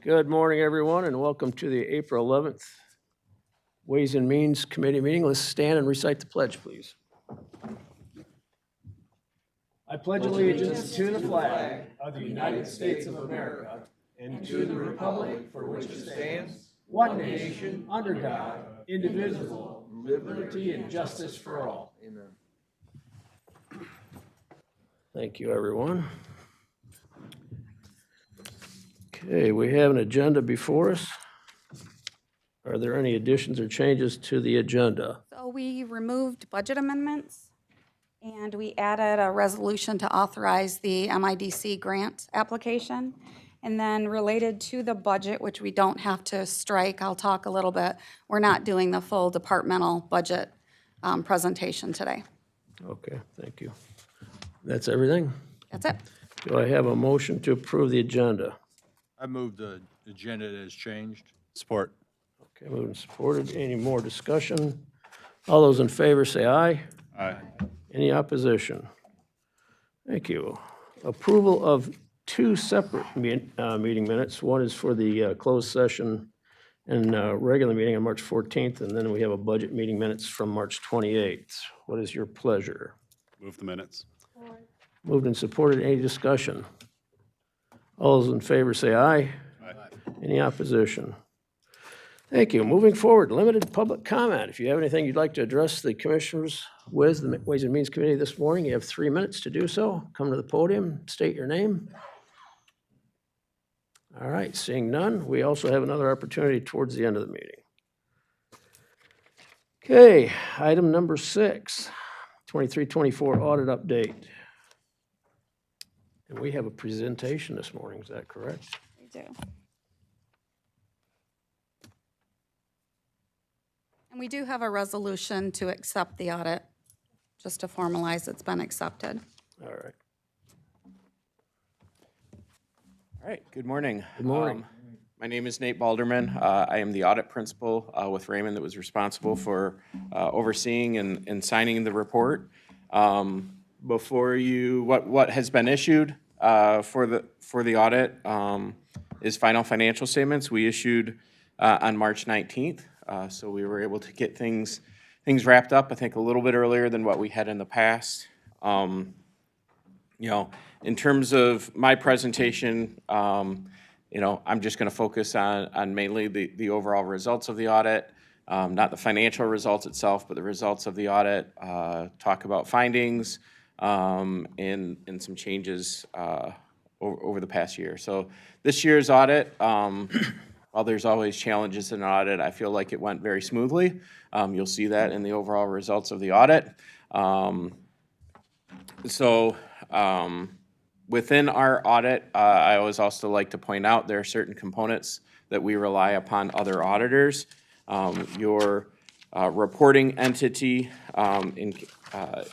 Good morning, everyone, and welcome to the April 11th Ways and Means Committee meeting. Let's stand and recite the pledge, please. I pledge allegiance to the flag of the United States of America and to the republic for which it stands, one nation, under God, indivisible, with liberty and justice for all. Amen. Thank you, everyone. Okay, we have an agenda before us. Are there any additions or changes to the agenda? So we removed budget amendments, and we added a resolution to authorize the MIDC grant application. And then related to the budget, which we don't have to strike, I'll talk a little bit, we're not doing the full departmental budget presentation today. Okay, thank you. That's everything? That's it. Do I have a motion to approve the agenda? I move the agenda as changed. Support. Okay, moved and supported. Any more discussion? All those in favor say aye. Aye. Any opposition? Thank you. Approval of two separate meeting minutes. One is for the closed session and regular meeting on March 14th, and then we have a budget meeting minutes from March 28th. What is your pleasure? Move the minutes. Moved and supported. Any discussion? All those in favor say aye. Aye. Any opposition? Thank you. Moving forward, limited public comment. If you have anything you'd like to address the commissioners with, the Ways and Means Committee this morning, you have 3 minutes to do so. Come to the podium, state your name. All right, seeing none, we also have another opportunity towards the end of the meeting. Okay, item number 6, 23-24 audit update. And we have a presentation this morning, is that correct? We do. And we do have a resolution to accept the audit, just to formalize it's been accepted. All right. All right, good morning. Good morning. My name is Nate Balderman. I am the audit principal with Raymond that was responsible for overseeing and signing the report. Before you, what has been issued for the audit is final financial statements. We issued on March 19th, so we were able to get things wrapped up, I think, a little bit earlier than what we had in the past. In terms of my presentation, I'm just going to focus on mainly the overall results of the audit, not the financial results itself, but the results of the audit, talk about findings and some changes over the past year. So this year's audit, while there's always challenges in an audit, I feel like it went very smoothly. You'll see that in the overall results of the audit. Within our audit, I always also like to point out there are certain components that we rely upon other auditors. Your reporting entity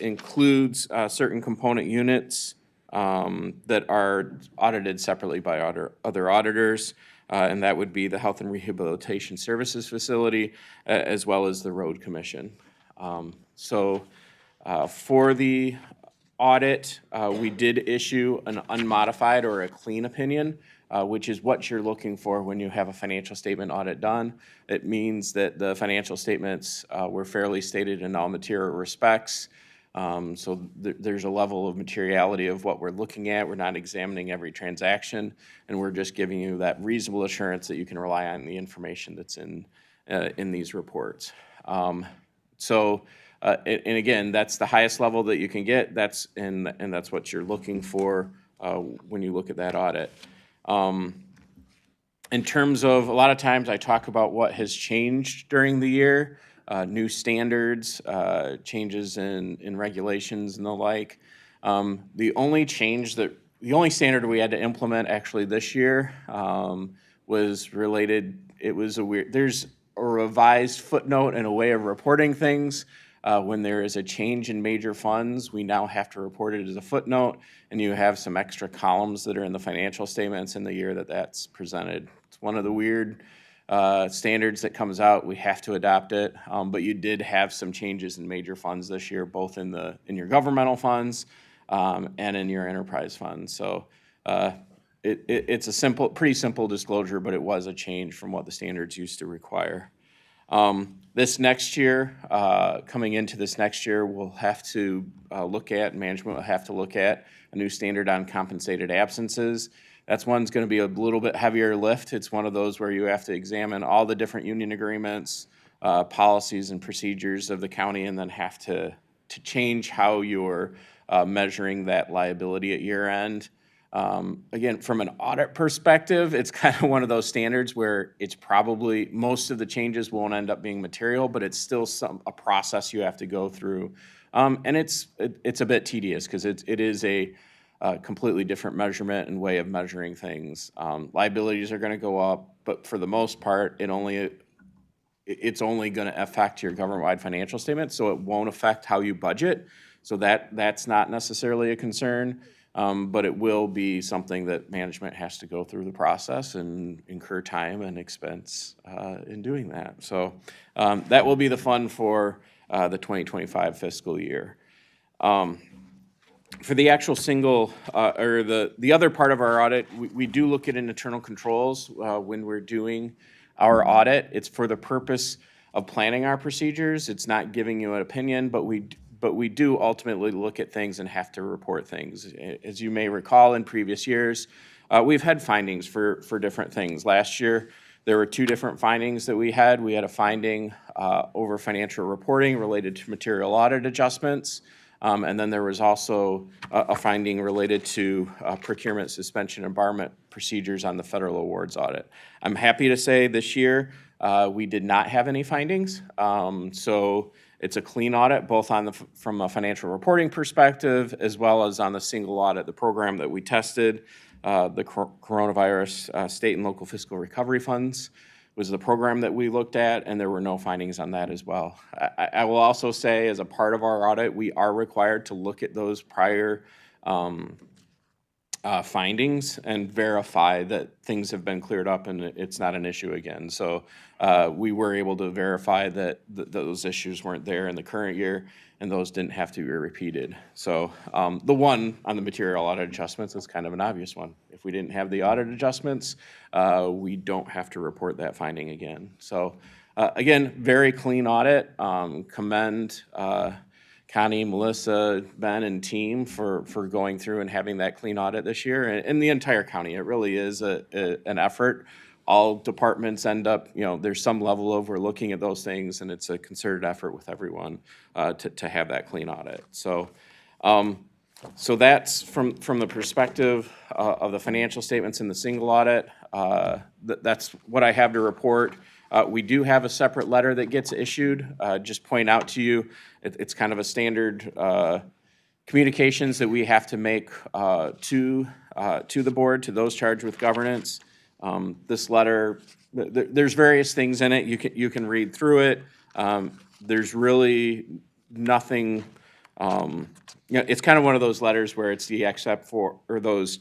includes certain component units that are audited separately by other auditors, and that would be the Health and Rehabilitation Services Facility, as well as the Road Commission. For the audit, we did issue an unmodified or a clean opinion, which is what you're looking for when you have a financial statement audit done. It means that the financial statements were fairly stated in all material respects. There's a level of materiality of what we're looking at. We're not examining every transaction, and we're just giving you that reasonable assurance that you can rely on the information that's in these reports. And again, that's the highest level that you can get. That's what you're looking for when you look at that audit. In terms of, a lot of times I talk about what has changed during the year, new standards, changes in regulations and the like. The only standard we had to implement actually this year was related, there's a revised footnote and a way of reporting things. When there is a change in major funds, we now have to report it as a footnote, and you have some extra columns that are in the financial statements in the year that's presented. It's one of the weird standards that comes out. We have to adopt it, but you did have some changes in major funds this year, both in your governmental funds and in your enterprise funds. So it's a pretty simple disclosure, but it was a change from what the standards used to require. This next year, coming into this next year, we'll have to management will have to look at a new standard on compensated absences. That's one's going to be a little bit heavier lift. It's one of those where you have to examine all the different union agreements, policies and procedures of the county, and then have to change how you're measuring that liability at year end. Again, from an audit perspective, it's kind of one of those standards where it's probably, most of the changes won't end up being material, but it's still a process you have to go through. And it's a bit tedious because it is a completely different measurement and way of measuring things. Liabilities are going to go up, but for the most part, it's only going to affect your government-wide financial statement, so it won't affect how you budget. So that's not necessarily a concern. But it will be something that management has to go through the process and incur time and expense in doing that. So that will be the fun for the 2025 fiscal year. For the actual single, or the other part of our audit, we do look at internal controls when we're doing our audit. It's for the purpose of planning our procedures. It's not giving you an opinion, but we do ultimately look at things and have to report things. As you may recall, in previous years, we've had findings for different things. Last year, there were 2 different findings that we had. We had a finding over financial reporting related to material audit adjustments, and then there was also a finding related to procurement suspension and barment procedures on the federal awards audit. I'm happy to say this year we did not have any findings. So it's a clean audit, both from a financial reporting perspective, as well as on the single audit, the program that we tested, the coronavirus state and local fiscal recovery funds was the program that we looked at, and there were no findings on that as well. I will also say, as a part of our audit, we are required to look at those prior findings and verify that things have been cleared up and it's not an issue again. So we were able to verify that those issues weren't there in the current year and those didn't have to be repeated. So the one on the material audit adjustments is kind of an obvious one. If we didn't have the audit adjustments, we don't have to report that finding again. So again, very clean audit. Commend Connie, Melissa, Ben, and team for going through and having that clean audit this year, and the entire county. It really is an effort. All departments end up, there's some level of we're looking at those things, and it's a concerted effort with everyone to have that clean audit. So, so that's from the perspective of the financial statements in the single audit. That's what I have to report. We do have a separate letter that gets issued. Just point out to you, it's kind of a standard communications that we have to make to the board, to those charged with governance. This letter, there's various things in it. You can read through it. There's really nothing. It's kind of one of those letters where it's the except for, or those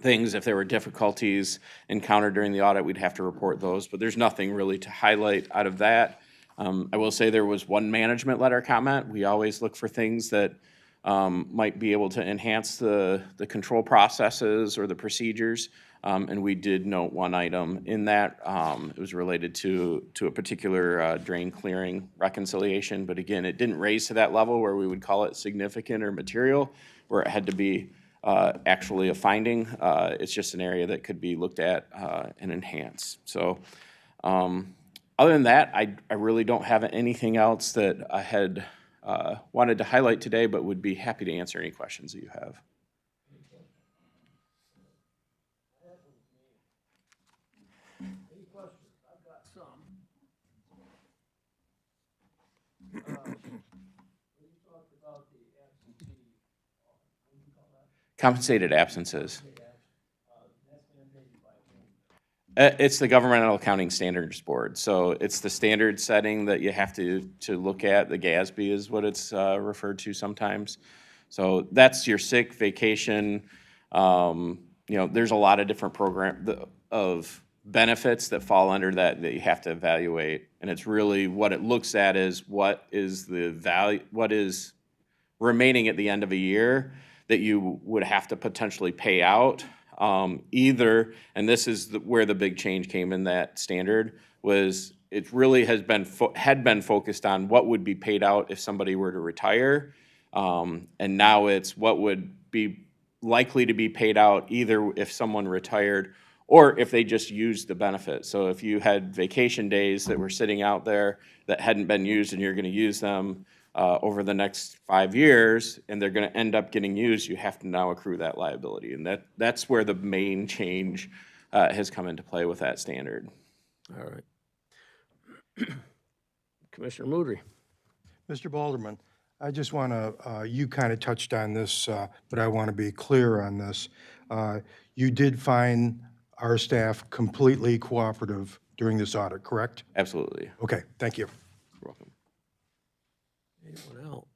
things, if there were difficulties encountered during the audit, we'd have to report those, but there's nothing really to highlight out of that. I will say there was one management letter comment. We always look for things that might be able to enhance the control processes or the procedures, and we did note one item in that. It was related to a particular drain clearing reconciliation, but again, it didn't raise to that level where we would call it significant or material, where it had to be actually a finding. It's just an area that could be looked at and enhanced. So other than that, I really don't have anything else that I had wanted to highlight today, but would be happy to answer any questions that you have. Any questions? I've got some. We talked about the absentee, what do you call that? Compensated absences. It's the Governmental Accounting Standards Board. So it's the standard setting that you have to look at. The GASB is what it's referred to sometimes. So that's your sick, vacation. There's a lot of different of benefits that fall under that you have to evaluate. And it's really what it looks at is what is the value, what is remaining at the end of a year that you would have to potentially pay out Either, and this is where the big change came in that standard, was it really had been focused on what would be paid out if somebody were to retire. And now it's what would be likely to be paid out either if someone retired or if they just used the benefit. So if you had vacation days that were sitting out there that hadn't been used and you're gonna use them over the next 5 years, and they're gonna end up getting used, you have to now accrue that liability. And that's where the main change has come into play with that standard. All right. Commissioner Moudry. Mr. Balderman, I just want to, you kind of touched on this, but I want to be clear on this. You did find our staff completely cooperative during this audit, correct? Absolutely. Okay, thank you. You're welcome. Anyone else?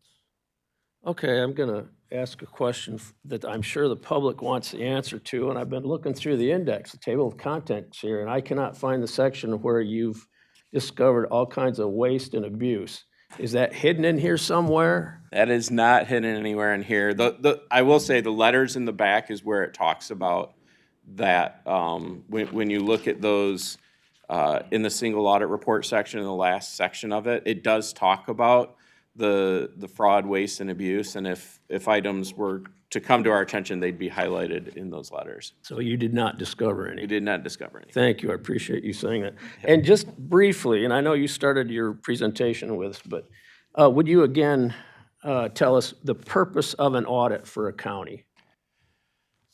Okay, I'm going to ask a question that I'm sure the public wants the answer to, and I've been looking through the index, the table of contents here, and I cannot find the section where you've discovered all kinds of waste and abuse. Is that hidden in here somewhere? That is not hidden anywhere in here. I will say the letters in the back is where it talks about that. When you look at those in the single audit report section, in the last section of it, it does talk about the fraud, waste, and abuse. And if items were to come to our attention, they'd be highlighted in those letters. So you did not discover any? We did not discover anything. Thank you, I appreciate you saying that. And just briefly, and I know you started your presentation with, but would you again tell us the purpose of an audit for a county?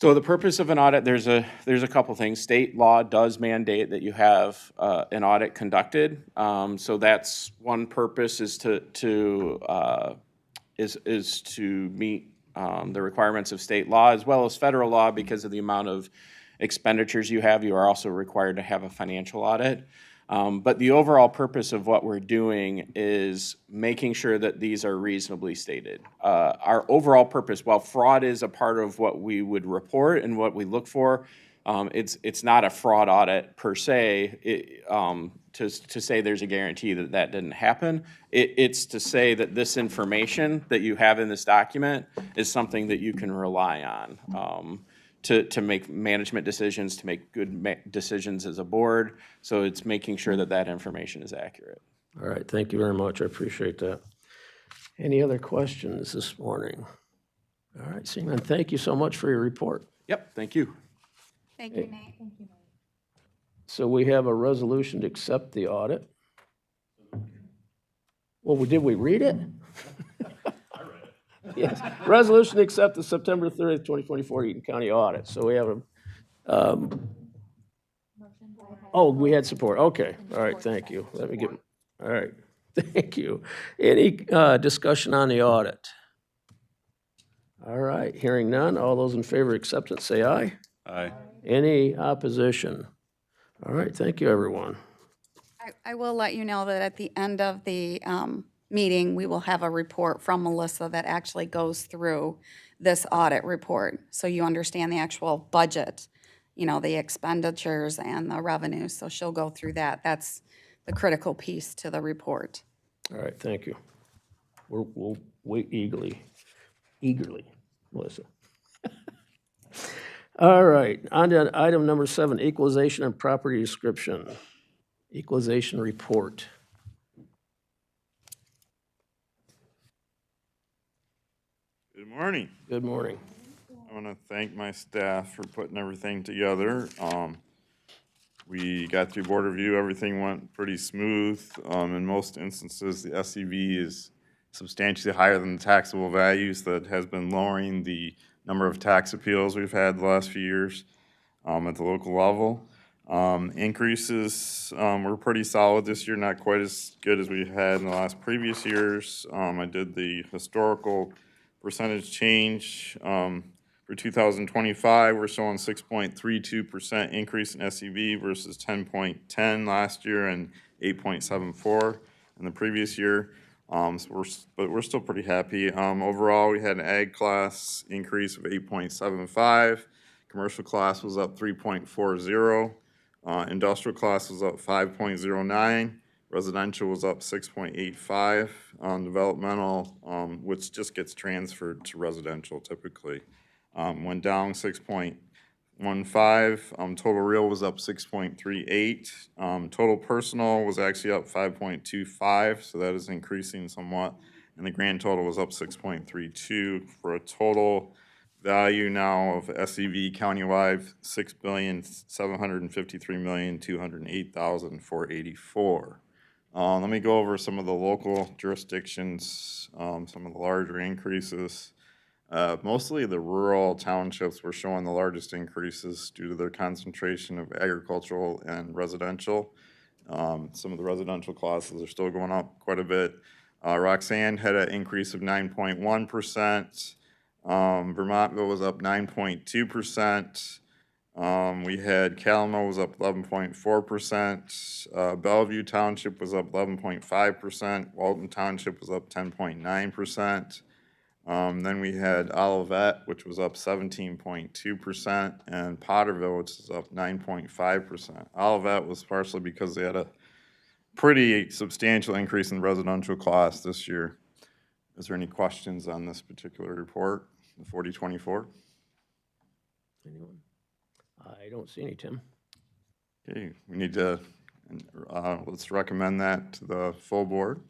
So the purpose of an audit, there's a couple things. State law does mandate that you have an audit conducted. So that's one purpose, is to meet the requirements of state law as well as federal law. Because of the amount of expenditures you have, you are also required to have a financial audit. But the overall purpose of what we're doing is making sure that these are reasonably stated. Our overall purpose, while fraud is a part of what we would report and what we look for, it's not a fraud audit per se. To say there's a guarantee that that didn't happen. It's to say that this information that you have in this document is something that you can rely on. To make management decisions, to make good decisions as a board. So it's making sure that that information is accurate. All right, thank you very much, I appreciate that. Any other questions this morning? All right, seeing none, thank you so much for your report. Yep, thank you. Thank you, Nate. So we have a resolution to accept the audit. Well, did we read it? Yes, resolution to accept the September 30th, 2024 Eaton County audit. So we have a, oh, we had support. Okay, all right, thank you. Let me get, all right, thank you. Any discussion on the audit? All right, hearing none. All those in favor of acceptance, say aye. Aye. Any opposition? All right, thank you, everyone. I will let you know that at the end of the meeting, we will have a report from Melissa that actually goes through this audit report. So you understand the actual budget, you know, the expenditures and the revenues. So she'll go through that. That's the critical piece to the report. All right, thank you. We'll wait eagerly, Melissa. All right, on to item number 7, equalization and property description. Equalization report. Good morning. Good morning. I want to thank my staff for putting everything together. We got through board review, everything went pretty smooth. In most instances, the SEV is substantially higher than the taxable values. That has been lowering the number of tax appeals we've had the last few years at the local level. Increases were pretty solid this year, not quite as good as we had in the last previous years. I did the historical percentage change. For 2025, we're showing 6.32% increase in SEV versus 10.10 last year and 8.74 in the previous year. But we're still pretty happy. Overall, we had an ag class increase of 8.75. Commercial class was up 3.40. Industrial class was up 5.09. Residential was up 6.85. Developmental, which just gets transferred to residential typically, went down 6.19. 6.15. Total real was up 6.38. Total personal was actually up 5.25, so that is increasing somewhat. And the grand total was up 6.32 for a total value now of SEV countywide, $6,753,208,484. Let me go over some of the local jurisdictions, some of the larger increases. Mostly the rural townships were showing the largest increases due to their concentration of agricultural and residential. Some of the residential classes are still going up quite a bit. Roxanne had an increase of 9.1%. Vermontville was up 9.2%. We had Calamo was up 11.4%. Bellevue Township was up 11.5%. Walton Township was up 10.9%. Then we had Olivet, which was up 17.2%, and Potterville, which is up 9.5%. Olivet was partially because they had a pretty substantial increase in residential costs this year. Is there any questions on this particular report, the 4024? Anyone? I don't see any, Tim. Okay, we need to, let's recommend that to the full board.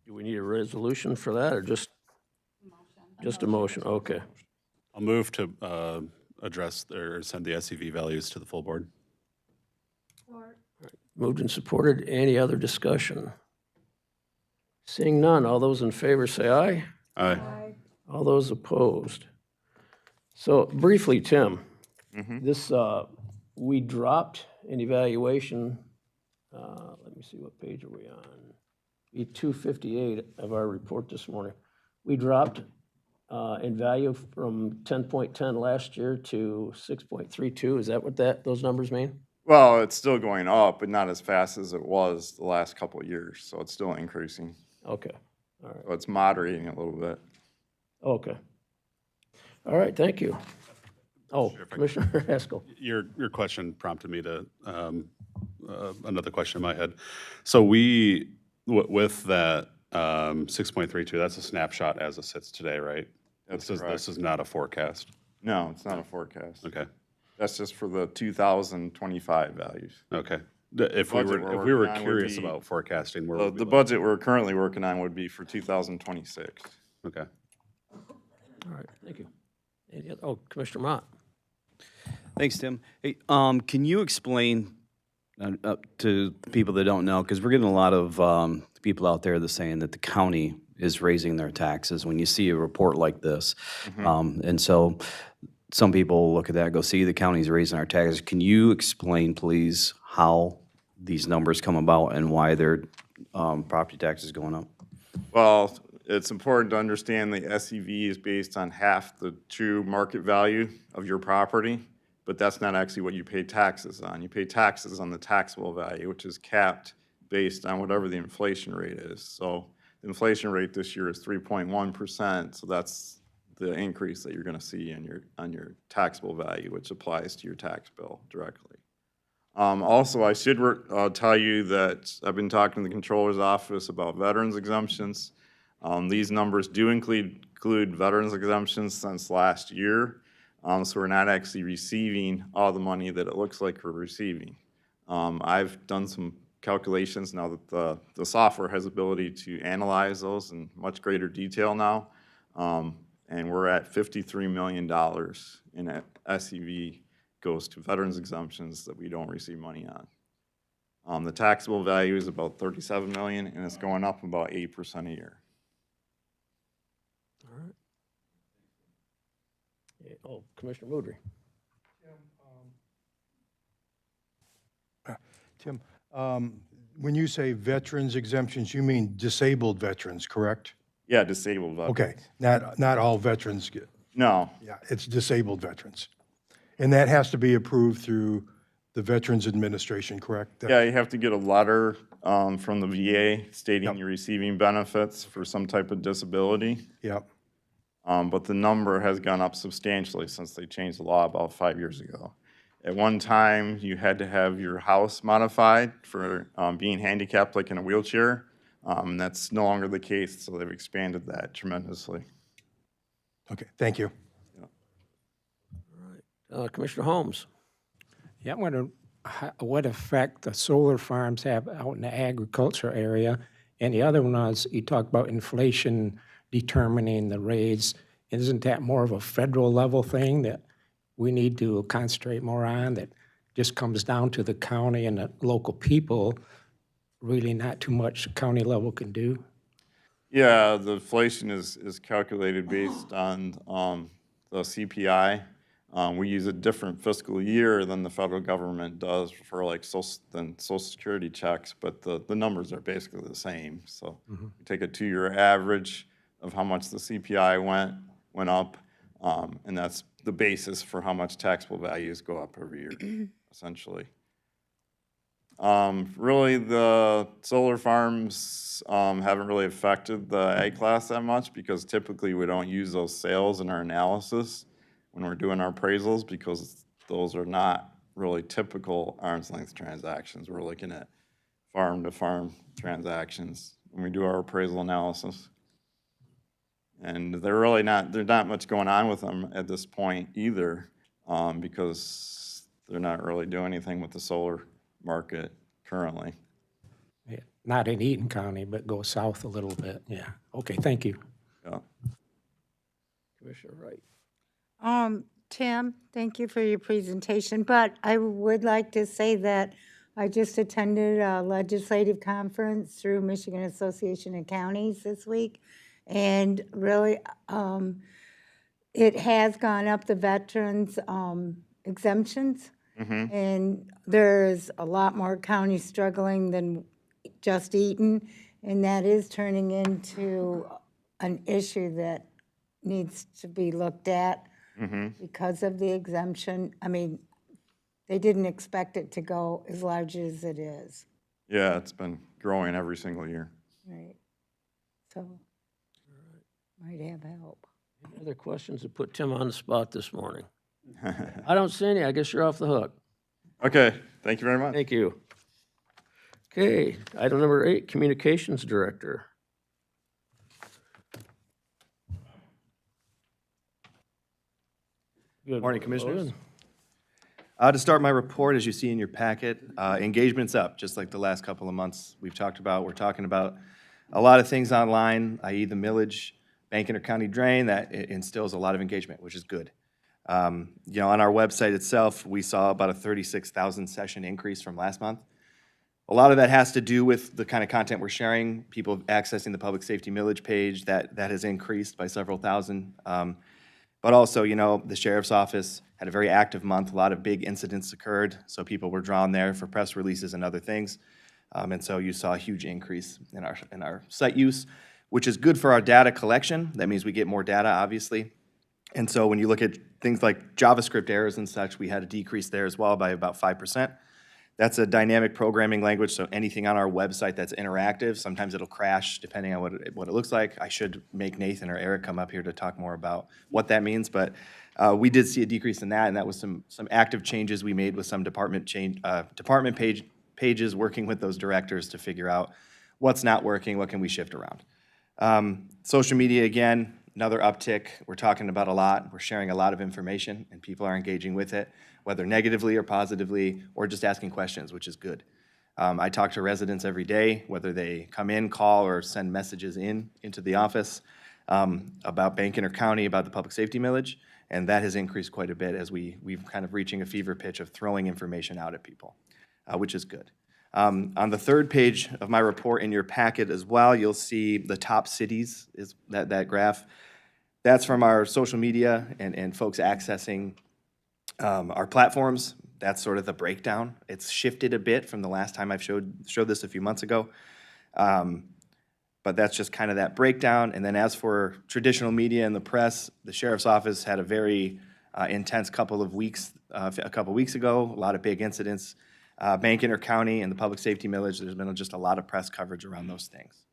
Do we need a resolution for that, or just a motion? Okay. I'll move to address or send the SEV values to the full board. Moved and supported. Any other discussion? Seeing none, all those in favor say aye. Aye. All those opposed. So briefly, Tim, this, we dropped an evaluation, let me see, what page are we on? 258 of our report this morning. We dropped in value from 10.10 last year to 6.32. Is that what those numbers mean? Well, it's still going up, but not as fast as it was the last couple of years, so it's still increasing. Okay, all right, So it's moderating a little bit. okay. All right, thank you. Oh, Commissioner Haskell. Your question prompted me to another question in my head. So we, with that 6.32, that's a snapshot as it sits today, right? That's This correct. is not a forecast. No, it's not a forecast. Okay, That's just for the 2025 values. okay. If we Budget were, we're if we were working on would curious be- about forecasting, where The, would we the look? budget we're currently working on would be for 2026. Okay. All right, thank you. Commissioner Mott. Thanks, Tim. Hey, can you explain to people that don't know, because we're getting a lot of people out there that saying that the county is raising their taxes when you see a report like this. And so some people look at that and go, see, the county's raising our taxes. Can you explain, please, how these numbers come about and why their property taxes going up? Well, it's important to understand the SEV is based on half the true market value of your property, but that's not actually what you pay taxes on. You pay taxes on the taxable value, which is capped based on whatever the inflation rate is. So the inflation rate this year is 3.1%, so that's the increase that you're gonna see on your taxable value, which applies to your tax bill directly. Also, I should tell you that I've been talking to the Controller's Office about veterans exemptions. These numbers do include veterans exemptions since last year, so we're not actually receiving all the money that it looks like we're receiving. I've done some calculations now that the software has ability to analyze those in much greater detail now, and we're at $53 million in SEV goes to veterans exemptions that we don't receive money on. The taxable value is about $37 million, and it's going up about 8% a year. All right. Yeah, Commissioner Moudry. Tim, when you say veterans exemptions, you mean disabled veterans, correct? Yeah, disabled veterans. Okay, not all veterans get, No, yeah, it's disabled veterans. And that has to be approved through the Veterans Administration, correct? yeah, you have to get a letter from the VA stating you're receiving benefits for some type of disability. Yep, But the number has gone up substantially since they changed the law about 5 years ago. At one time, you had to have your house modified for being handicapped, like in a wheelchair. That's no longer the case, so they've expanded that tremendously. okay, thank you. Commissioner Holmes. Yeah, I wonder what effect the solar farms have out in the agriculture area. And the other one was, you talked about inflation determining the rates. Isn't that more of a federal level thing that we need to concentrate more on, that just comes down to the county and the local people, really not too much the county level can do? Yeah, the inflation is calculated based on the CPI. We use a different fiscal year than the federal government does for like Social Security checks, but the numbers are basically the same. So you take a 2-year average of how much the CPI went up, and that's the basis for how much taxable values go up every year, essentially. Really, the solar farms haven't really affected the ag class that much because typically we don't use those sales in our analysis when we're doing our appraisals because those are not really typical arm's length transactions. We're looking at farm to farm transactions when we do our appraisal analysis. And there's not much going on with them at this point either because they're not really doing anything with the solar market currently. Yeah, not in Eaton County, but go south a little bit, yeah. Okay, thank you. Yeah. Commissioner Wright. Tim, thank you for your presentation, but I would like to say that I just attended a legislative conference through Michigan Association of Counties this week, and really, it has gone up, the veterans exemptions, and there's a lot more counties struggling than just Eaton, and that is turning into an issue that needs to be looked at because of the exemption. I mean, they didn't expect it to go as large as it is, Yeah, it's been growing every single year. right? So, might have help. Any other questions to put Tim on the spot this morning? I don't see any. I guess you're off the hook. Okay, thank you very much. Thank you. Okay, item number 8, Communications Director. Good Morning, Commissioners. Logan. To start my report, as you see in your packet, engagement's up, just like the last couple of months we've talked about. We're talking about a lot of things online, i.e. the millage, bank intercounty drain, that instills a lot of engagement, which is good. You know, on our website itself, we saw about a 36,000 session increase from last month. A lot of that has to do with the kind of content we're sharing, people accessing the public safety millage page, that has increased by several thousand. But also, you know, the sheriff's office had a very active month. A lot of big incidents occurred, so people were drawn there for press releases and other things. And so you saw a huge increase in our site use, which is good for our data collection. That means we get more data, obviously. And so when you look at things like JavaScript errors and such, we had a decrease there as well by about 5%. That's a dynamic programming language, so anything on our website that's interactive, sometimes it'll crash depending on what it looks like. I should make Nathan or Eric come up here to talk more about what that means, but we did see a decrease in that, and that was some active changes we made with some department pages, working with those directors to figure out what's not working, what can we shift around. Social media, again, another uptick. We're talking about a lot. We're sharing a lot of information, and people are engaging with it, whether negatively or positively, or just asking questions, which is good. I talk to residents every day, whether they come in, call, or send messages into the office about bank intercounty, about the public safety millage, and that has increased quite a bit as we've kind of reaching a fever pitch of throwing information out at people, which is good. On the third page of my report in your packet as well, you'll see the top cities, is that graph. That's from our social media and folks accessing our platforms. That's sort of the breakdown. It's shifted a bit from the last time I've showed this a few months ago. But that's just kind of that breakdown. And then as for traditional media and the press, the sheriff's office had a very intense couple of weeks, a couple weeks ago, a lot of big incidents. Bank intercounty and the public safety millage, there's been just a lot of press coverage around those things.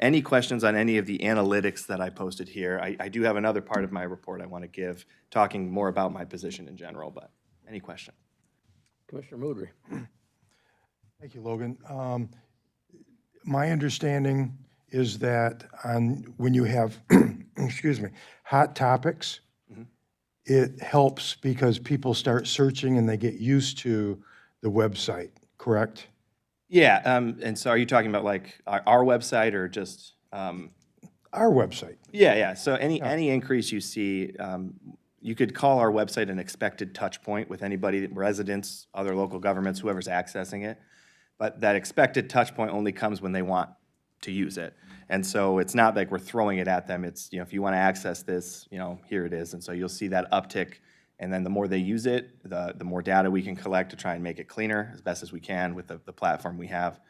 Any questions on any of the analytics that I posted here? I do have another part of my report I want to give, talking more about my position in general, but any question? Commissioner Moudry. Thank you, Logan. My understanding is that when you have, excuse me, hot topics, it helps because people start searching and they get used to the website, correct? Yeah, and so are you talking about like our website or just? Our website. Yeah. So any increase you see, you could call our website an expected touch point with anybody, residents, other local governments, whoever's accessing it. But that expected touch point only comes when they want to use it. And so it's not like we're throwing it at them. It's, if you want to access this, here it is. And so you'll see that uptick. And then the more they use it, the more data we can collect to try and make it cleaner as best as we can with the platform we have.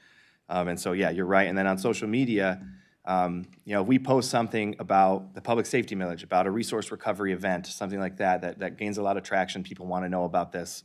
And so, yeah, you're right. And then on social media, if we post something about the public safety millage, about a resource recovery event, something like that gains a lot of traction, people want to know about this,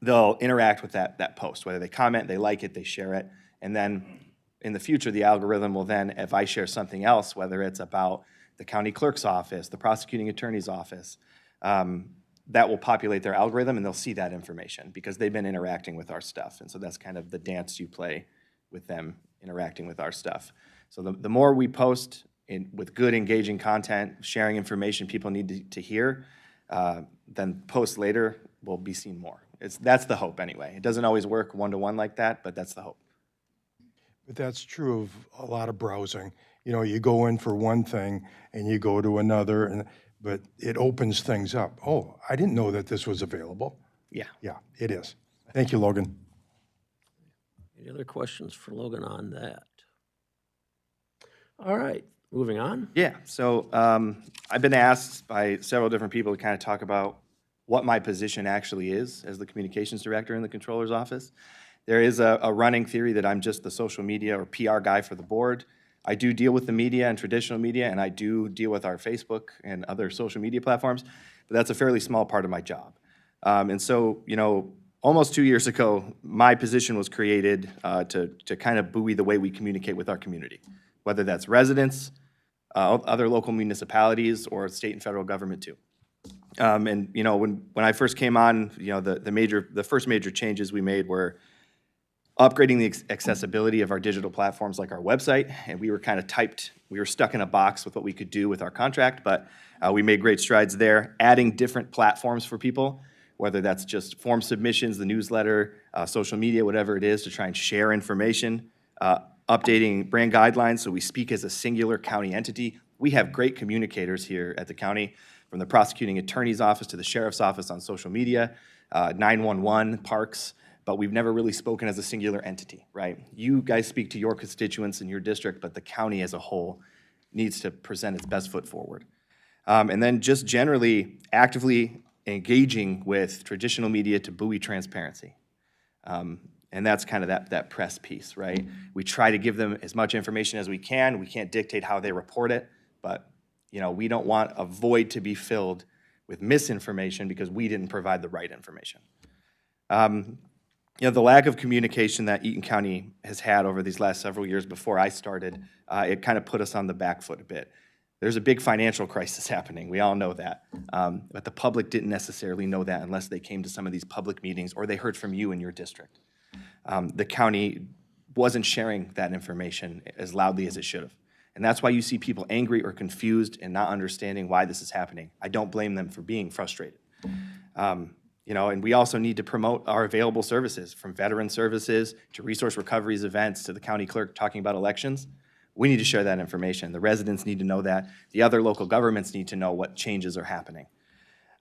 they'll interact with that post, whether they comment, they like it, they share it, and then in the future, the algorithm will then, if I share something else, whether it's about the county clerk's office, the prosecuting attorney's office, that will populate their algorithm and they'll see that information because they've been interacting with our stuff. And so that's kind of the dance you play with them interacting with our stuff. So the more we post with good engaging content, sharing information people need to hear, then posts later will be seen more. That's the hope anyway. It doesn't always work one-to-one like that, but that's the hope. But that's true of a lot of browsing. You go in for one thing and you go to another, but it opens things up. Oh, I didn't know that this was available. Yeah. Yeah, it is. Thank you, Logan. Any other questions for Logan on that? All right, moving on. Yeah, so I've been asked by several different people to kind of talk about what my position actually is as the communications director in the controller's office. There is a running theory that I'm just the social media or PR guy for the board. I do deal with the media and traditional media, and I do deal with our Facebook and other social media platforms, but that's a fairly small part of my job. And so, almost 2 years ago, my position was created to kind of buoy the way we communicate with our community, whether that's residents, other local municipalities, or state and federal government too. And when I first came on, the first major changes we made were upgrading the accessibility of our digital platforms like our website, and we were stuck in a box with what we could do with our contract, but we made great strides there, adding different platforms for people, whether that's just form submissions, the newsletter, social media, whatever it is, to try and share information, updating brand guidelines so we speak as a singular county entity. We have great communicators here at the county, from the prosecuting attorney's office to the sheriff's office on social media, 911, parks, but we've never really spoken as a singular entity, right? You guys speak to your constituents in your district, but the county as a whole needs to present its best foot forward. And then just generally actively engaging with traditional media to buoy transparency. And that's kind of that press piece, right? We try to give them as much information as we can. We can't dictate how they report it, but we don't want a void to be filled with misinformation because we didn't provide the right information. The lack of communication that Eaton County has had over these last several years before I started, it kind of put us on the back foot a bit. There's a big financial crisis happening. We all know that. But the public didn't necessarily know that unless they came to some of these public meetings or they heard from you in your district. The county wasn't sharing that information as loudly as it should have. And that's why you see people angry or confused and not understanding why this is happening. I don't blame them for being frustrated. And we also need to promote our available services, from veteran services to resource recoveries events to the county clerk talking about elections. We need to share that information. The residents need to know that. The other local governments need to know what changes are happening.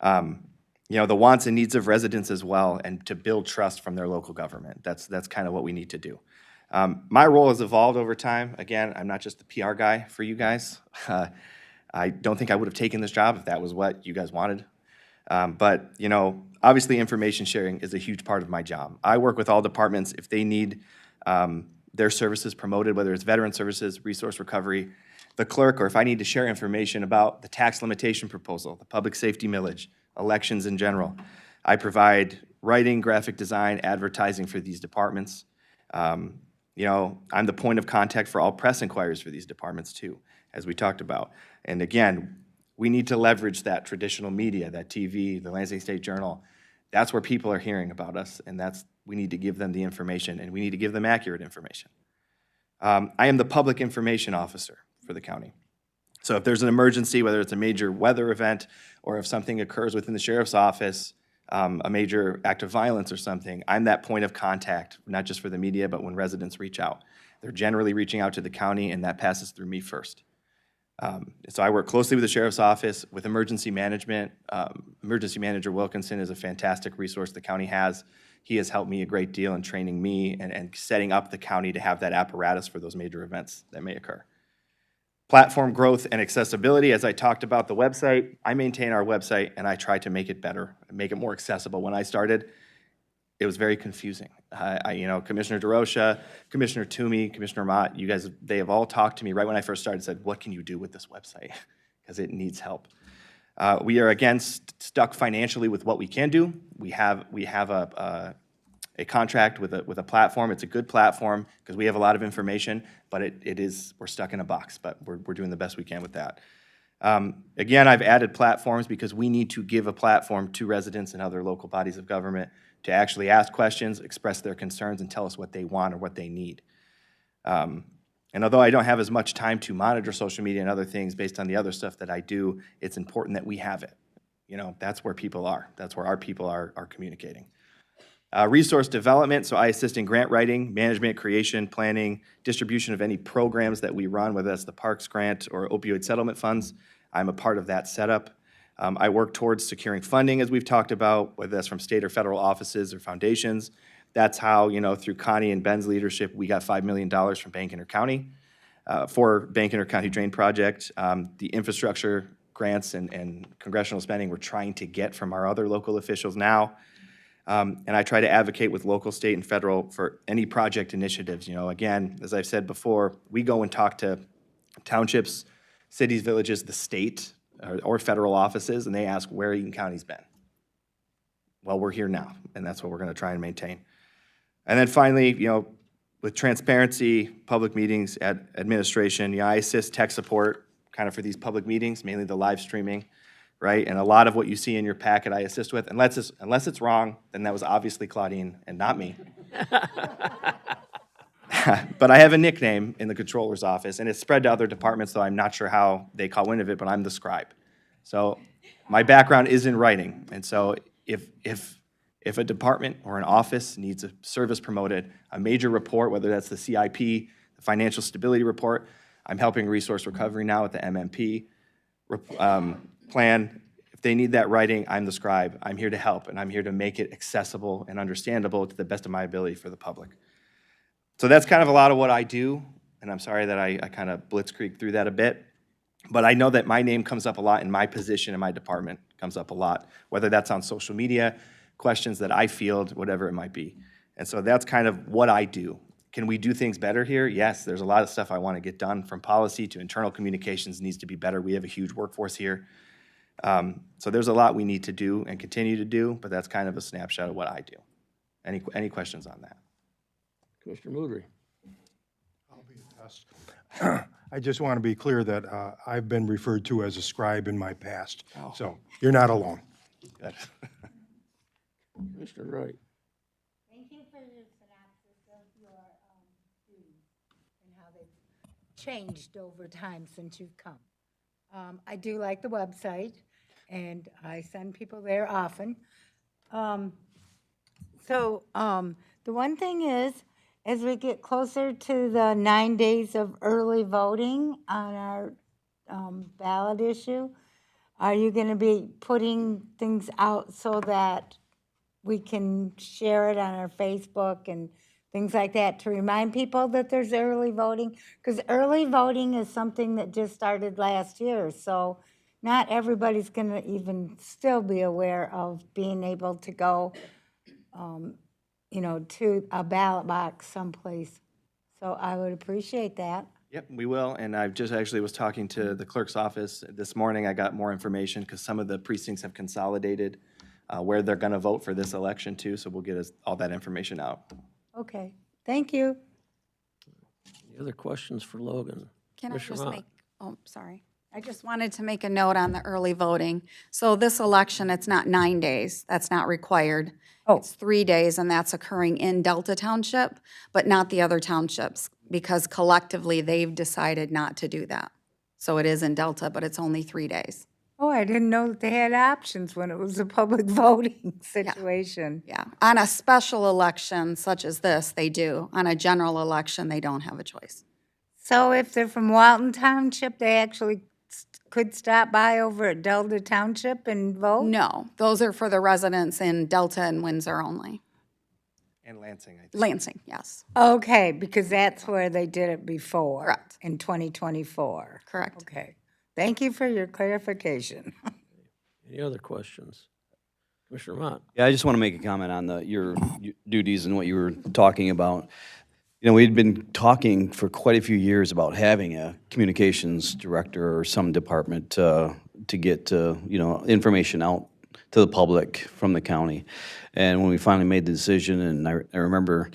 The wants and needs of residents as well, and to build trust from their local government. That's kind of what we need to do. My role has evolved over time. Again, I'm not just the PR guy for you guys. I don't think I would have taken this job if that was what you guys wanted. But obviously information sharing is a huge part of my job. I work with all departments if they need their services promoted, whether it's veteran services, resource recovery, the clerk, or if I need to share information about the tax limitation proposal, the public safety millage, elections in general. I provide writing, graphic design, advertising for these departments. I'm the point of contact for all press inquiries for these departments too, as we talked about. And again, we need to leverage that traditional media, that TV, the Lansing State Journal. That's where people are hearing about us, and we need to give them the information, and we need to give them accurate information. I am the public information officer for the county. So if there's an emergency, whether it's a major weather event or if something occurs within the sheriff's office, a major act of violence or something, I'm that point of contact, not just for the media, but when residents reach out. They're generally reaching out to the county, and that passes through me first. So I work closely with the sheriff's office, with emergency management. Emergency Manager Wilkinson is a fantastic resource the county has. He has helped me a great deal in training me and setting up the county to have that apparatus for those major events that may occur. Platform growth and accessibility, as I talked about the website, I maintain our website and I try to make it better, make it more accessible. When I started, it was very confusing. Commissioner DeRocha, Commissioner Toomey, Commissioner Mott, you guys, they have all talked to me right when I first started, said, what can you do with this website? Because it needs help. We are, again, stuck financially with what we can do. We have a contract with a platform. It's a good platform because we have a lot of information, but we're stuck in a box, but we're doing the best we can with that. Again, I've added platforms because we need to give a platform to residents and other local bodies of government to actually ask questions, express their concerns, and tell us what they want or what they need. And although I don't have as much time to monitor social media and other things based on the other stuff that I do, it's important that we have it. That's where people are. That's where our people are communicating. Resource development, so I assist in grant writing, management, creation, planning, distribution of any programs that we run, whether that's the Parks Grant or opioid settlement funds. I'm a part of that setup. I work towards securing funding, as we've talked about, whether that's from state or federal offices or foundations. That's how, through Connie and Ben's leadership, we got $5 million from Bank County for Bank County Drain Project. The infrastructure grants and congressional spending we're trying to get from our other local officials now. And I try to advocate with local, state, and federal for any project initiatives. Again, as I've said before, we go and talk to townships, cities, villages, the state, or federal offices, and they ask where Eaton County's been. Well, we're here now, and that's what we're going to try and maintain. And then finally, with transparency, public meetings, administration, I assist tech support kind of for these public meetings, mainly the live streaming, right? And a lot of what you see in your packet I assist with, unless it's wrong, then that was obviously Claudine and not me. But I have a nickname in the controller's office, and it's spread to other departments, though I'm not sure how they caught wind of it, but I'm the scribe. So my background is in writing, and so if a department or an office needs a service promoted, a major report, whether that's the CIP, the Financial Stability Report, I'm helping Resource Recovery now with the MMP plan. If they need that writing, I'm the scribe. I'm here to help, and I'm here to make it accessible and understandable to the best of my ability for the public. So that's kind of a lot of what I do, and I'm sorry that I kind of blitzkrieg through that a bit. But I know that my name comes up a lot, and my position in my department comes up a lot, whether that's on social media, questions that I field, whatever it might be. And so that's kind of what I do. Can we do things better here? Yes, there's a lot of stuff I want to get done, from policy to internal communications needs to be better. We have a huge workforce here. So there's a lot we need to do and continue to do, but that's kind of a snapshot of what I do. Any questions on that? Commissioner Moudry. I'll be the best. I just want to be clear that I've been referred to as a scribe in my past, so you're not alone. Good. Commissioner Wright. Thank you for your synopsis of your duties and how they've changed over time since you've come. I do like the website, and I send people there often. The one thing is, as we get closer to the 9 days of early voting on our ballot issue, are you going to be putting things out so that we can share it on our Facebook and things like that to remind people that there's early voting? Because early voting is something that just started last year, so not everybody's going to even still be aware of being able to go to a ballot box someplace. So I would appreciate that. Yep, we will, and I just actually was talking to the clerk's office this morning. I got more information because some of the precincts have consolidated where they're going to vote for this election too, so we'll get us all that information out. Okay, thank you. Any other questions for Logan? Can I Commissioner just Mott. make, sorry. I just wanted to make a note on the early voting. So this election, it's not 9 days. That's not required. It's 3 days, and that's occurring in Delta Township, but not the other townships, because collectively, they've decided not to do that. So it is in Delta, but it's only 3 days. Oh, I didn't know that they had options when it was a public voting situation. Yeah, on a special election such as this, they do. On a general election, they don't have a choice. So if they're from Walton Township, they actually could stop by over at Delta Township and vote? No, those are for the residents in Delta and Windsor only. And Lansing, I think. Lansing, yes, Okay, because that's where they did it before. Correct. In 2024. correct. Okay. Thank you for your clarification. Any other questions? Commissioner Mott? Yeah, I just want to make a comment on your duties and what you were talking about. You know, we'd been talking for quite a few years about having a communications director or some department to get, information out to the public from the county. And when we finally made the decision, and I remember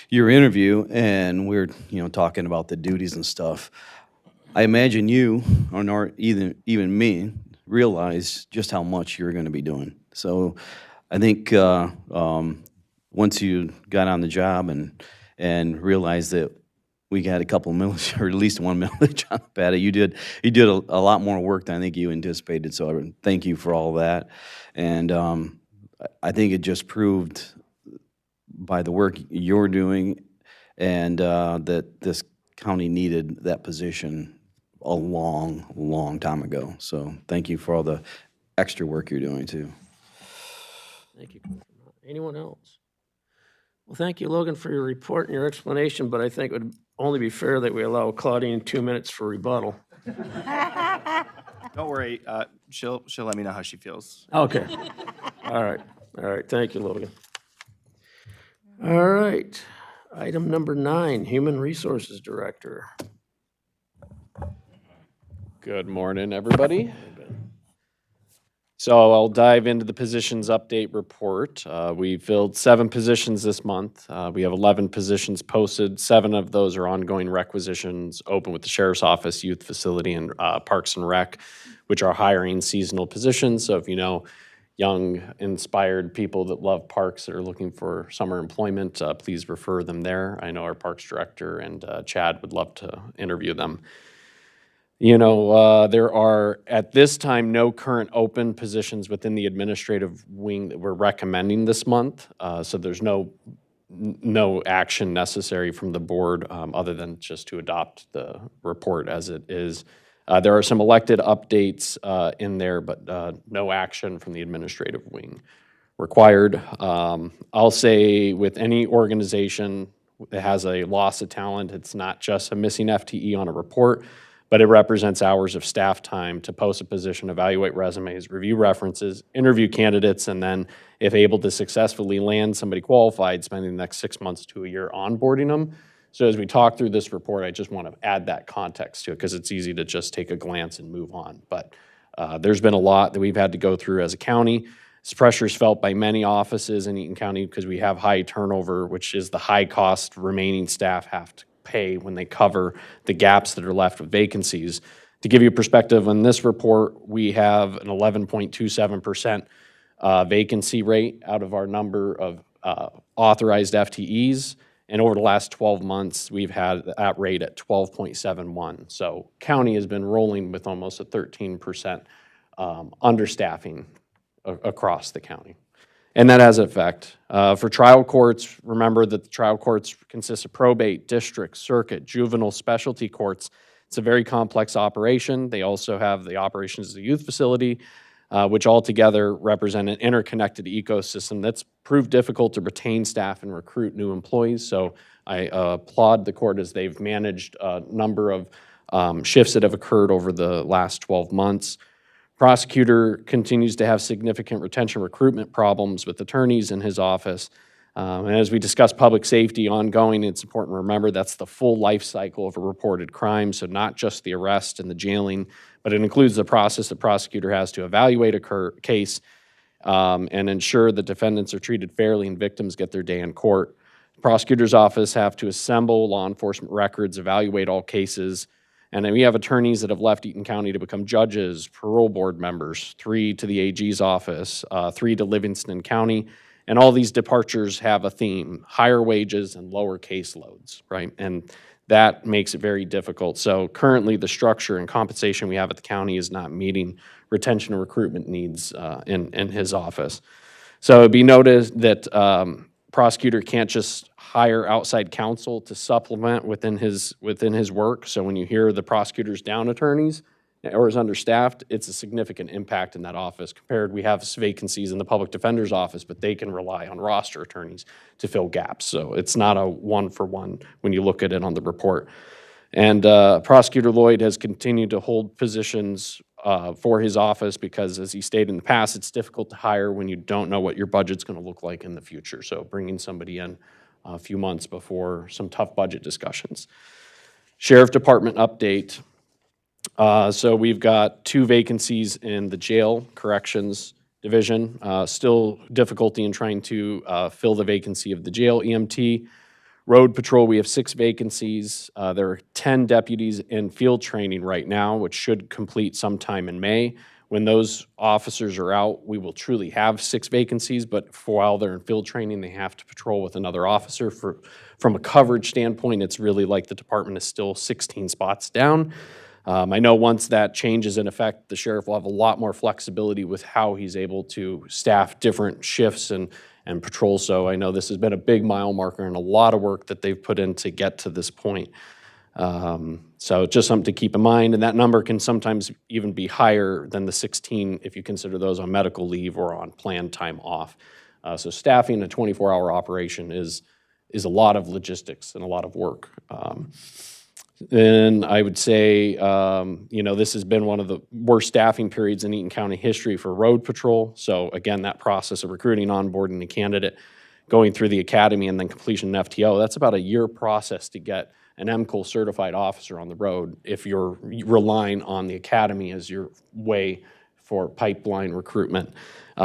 your interview, and we were, talking about the duties and stuff, I imagine you, or nor even me, realized just how much you're going to be doing. So I think once you got on the job and realized that we got a couple millage, or at least one millage on the pat, you did a lot more work than I think you anticipated. So I thank you for all that. And I think it just proved by the work you're doing and that this county needed that position a long, long time ago. So thank you for all the extra work you're doing too. Thank you, Commissioner Mott. Anyone else? Well, thank you, Logan, for your report and your explanation, but I think it would only be fair that we allow Claudine 2 minutes for rebuttal. Don't worry, she'll let me know how she feels. Okay. All right. Thank you, Logan. All right. Item number 9, Human Resources Director. Good morning, everybody. So I'll dive into the positions update report. We filled 7 positions this month. We have 11 positions posted. 7 of those are ongoing requisitions open with the Sheriff's Office, Youth Facility, and Parks and Rec, which are hiring seasonal positions. So if you know young, inspired people that love parks that are looking for summer employment, please refer them there. I know our Parks Director and Chad would love to interview them. There are, at this time, no current open positions within the administrative wing that we're recommending this month. So there's no action necessary from the board other than just to adopt the report as it is. There are some elected updates in there, but no action from the administrative wing required. I'll say with any organization that has a loss of talent, it's not just a missing FTE on a report, but it represents hours of staff time to post a position, evaluate resumes, review references, interview candidates, and then, if able to successfully land somebody qualified, spending the next 6 months to a year onboarding them. So as we talk through this report, I just want to add that context to it because it's easy to just take a glance and move on. But there's been a lot that we've had to go through as a county. This pressure is felt by many offices in Eaton County because we have high turnover, which is the high cost remaining staff have to pay when they cover the gaps that are left with vacancies. To give you perspective on this report, we have an 11.27% vacancy rate out of our number of authorized FTEs. And over the last 12 months, we've had that rate at 12.71. So county has been rolling with almost a 13% understaffing across the county. And that has an effect. For trial courts, remember that the trial courts consist of probate, district, circuit, juvenile, specialty courts. It's a very complex operation. They also have the operations of the youth facility, which altogether represent an interconnected ecosystem that's proved difficult to retain staff and recruit new employees. So I applaud the court as they've managed a number of shifts that have occurred over the last 12 months. Prosecutor continues to have significant retention recruitment problems with attorneys in his office. And as we discuss public safety ongoing, it's important to remember that's the full life cycle of a reported crime, so not just the arrest and the jailing, but it includes the process the prosecutor has to evaluate a case and ensure the defendants are treated fairly and victims get their day in court. The prosecutor's office have to assemble law enforcement records, evaluate all cases, and then we have attorneys that have left Eaton County to become judges, parole board members, 3 to the AG's office, 3 to Livingston County. And all these departures have a theme: higher wages and lower caseloads, right? And that makes it very difficult. So currently, the structure and compensation we have at the county is not meeting retention and recruitment needs in his office. So it'd be noted that prosecutor can't just hire outside counsel to supplement within his work. So when you hear the prosecutor's down attorneys or is understaffed, it's a significant impact in that office. Compared, we have vacancies in the public defender's office, but they can rely on roster attorneys to fill gaps. So it's not a one-for-one when you look at it on the report. And Prosecutor Lloyd has continued to hold positions for his office because, as he stated in the past, it's difficult to hire when you don't know what your budget's going to look like in the future. So bringing somebody in a few months before some tough budget discussions. Sheriff Department update. So we've got 2 vacancies in the jail corrections division. Still difficulty in trying to fill the vacancy of the jail EMT. Road Patrol, we have 6 vacancies. There are 10 deputies in field training right now, which should complete sometime in May. When those officers are out, we will truly have 6 vacancies, but for while they're in field training, they have to patrol with another officer. From a coverage standpoint, it's really like the department is still 16 spots down. I know once that change is in effect, the sheriff will have a lot more flexibility with how he's able to staff different shifts and patrol. So I know this has been a big mile marker and a lot of work that they've put in to get to this point. So just something to keep in mind, and that number can sometimes even be higher than the 16 if you consider those on medical leave or on planned time off. So staffing a 24-hour operation is a lot of logistics and a lot of work. Then I would say, this has been one of the worst staffing periods in Eaton County history for Road Patrol. So again, that process of recruiting, onboarding the candidate, going through the academy, and then completion of FTO, that's about a year process to get an MCOL certified officer on the road if you're relying on the academy as your way for pipeline recruitment,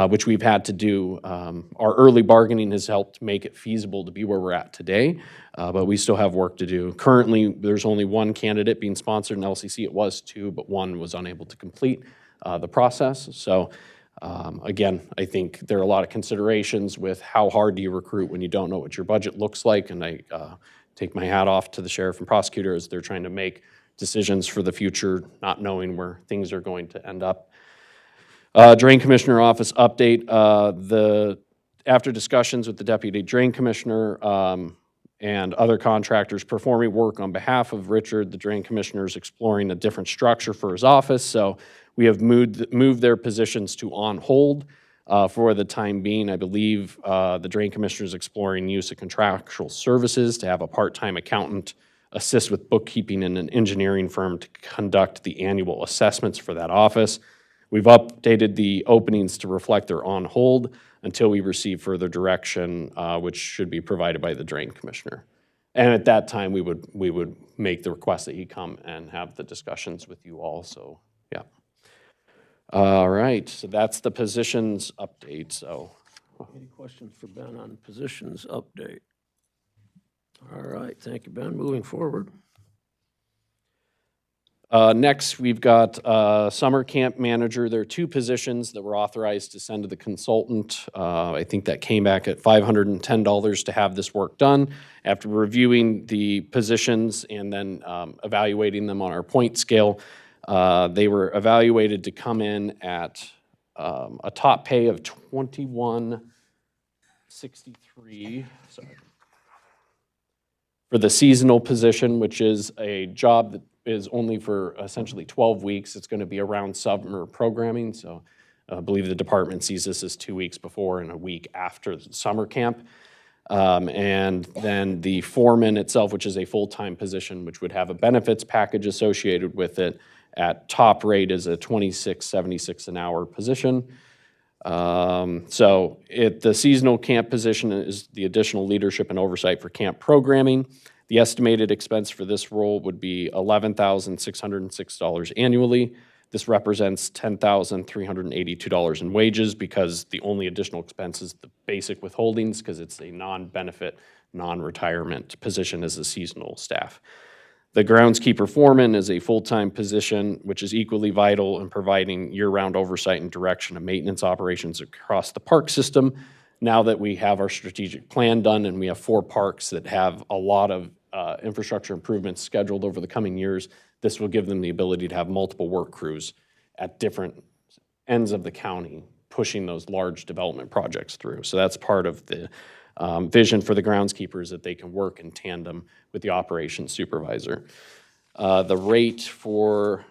which we've had to do. Our early bargaining has helped make it feasible to be where we're at today, but we still have work to do. Currently, there's only 1 candidate being sponsored in LCC. It was 2, but 1 was unable to complete the process. So again, I think there are a lot of considerations with how hard do you recruit when you don't know what your budget looks like, and I take my hat off to the sheriff and prosecutor as they're trying to make decisions for the future, not knowing where things are going to end up. Drain Commissioner Office update. After discussions with the Deputy Drain Commissioner and other contractors performing work on behalf of Richard, the Drain Commissioner is exploring a different structure for his office. So we have moved their positions to on hold for the time being. I believe the Drain Commissioner is exploring use of contractual services to have a part-time accountant assist with bookkeeping and an engineering firm to conduct the annual assessments for that office. We've updated the openings to reflect they're on hold until we receive further direction, which should be provided by the Drain Commissioner. And at that time, we would make the request that he come and have the discussions with you all. So, yeah. All right, so that's the positions update. So, Any questions for Ben on positions update? All right, thank you, Ben. Moving forward. Next, we've got summer camp manager. There are 2 positions that were authorized to send to the consultant. I think that came back at $510 to have this work done. After reviewing the positions and then evaluating them on our point scale, they were evaluated to come in at a top pay of $21.63. Sorry. For the seasonal position, which is a job that is only for essentially 12 weeks. It's going to be around summer programming. So I believe the department sees this as 2 weeks before and a week after the summer camp. And then the foreman itself, which is a full-time position, which would have a benefits package associated with it, at top rate is a $26.76 an hour position. So the seasonal camp position is the additional leadership and oversight for camp programming. The estimated expense for this role would be $11,606 annually. This represents $10,382 in wages because the only additional expense is the basic withholdings because it's a non-benefit, non-retirement position as a seasonal staff. The groundskeeper foreman is a full-time position, which is equally vital in providing year-round oversight and direction of maintenance operations across the park system. Now that we have our strategic plan done and we have 4 parks that have a lot of infrastructure improvements scheduled over the coming years, this will give them the ability to have multiple work crews at different ends of the county pushing those large development projects through. So that's part of the vision for the groundskeepers, that they can work in tandem with the operations supervisor. The rate for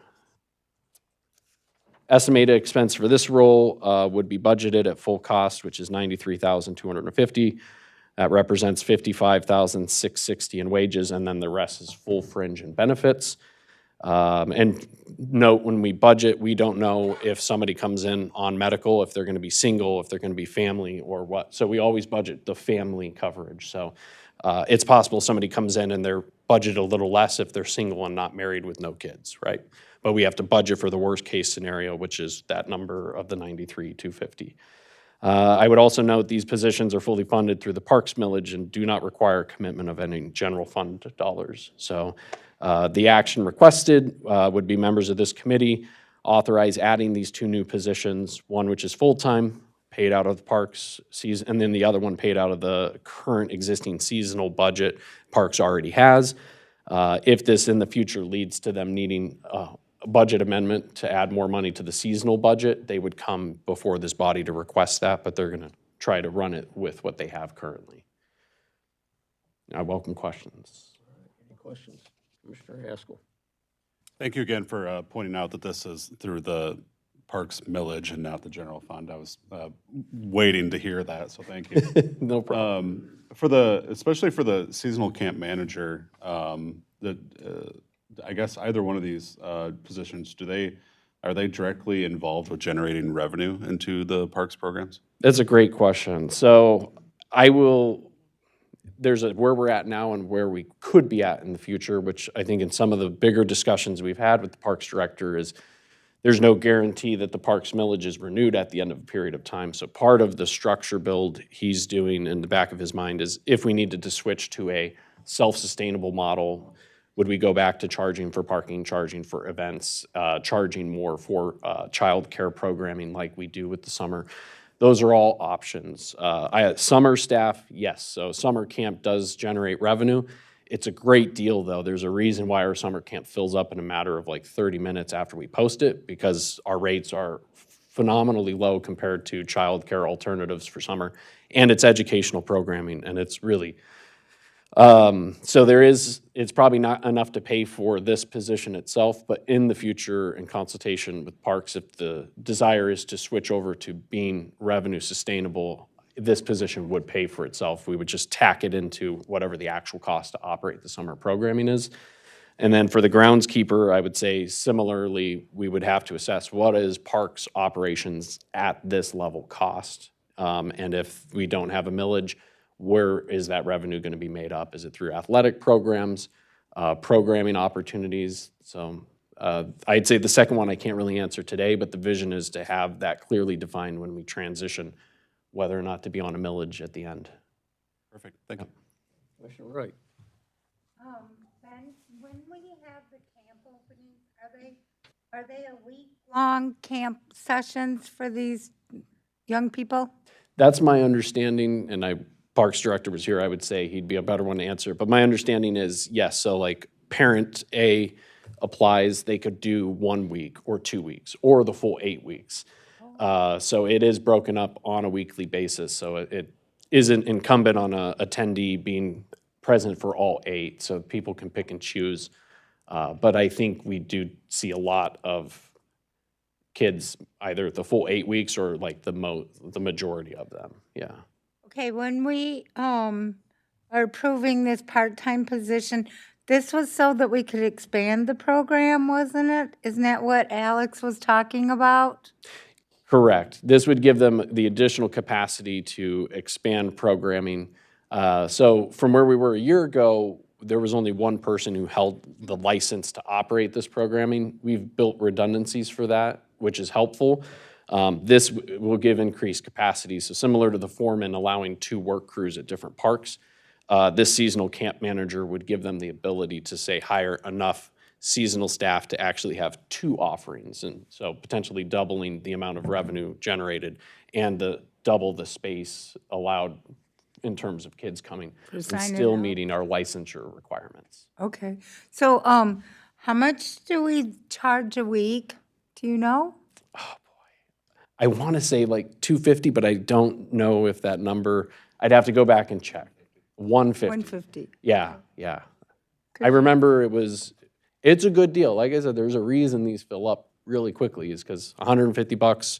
estimated expense for this role would be budgeted at full cost, which is $93,250. That represents $55,660 in wages, and then the rest is full fringe and benefits. And note, when we budget, we don't know if somebody comes in on medical, if they're going to be single, if they're going to be family, or what. So we always budget the family coverage. So it's possible somebody comes in and they're budgeted a little less if they're single and not married with no kids, right? But we have to budget for the worst case scenario, which is that number of the 93,250. I would also note these positions are fully funded through the Parks millage and do not require commitment of any general fund dollars. So the action requested would be members of this committee authorize adding these two new positions, one which is full-time, paid out of the Parks season, and then the other one paid out of the current existing seasonal budget Parks already has. If this in the future leads to them needing a budget amendment to add more money to the seasonal budget, they would come before this body to request that, but they're going to try to run it with what they have currently. I welcome questions. Any questions? Commissioner Haskell. Thank you again for pointing out that this is through the Parks millage and not the general fund. I was waiting to hear that, so thank you. No problem. Especially for the seasonal camp manager, I guess either one of these positions, are they directly involved with generating revenue into the Parks programs? That's a great question. So there's where we're at now and where we could be at in the future, which I think in some of the bigger discussions we've had with the Parks Director is there's no guarantee that the Parks millage is renewed at the end of a period of time. So part of the structure build he's doing in the back of his mind is if we needed to switch to a self-sustainable model, would we go back to charging for parking, charging for events, charging more for childcare programming like we do with the summer? Those are all options. Summer staff, yes. So summer camp does generate revenue. It's a great deal, though. There's a reason why our summer camp fills up in a matter of like 30 minutes after we post it, because our rates are phenomenally low compared to childcare alternatives for summer, and it's educational programming, and it's really so it's probably not enough to pay for this position itself, but in the future, in consultation with Parks, if the desire is to switch over to being revenue sustainable, this position would pay for itself. We would just tack it into whatever the actual cost to operate the summer programming is. And then for the groundskeeper, I would say similarly, we would have to assess what is Parks operations at this level cost. And if we don't have a millage, where is that revenue going to be made up? Is it through athletic programs, programming opportunities? So I'd say the second one I can't really answer today, but the vision is to have that clearly defined when we transition, whether or not to be on a millage at the end. Perfect, thank you. Commissioner Wright. Ben, when we have the camp openings, are they a week-long camp sessions for these young people? That's my understanding, and Parks Director was here, I would say he'd be a better one to answer. But my understanding is, yes, so like parent A applies, they could do 1 week or 2 weeks or the full 8 weeks. So it is broken up on a weekly basis. So it isn't incumbent on a attendee being present for all 8, so people can pick and choose. But I think we do see a lot of kids, either the full 8 weeks or like the majority of them, yeah. Okay, when we are approving this part-time position, this was so that we could expand the program, wasn't it? Isn't that what Alex was talking about? Correct. This would give them the additional capacity to expand programming. So from where we were a year ago, there was only one person who held the license to operate this programming. We've built redundancies for that, which is helpful. This will give increased capacity. So similar to the foreman allowing 2 work crews at different parks, this seasonal camp manager would give them the ability to say hire enough seasonal staff to actually have 2 offerings, and so potentially doubling the amount of revenue generated and double the space allowed in terms of kids coming and signing still out. meeting our licensure requirements. Okay. So, how much do we charge a week? Do you know? I want to say like 250, but I don't know if that number, I'd have to go back and check. 150. 150. Yeah, yeah. I remember it's a good deal. Like I said, there's a reason these fill up really quickly is because $150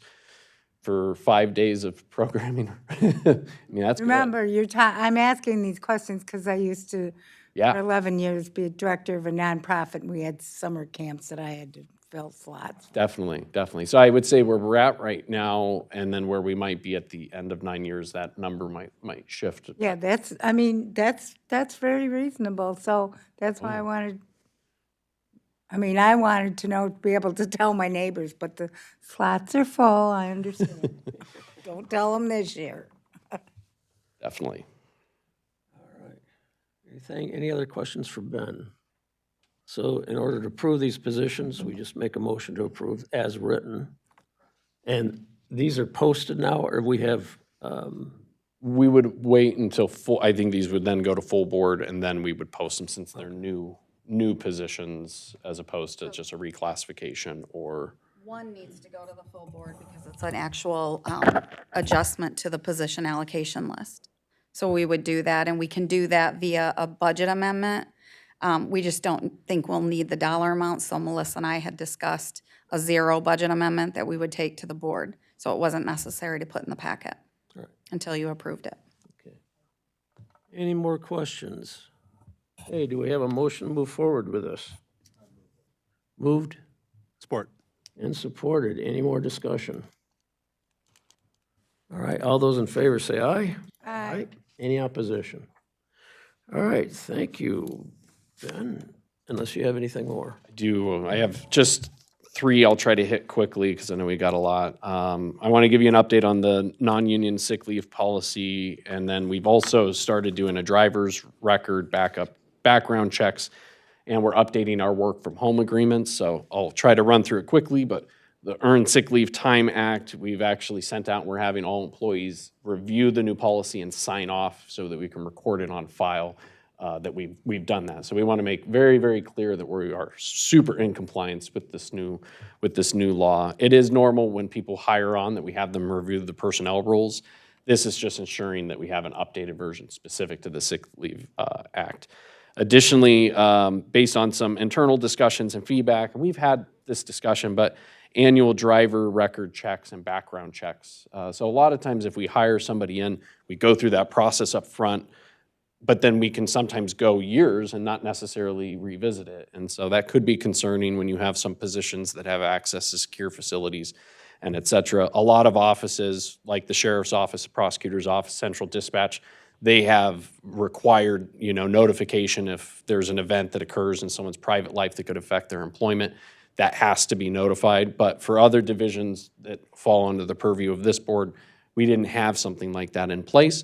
for 5 days of programming. I mean, that's good. Remember, I'm asking these questions because I used to, for Yeah, 11 years, be a director of a nonprofit, and we had summer camps that I had to fill slots. definitely, definitely. So I would say where we're at right now and then where we might be at the end of 9 years, that number might shift. Yeah, that's very reasonable, so that's why I wanted to know, be able to tell my neighbors, but the slots are full, I understand. Don't tell them this year. Definitely. Any other questions for Ben? So in order to approve these positions, we just make a motion to approve as written. And these are posted now, or we have, We would wait until I think these would then go to full board and then we would post them since they're new positions as opposed to just a reclassification or. One needs to go to the full board because it's an actual adjustment to the position allocation list. So we would do that, and we can do that via a budget amendment. We just don't think we'll need the dollar amount, so Melissa and I had discussed a zero budget amendment that we would take to the board. So it wasn't necessary to put in the packet until you approved it. any more questions? Hey, do we have a motion to move forward with this? Moved Support. and supported. Any more discussion? All right, all those in favor say aye. Aye. Any opposition? All right, thank you, Ben, unless you have anything more. I have just 3 I'll try to hit quickly because I know we got a lot. I want to give you an update on the non-union sick leave policy, and then we've also started doing a driver's record background checks, and we're updating our work from home agreements. So I'll try to run through it quickly, but the Earned Sick Leave Time Act, we've actually sent out, and we're having all employees review the new policy and sign off so that we can record it on file that we've done that. So we want to make very, very clear that we are super in compliance with this new law. It is normal when people hire on that we have them review the personnel rules. This is just ensuring that we have an updated version specific to the Sick Leave Act. Additionally, based on some internal discussions and feedback, and we've had this discussion, but annual driver record checks and background checks. So a lot of times if we hire somebody in, we go through that process up front, but then we can sometimes go years and not necessarily revisit it. And so that could be concerning when you have some positions that have access to secure facilities and et cetera. A lot of offices, like the sheriff's office, the prosecutor's office, central dispatch, they have required, notification if there's an event that occurs in someone's private life that could affect their employment. That has to be notified. But for other divisions that fall under the purview of this board, we didn't have something like that in place.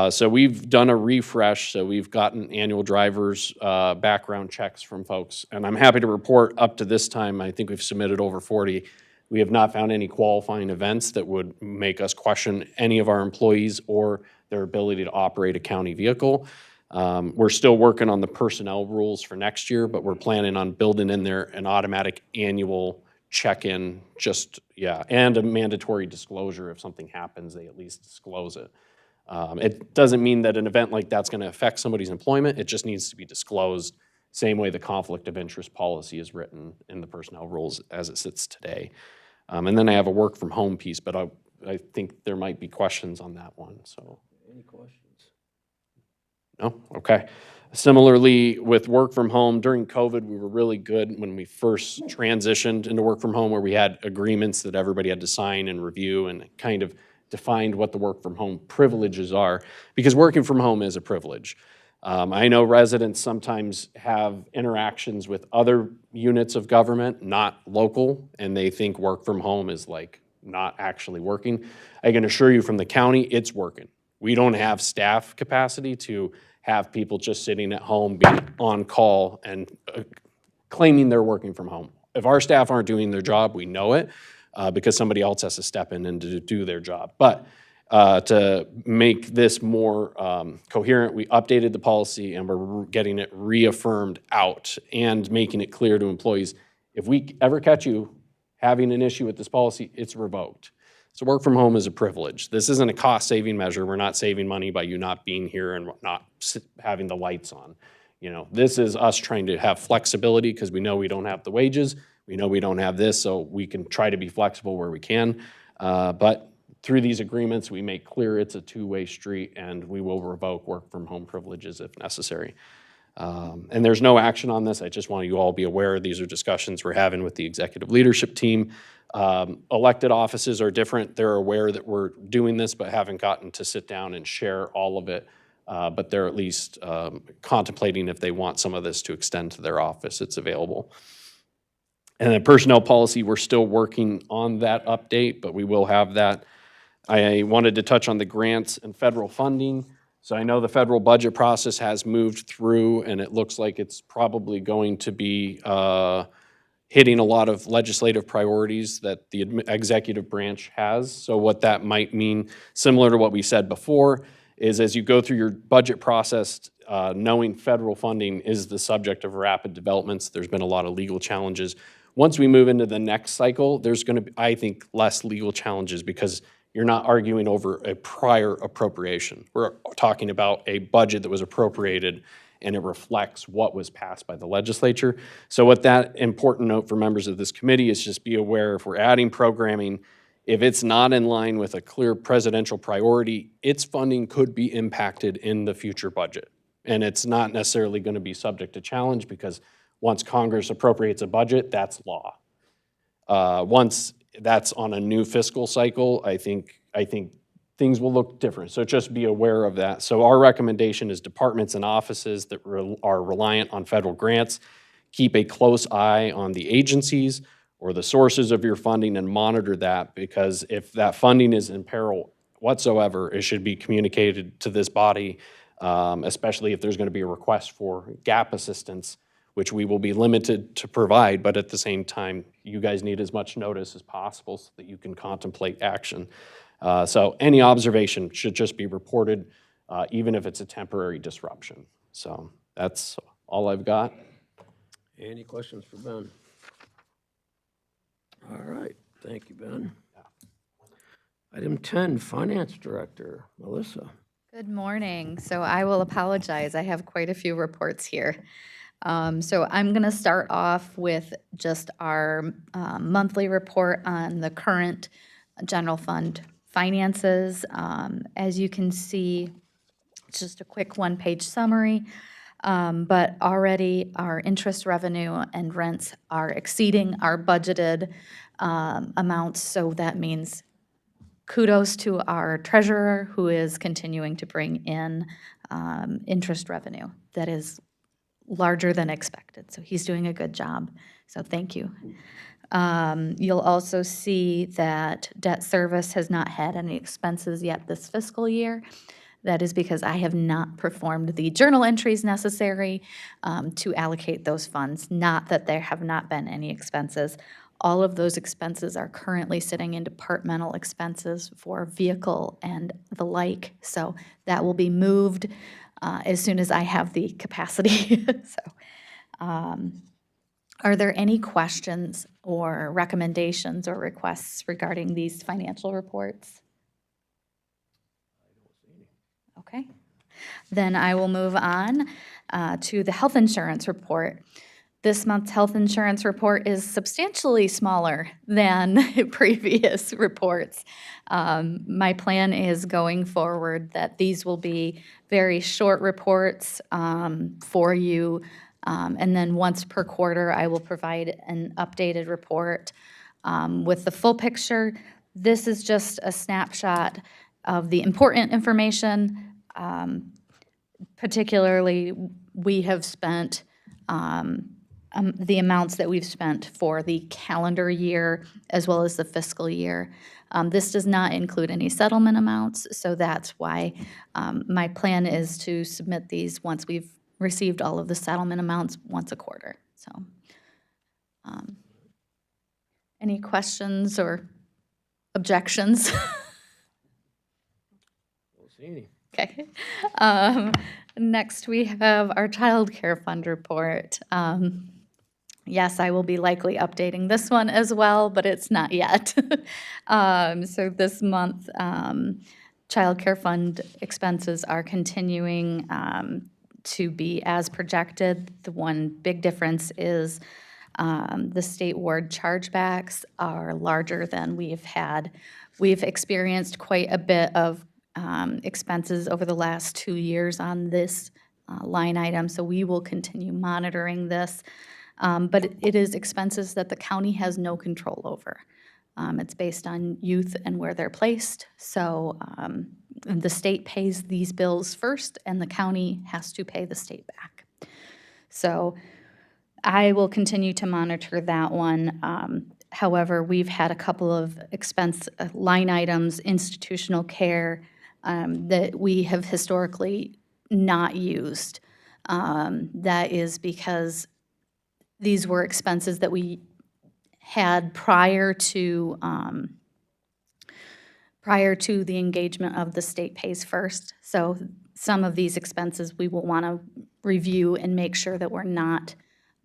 So we've done a refresh. So we've gotten annual drivers background checks from folks. And I'm happy to report up to this time, I think we've submitted over 40. We have not found any qualifying events that would make us question any of our employees or their ability to operate a county vehicle. We're still working on the personnel rules for next year, but we're planning on building in there an automatic annual check-in, and a mandatory disclosure. If something happens, they at least disclose it. It doesn't mean that an event like that's going to affect somebody's employment. It just needs to be disclosed, same way the conflict of interest policy is written in the personnel rules as it sits today. And then I have a work from home piece, but I think there might be questions on that one, so. Any questions? No? Okay. Similarly, with work from home, during COVID, we were really good when we first transitioned into work from home, where we had agreements that everybody had to sign and review, and kind of defined what the work from home privileges are, because working from home is a privilege. I know residents sometimes have interactions with other units of government, not local, and they think work from home is like not actually working. I can assure you from the county, it's working. We don't have staff capacity to have people just sitting at home being on call and claiming they're working from home. If our staff aren't doing their job, we know it because somebody else has to step in and to do their job. But To make this more coherent, we updated the policy and we're getting it reaffirmed out and making it clear to employees, if we ever catch you having an issue with this policy, it's revoked. So work from home is a privilege. This isn't a cost-saving measure. We're not saving money by you not being here and not having the lights on. You know, this is us trying to have flexibility because we know we don't have the wages. We know we don't have this, so we can try to be flexible where we can. But through these agreements, we make clear it's a two-way street and we will revoke work from home privileges if necessary. And there's no action on this. I just want you all to be aware these are discussions we're having with the executive leadership team. Elected offices are different. They're aware that we're doing this, but haven't gotten to sit down and share all of it. But they're at least contemplating if they want some of this to extend to their office. It's available. And then personnel policy, we're still working on that update, but we will have that. I wanted to touch on the grants and federal funding. So I know the federal budget process has moved through, and it looks like it's probably going to be hitting a lot of legislative priorities that the executive branch has. So what that might mean, similar to what we said before, is as you go through your budget process, knowing federal funding is the subject of rapid developments. There's been a lot of legal challenges. Once we move into the next cycle, there's going to be, I think, less legal challenges because you're not arguing over a prior appropriation. We're talking about a budget that was appropriated and it reflects what was passed by the legislature. So what that important note for members of this committee is just be aware if we're adding programming, if it's not in line with a clear presidential priority, its funding could be impacted in the future budget. And it's not necessarily going to be subject to challenge because once Congress appropriates a budget, that's law. Once that's on a new fiscal cycle, I think things will look different. So just be aware of that. So our recommendation is departments and offices that are reliant on federal grants, keep a close eye on the agencies or the sources of your funding and monitor that, because if that funding is in peril whatsoever, it should be communicated to this body, especially if there's going to be a request for gap assistance, which we will be limited to provide, but at the same time, you guys need as much notice as possible so that you can contemplate action. So any observation should just be reported, even if it's a temporary disruption. So that's all I've got. Any questions for Ben? All right, thank you, Ben. Item 10, Finance Director, Melissa. Good morning. So I will apologize. I have quite a few reports here. So I'm going to start off with just our monthly report on the current general fund finances. As you can see, it's just a quick one-page summary, but already our interest revenue and rents are exceeding our budgeted amounts, so that means kudos to our treasurer who is continuing to bring in interest revenue that is larger than expected. So he's doing a good job. So thank you. You'll also see that debt service has not had any expenses yet this fiscal year. That is because I have not performed the journal entries necessary to allocate those funds, not that there have not been any expenses. All of those expenses are currently sitting in departmental expenses for vehicle and the like. So that will be moved as soon as I have the capacity. Are there any questions or recommendations or requests regarding these financial reports? Okay. Then I will move on to the health insurance report. This month's health insurance report is substantially smaller than previous reports. My plan is going forward that these will be very short reports for you, and then once per quarter, I will provide an updated report with the full picture. This is just a snapshot of the important information. Particularly, we have spent the amounts that we've spent for the calendar year as well as the fiscal year. This does not include any settlement amounts, so that's why my plan is to submit these once we've received all of the settlement amounts once a quarter. So, any questions or objections? Okay. Next, we have our child care fund report. Yes, I will be likely updating this one as well, but it's not yet. So this month, child care fund expenses are continuing to be as projected. The one big difference is the state ward chargebacks are larger than we've had. We've experienced quite a bit of expenses over the last 2 years on this line item, so we will continue monitoring this. But it is expenses that the county has no control over. It's based on youth and where they're placed, so the state pays these bills first, and the county has to pay the state back. So I will continue to monitor that one. However, we've had a couple of expense line items, institutional care, that we have historically not used. That is because these were expenses that we had prior to the engagement of the state pays first. So some of these expenses we will want to review and make sure that we're not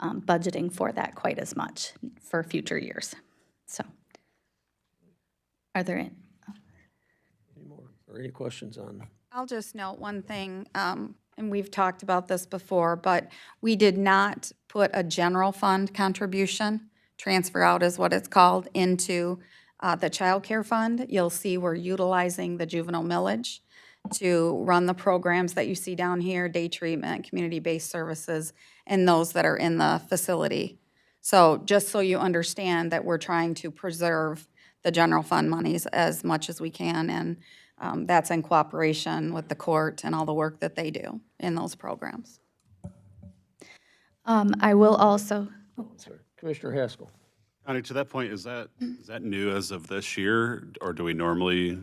budgeting for that quite as much for future years. So, are there any? Any more, or any questions on? I'll just note one thing, and we've talked about this before, but we did not put a general fund contribution, transfer out is what it's called, into the child care fund. You'll see we're utilizing the juvenile millage to run the programs that you see down here, day treatment, community-based services, and those that are in the facility. So just so you understand that we're trying to preserve the general fund monies as much as we can, and that's in cooperation with the court and all the work that they do in those programs. I will also, Sorry. Commissioner Haskell. Connie, to that point, is that new as of this year, or do we normally?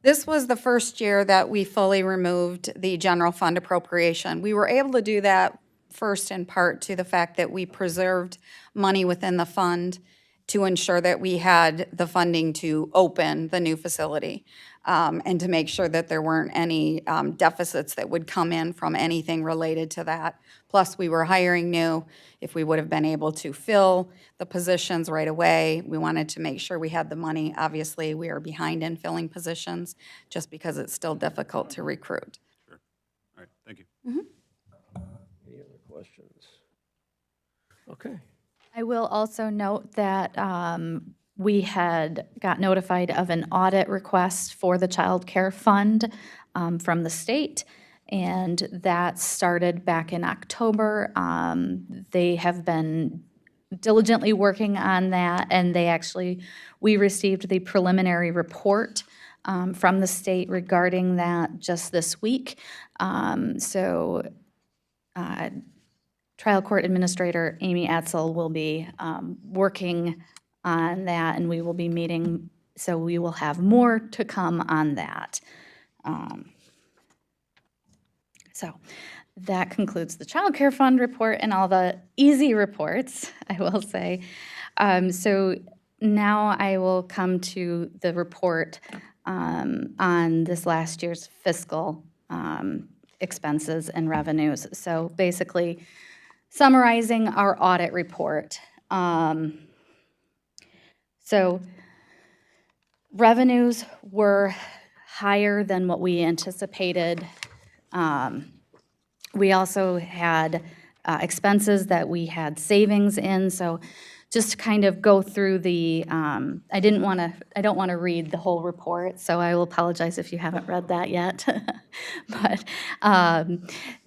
This was the first year that we fully removed the general fund appropriation. We were able to do that first in part to the fact that we preserved money within the fund to ensure that we had the funding to open the new facility, and to make sure that there weren't any deficits that would come in from anything related to that. Plus, we were hiring new. If we would have been able to fill the positions right away, we wanted to make sure we had the money. Obviously, we are behind in filling positions just because it's still difficult to recruit. Sure. All right, thank you. Any other questions? Okay. I will also note that we had got notified of an audit request for the child care fund from the state, and that started back in October. They have been diligently working on that, and we received the preliminary report from the state regarding that just this week. Trial Court Administrator Amy Etzel will be working on that, and we will be meeting, so we will have more to come on that. So that concludes the Child Care Fund report and all the easy reports, I will say. So now I will come to the report on this last year's fiscal expenses and revenues. So basically, summarizing our audit report. So revenues were higher than what we anticipated. We also had expenses that we had savings in. So just to kind of go through the, I don't want to read the whole report, so I will apologize if you haven't read that yet. But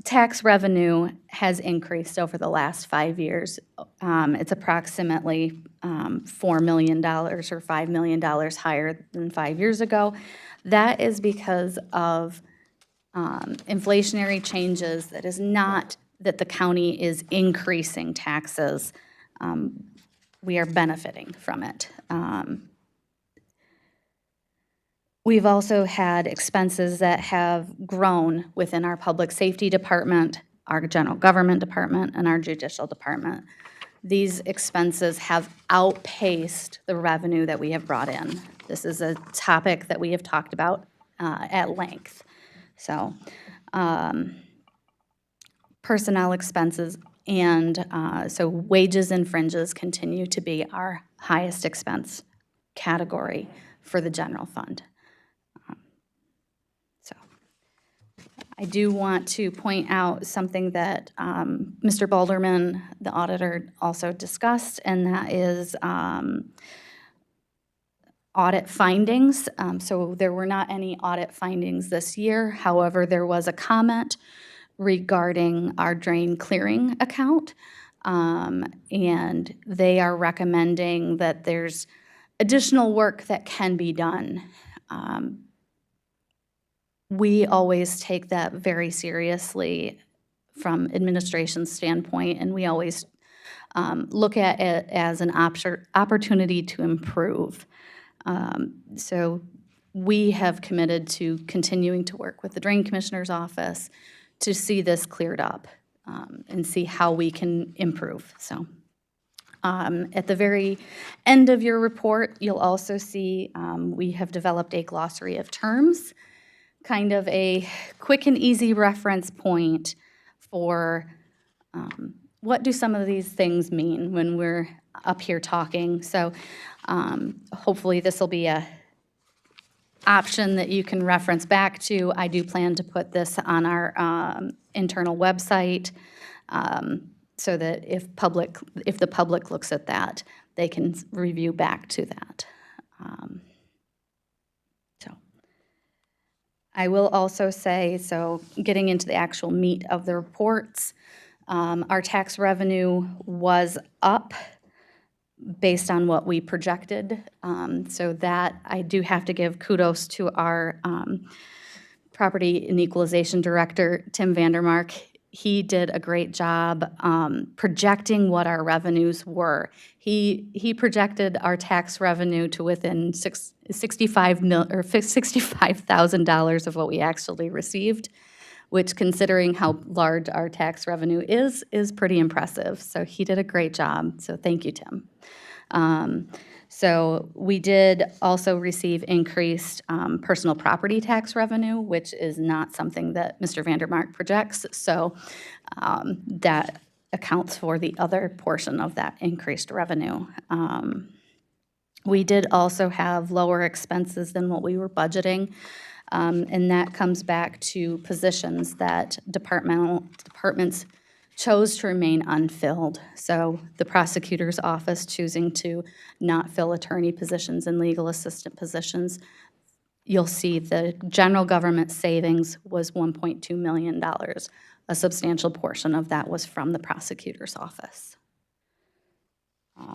tax revenue has increased over the last 5 years. It's approximately $4 million or $5 million higher than 5 years ago. That is because of inflationary changes. That is not that the county is increasing taxes. We are benefiting from it. We've also had expenses that have grown within our public safety department, our general government department, and our judicial department. These expenses have outpaced the revenue that we have brought in. This is a topic that we have talked about at length. So, personnel expenses and so wages and fringes continue to be our highest expense category for the general fund. So I do want to point out something that Mr. Balderman, the auditor, also discussed, and that is audit findings. So there were not any audit findings this year. However, there was a comment regarding our drain clearing account. And they are recommending that there's additional work that can be done. We always take that very seriously from administration's standpoint, and we always look at it as an opportunity to improve. So we have committed to continuing to work with the Drain Commissioner's office to see this cleared up and see how we can improve. So at the very end of your report, you'll also see we have developed a glossary of terms, kind of a quick and easy reference point for what do some of these things mean when we're up here talking. So hopefully this will be a option that you can reference back to. I do plan to put this on our internal website so that if the public looks at that, they can review back to that. So I will also say, so getting into the actual meat of the reports, our tax revenue was up based on what we projected. So that I do have to give kudos to our Property and Equalization Director, Tim Vandermark. He did a great job projecting what our revenues were. He projected our tax revenue to within $65,000 of what we actually received, which, considering how large our tax revenue is pretty impressive. So he did a great job. So thank you, Tim. So we did also receive increased personal property tax revenue, which is not something that Mr. Vandermark projects. So that accounts for the other portion of that increased revenue. We did also have lower expenses than what we were budgeting. And that comes back to positions that departments chose to remain unfilled. So the prosecutor's office choosing to not fill attorney positions and legal assistant positions. You'll see the general government savings was $1.2 million. A substantial portion of that was from the prosecutor's office. Go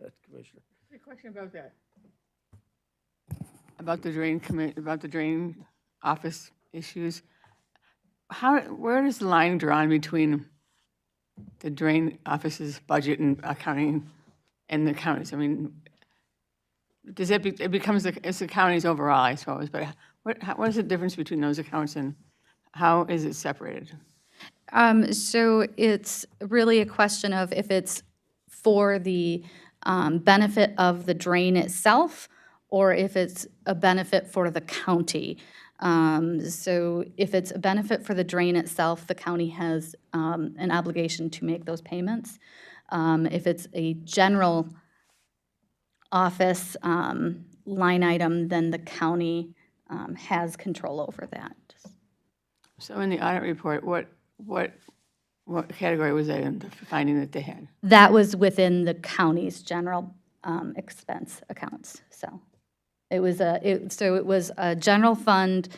ahead, Commissioner. A question about that. About the drain office issues. Where is the line drawn between the drain office's budget and accounting and the counties? I mean, it becomes it's the counties overall, I suppose, but what is the difference between those accounts and how is it separated? So it's really a question of if it's for the benefit of the drain itself, or if it's a benefit for the county. So if it's a benefit for the drain itself, the county has an obligation to make those payments. If it's a general office line item, then the county has control over that. So in the audit report, what category was that in the finding that they had? That was within the county's general expense accounts, so. It was a general fund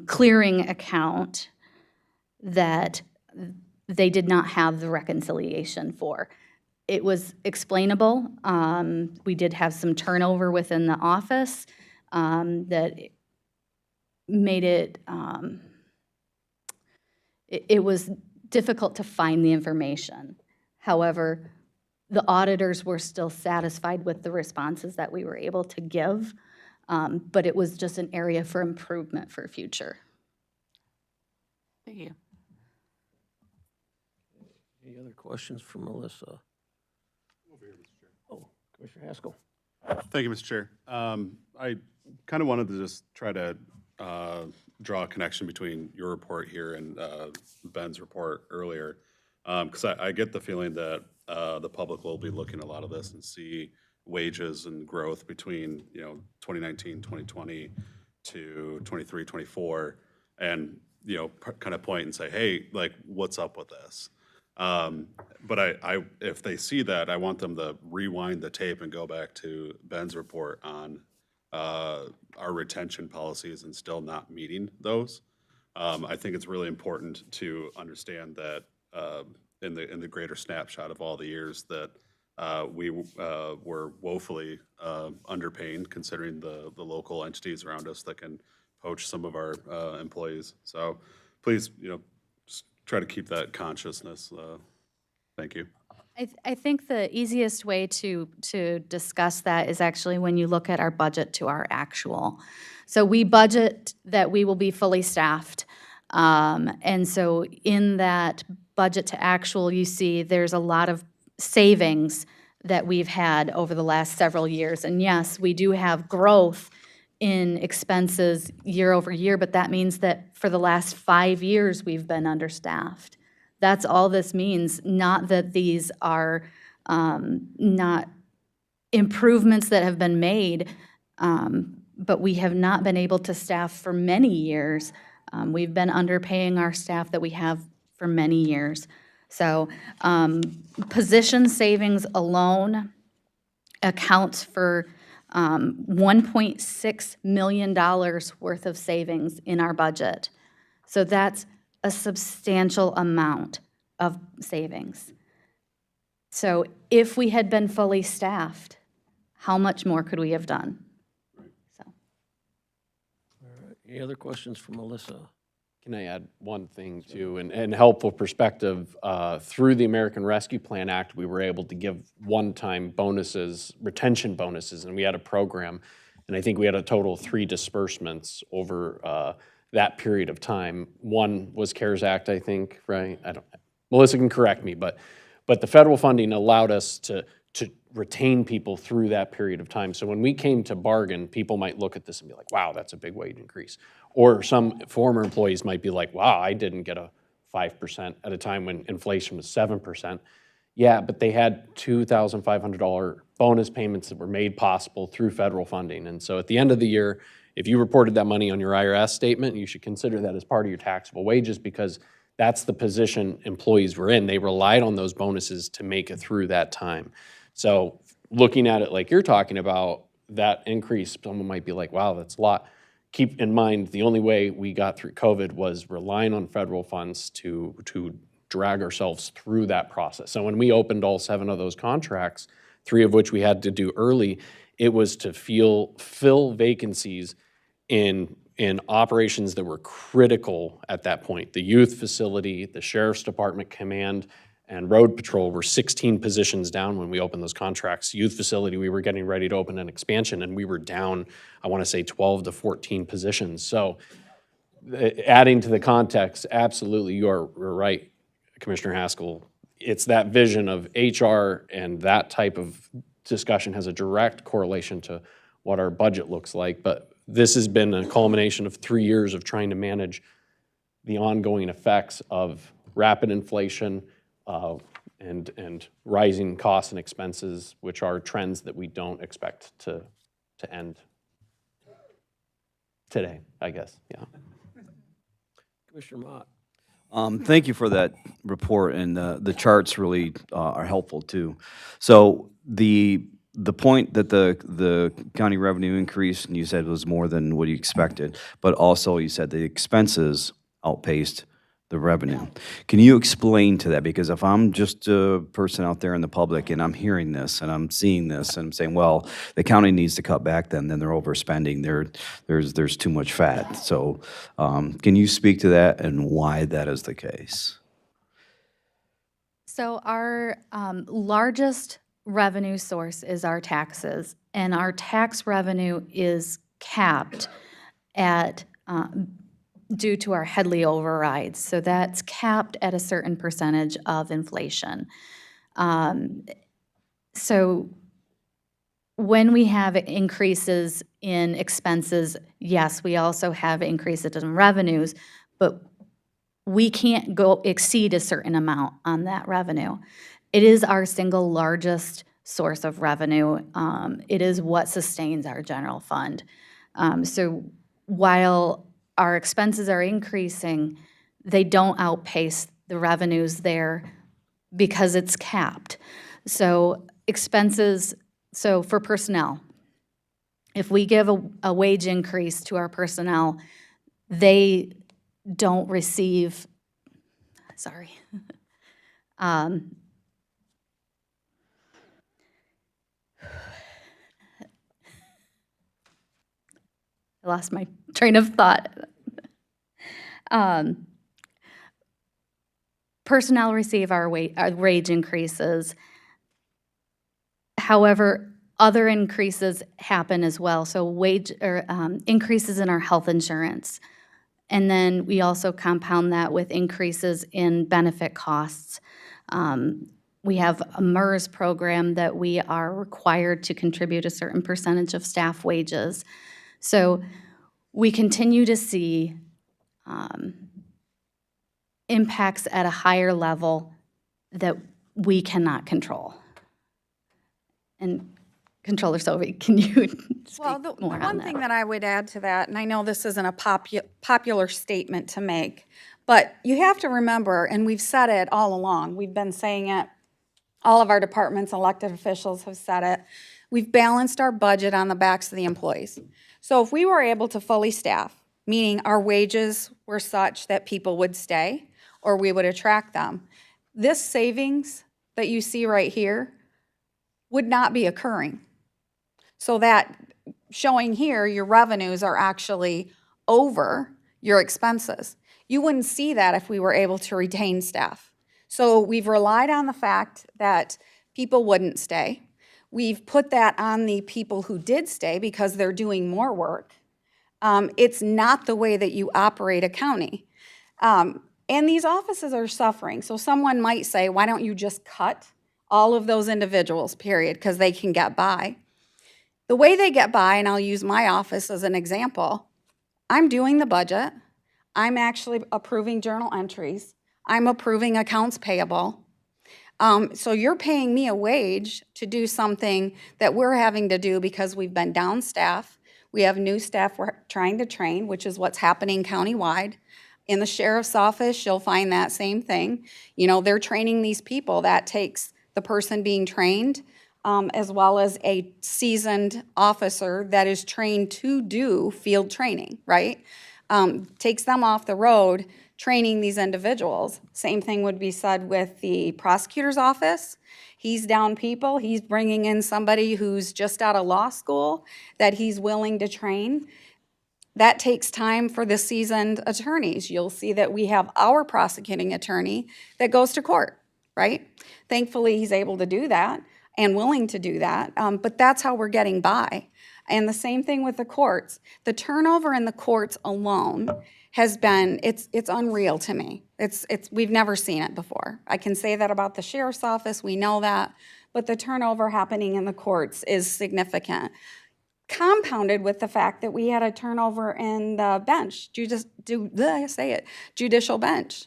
clearing account that they did not have the reconciliation for. It was explainable. We did have some turnover within the office that made it, it was difficult to find the information. However, the auditors were still satisfied with the responses that we were able to give, but it was just an area for improvement for future. Thank you. Any other questions for Melissa? Oh, Commissioner Haskell. Thank you, Mr. Chair. I kind of wanted to just try to draw a connection between your report here and Ben's report earlier, because I get the feeling that the public will be looking at a lot of this and see wages and growth between, 2019, 2020 to 23, 24, and, kind of point and say, hey, like, what's up with this? But if they see that, I want them to rewind the tape and go back to Ben's report on our retention policies and still not meeting those. I think it's really important to understand that in the greater snapshot of all the years that we were woefully underpaying, considering the local entities around us that can poach some of our employees. So please, just try to keep that consciousness. Thank you. I think the easiest way to discuss that is actually when you look at our budget to our actual. So we budget that we will be fully staffed. And so in that budget to actual, you see there's a lot of savings that we've had over the last several years. And yes, we do have growth in expenses year over year, but that means that for the last 5 years, we've been understaffed. That's all this means, not that these are not improvements that have been made, but we have not been able to staff for many years. We've been underpaying our staff that we have for many years. So position savings alone accounts for $1.6 million worth of savings in our budget. So that's a substantial amount of savings. So if we had been fully staffed, how much more could we have done? So. Any other questions for Melissa? Can I add one thing too, and helpful perspective, through the American Rescue Plan Act, we were able to give one-time bonuses, retention bonuses, and we had a program, and I think we had a total of 3 disbursements over that period of time. One was CARES Act, I think, right? Melissa can correct me, but the federal funding allowed us to retain people through that period of time. So when we came to bargain, people might look at this and be like, wow, that's a big wage increase. Or some former employees might be like, wow, I didn't get a 5% at a time when inflation was 7%. Yeah, but they had $2,500 bonus payments that were made possible through federal funding. And so at the end of the year, if you reported that money on your IRS statement, you should consider that as part of your taxable wages, because that's the position employees were in. They relied on those bonuses to make it through that time. So looking at it like you're talking about, that increase, someone might be like, wow, that's a lot. Keep in mind, the only way we got through COVID was relying on federal funds to drag ourselves through that process. So when we opened all 7 of those contracts, 3 of which we had to do early, it was to fill vacancies in operations that were critical at that point. The youth facility, the sheriff's department command, and road patrol were 16 positions down when we opened those contracts. Youth facility, we were getting ready to open an expansion, and we were down, I want to say 12 to 14 positions. So adding to the context, absolutely, you're right, Commissioner Haskell. It's that vision of HR, and that type of discussion has a direct correlation to what our budget looks like. But this has been a culmination of 3 years of trying to manage the ongoing effects of rapid inflation, and rising costs and expenses, which are trends that we don't expect to end today, I guess, yeah. Commissioner Mott. Thank you for that report, and the charts really are helpful too. So the point that the county revenue increase, and you said was more than what you expected, but also you said the expenses outpaced the revenue. Can you explain to that? Because if I'm just a person out there in the public and I'm hearing this and I'm seeing this and I'm saying, well, the county needs to cut back, then they're overspending. There's too much fat. So can you speak to that and why that is the case? So our largest revenue source is our taxes, and our tax revenue is capped at due to our Headley overrides. So that's capped at a certain percentage of inflation. So when we have increases in expenses, yes, we also have increases in revenues, but we can't go exceed a certain amount on that revenue. It is our single largest source of revenue. It is what sustains our general fund. So while our expenses are increasing, they don't outpace the revenues there because it's capped. So expenses, so for personnel, if we give a wage increase to our personnel, they don't receive, sorry. I lost my train of thought. Personnel receive our wage increases. However, other increases happen as well. So wage or increases in our health insurance. And then we also compound that with increases in benefit costs. We have a MERS program that we are required to contribute a certain percentage of staff wages. So we continue to see impacts at a higher level that we cannot control. And Controller Sovey, can you speak Well, the more on one that? thing that I would add to that, and I know this isn't a popular statement to make, but you have to remember, and we've said it all along, we've been saying it, all of our departments, elected officials have said it, we've balanced our budget on the backs of the employees. So if we were able to fully staff, meaning our wages were such that people would stay or we would attract them, this savings that you see right here would not be occurring. So that showing here, your revenues are actually over your expenses. You wouldn't see that if we were able to retain staff. So we've relied on the fact that people wouldn't stay. We've put that on the people who did stay because they're doing more work. It's not the way that you operate a county. And these offices are suffering. So someone might say, why don't you just cut all of those individuals, period, because they can get by. The way they get by, and I'll use my office as an example, I'm doing the budget. I'm actually approving journal entries. I'm approving accounts payable. So you're paying me a wage to do something that we're having to do because we've been down staff. We have new staff we're trying to train, which is what's happening countywide. In the sheriff's office, you'll find that same thing. You know, they're training these people. That takes the person being trained as well as a seasoned officer that is trained to do field training, right? Takes them off the road, training these individuals. Same thing would be said with the prosecutor's office. He's down people. He's bringing in somebody who's just out of law school that he's willing to train. That takes time for the seasoned attorneys. You'll see that we have our prosecuting attorney that goes to court, right? Thankfully, he's able to do that and willing to do that, but that's how we're getting by. And the same thing with the courts. The turnover in the courts alone has been, it's unreal to me. We've never seen it before. I can say that about the sheriff's office, we know that, but the turnover happening in the courts is significant. Compounded with the fact that we had a turnover in the bench, judicial bench.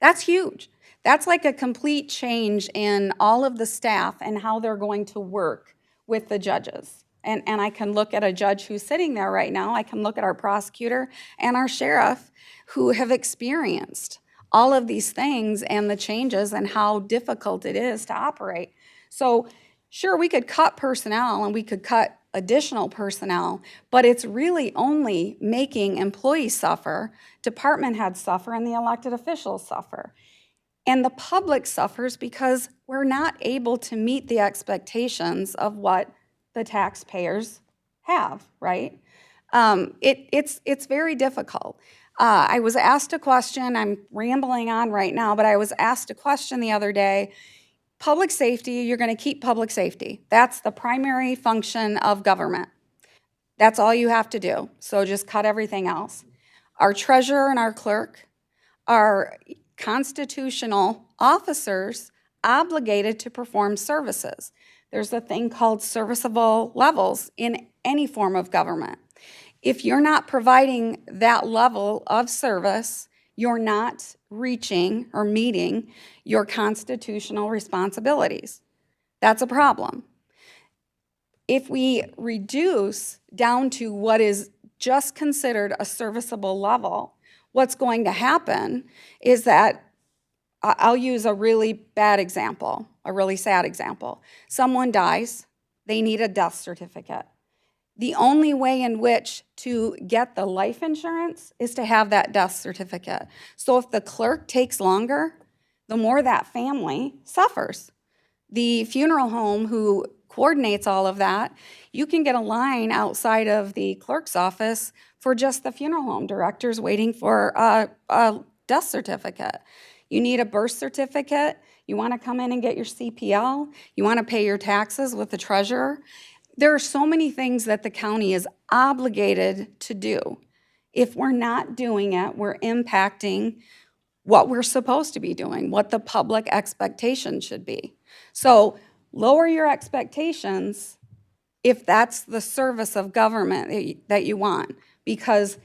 That's huge. That's like a complete change in all of the staff and how they're going to work with the judges. And I can look at a judge who's sitting there right now. I can look at our prosecutor and our sheriff who have experienced all of these things and the changes and how difficult it is to operate. So sure, we could cut personnel and we could cut additional personnel, but it's really only making employees suffer, department heads suffer, and the elected officials suffer. And the public suffers because we're not able to meet the expectations of what the taxpayers have, right? It's very difficult. I was asked a question, I'm rambling on right now, but I was asked a question the other day. Public safety, you're going to keep public safety. That's the primary function of government. That's all you have to do. So just cut everything else. Our treasurer and our clerk are constitutional officers obligated to perform services. There's a thing called serviceable levels in any form of government. If you're not providing that level of service, you're not reaching or meeting your constitutional responsibilities. That's a problem. If we reduce down to what is just considered a serviceable level, what's going to happen is that, I'll use a really bad example, a really sad example. Someone dies, they need a death certificate. The only way in which to get the life insurance is to have that death certificate. So if the clerk takes longer, the more that family suffers. The funeral home who coordinates all of that, you can get a line outside of the clerk's office for just the funeral home directors waiting for a death certificate. You need a birth certificate, you want to come in and get your CPL, you want to pay your taxes with the treasurer. There are so many things that the county is obligated to do. If we're not doing it, we're impacting what we're supposed to be doing, what the public expectation should be. So lower your expectations if that's the service of government that you want, because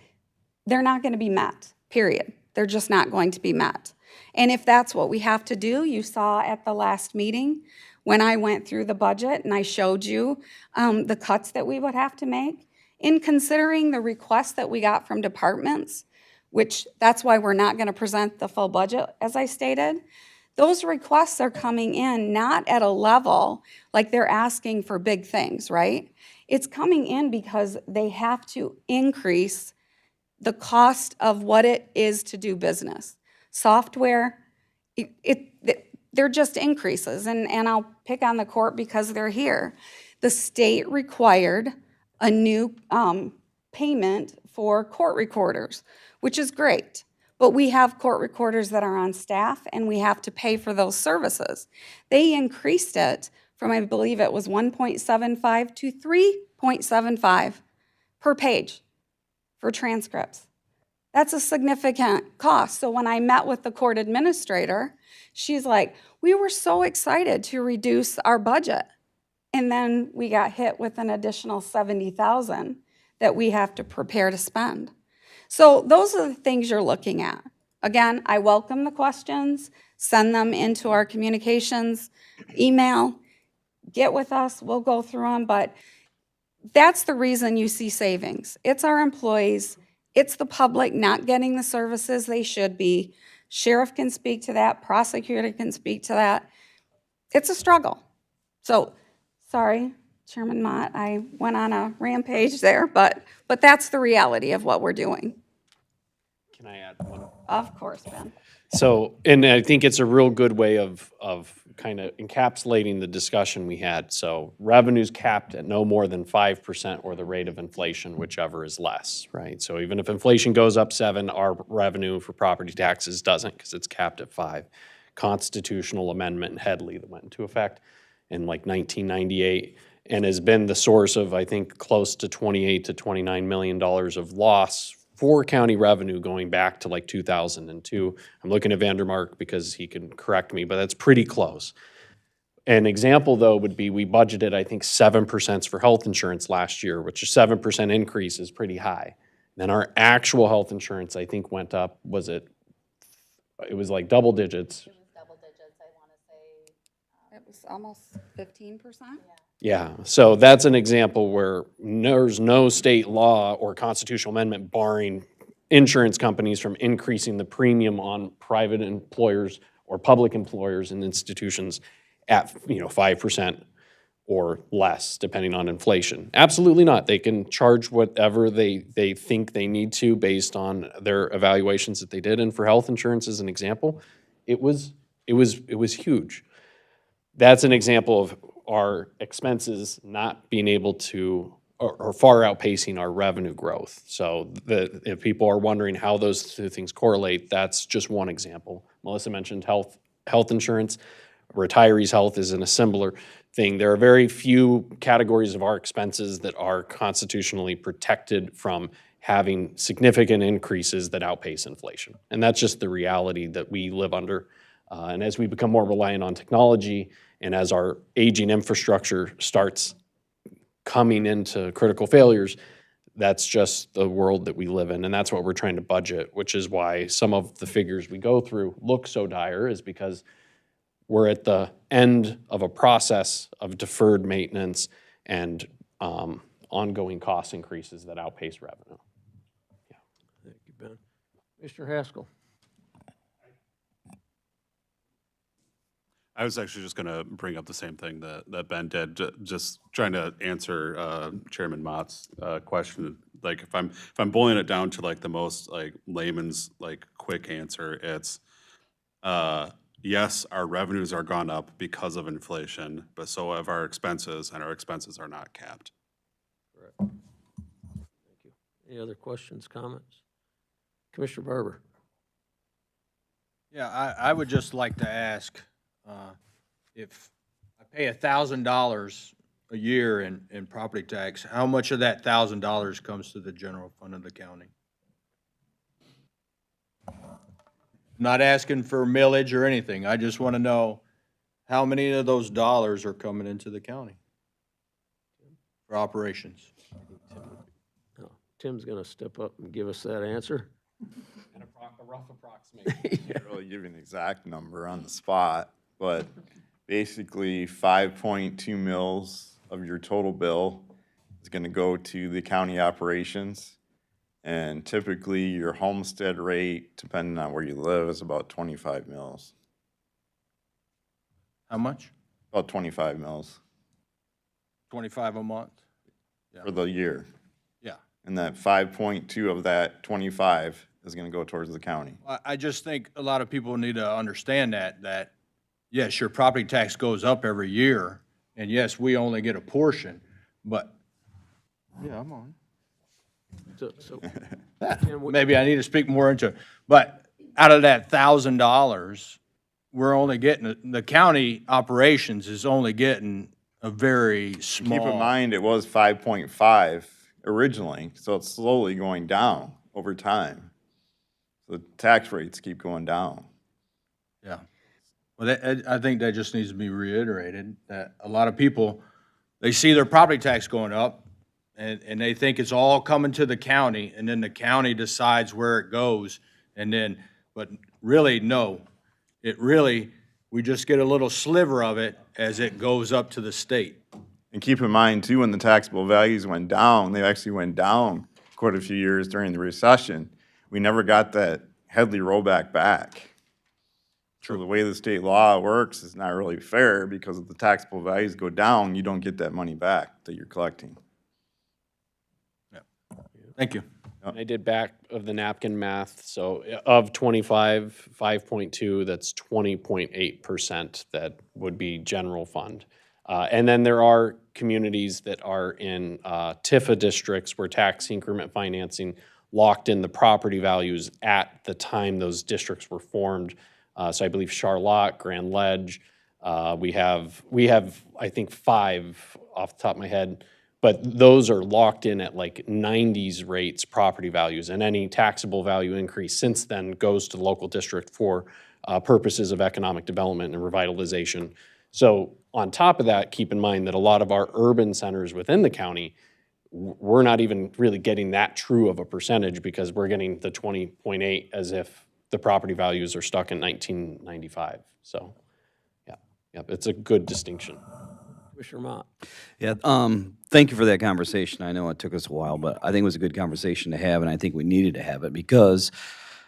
they're not going to be met, period. They're just not going to be met. And if that's what we have to do, you saw at the last meeting when I went through the budget and I showed you the cuts that we would have to make, in considering the requests that we got from departments, which that's why we're not going to present the full budget, as I stated. Those requests are coming in not at a level like they're asking for big things, right? It's coming in because they have to increase the cost of what it is to do business. Software, they're just increases, and I'll pick on the court because they're here. The state required a new payment for court recorders, which is great. But we have court recorders that are on staff, and we have to pay for those services. They increased it from, I believe it was 1.75 to 3.75 per page for transcripts. That's a significant cost. So when I met with the court administrator, she's like, we were so excited to reduce our budget. And then we got hit with an additional $70,000 that we have to prepare to spend. So those are the things you're looking at. Again, I welcome the questions. Send them into our communications email. Get with us. We'll go through them. But that's the reason you see savings. It's our employees. It's the public not getting the services they should be. Sheriff can speak to that. Prosecutor can speak to that. It's a struggle. So, sorry, Chairman Mott, I went on a rampage there, but that's the reality of what we're doing. Can I add one? Of course, Ben. So, and I think it's a real good way of kind of encapsulating the discussion we had. So revenue's capped at no more than 5% or the rate of inflation, whichever is less, right? So even if inflation goes up 7, our revenue for property taxes doesn't because it's capped at 5. Constitutional amendment in Headley that went into effect in like 1998 and has been the source of, I think, close to $28 to $29 million of loss for county revenue going back to like 2002. I'm looking at Vandermark because he can correct me, but that's pretty close. An example, though, would be we budgeted, I think, 7% for health insurance last year, which a 7% increase is pretty high. Then our actual health insurance, I think, went up, it was like double digits. It was double digits, I want to say. It was almost 15%? Yeah, so that's an example where there's no state law or constitutional amendment barring insurance companies from increasing the premium on private employers or public employers and institutions at 5% or less, depending on inflation. Absolutely not. They can charge whatever they think they need to based on their evaluations that they did. And for health insurance, as an example, it was huge. That's an example of our expenses not being able to, or far outpacing our revenue growth. So if people are wondering how those two things correlate, that's just one example. Melissa mentioned health insurance. Retirees' health is in a similar thing. There are very few categories of our expenses that are constitutionally protected from having significant increases that outpace inflation. And that's just the reality that we live under. And as we become more reliant on technology And as our aging infrastructure starts coming into critical failures, that's just the world that we live in, and that's what we're trying to budget, which is why some of the figures we go through look so dire, is because we're at the end of a process of deferred maintenance and ongoing cost increases that outpace revenue. Thank you, Ben. Mr. Haskell. I was actually just going to bring up the same thing that Ben did, just trying to answer Chairman Mott's question. Like if I'm boiling it down to like the most like layman's like quick answer, it's yes, our revenues are gone up because of inflation, but so have our expenses, and our expenses are not capped. Thank you. Any other questions, comments? Commissioner Barber. Yeah, I would just like to ask, if I pay $1,000 a year in property tax, how much of that $1,000 comes to the general fund of the county? Not asking for millage or anything. I just want to know how many of those dollars are coming into the county for operations. Oh, Tim's going to step up and give us that answer. And a rough approximation. Can't really give you an exact number on the spot, but basically 5.2 mils of your total bill is gonna go to the county operations. And typically your homestead rate, depending on where you live, is about 25 mils, How much? about 25 mils 25 a month? for the year. Yeah. And that 5.2 of that 25 is gonna go towards the county. I just think a lot of people need to understand that, yes, your property tax goes up every year, and yes, we only get a portion, but, yeah, I'm on. So Tim, Maybe I need to speak more into it, but out of that $1,000, we're only getting, the county operations is only getting a very small. Keep in mind, it was 5.5 originally, so it's slowly going down over time. The tax rates keep going down. Yeah. Well, I think that just needs to be reiterated, that a lot of people, they see their property tax going up, and they think it's all coming to the county, and then the county decides where it goes, and then, but really, no. It really, we just get a little sliver of it as it goes up to the state. And keep in mind, too, when the taxable values went down, they actually went down quite a few years during the recession. We never got that Headley rollback back. So the way the state law works is not really fair, because if the taxable values go down, you don't get that money back that you're collecting. Thank you. I did back of the napkin math, so of 25, 5.2, that's 20.8% that would be general fund. And then there are communities that are in TIFA districts where tax increment financing locked in the property values at the time those districts were formed. So I believe Charlotte, Grand Ledge, we have, I think, 5 off the top of my head, but those are locked in at like 90s rates property values, and any taxable value increase since then goes to the local district for purposes of economic development and revitalization. So on top of that, keep in mind that a lot of our urban centers within the county, we're not even really getting that true of a percentage, because we're getting the 20.8 as if the property values are stuck in 1995. So, yeah, it's a good distinction. Commissioner Mott. Yeah, thank you for that conversation. I know it took us a while, but I think it was a good conversation to have, and I think we needed to have it because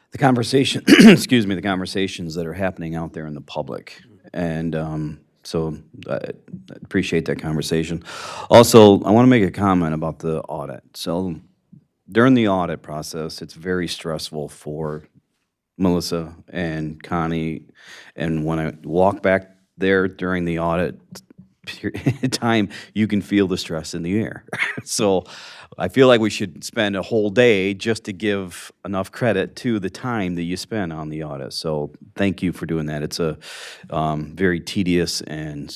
the conversation, excuse me, the conversations that are happening out there in the public. And so I appreciate that conversation. Also, I want to make a comment about the audit. So during the audit process, it's very stressful for Melissa and Connie, and when I walk back there during the audit time, you can feel the stress in the air. So I feel like we should spend a whole day just to give enough credit to the time that you spend on the audit. So thank you for doing that. It's a very tedious and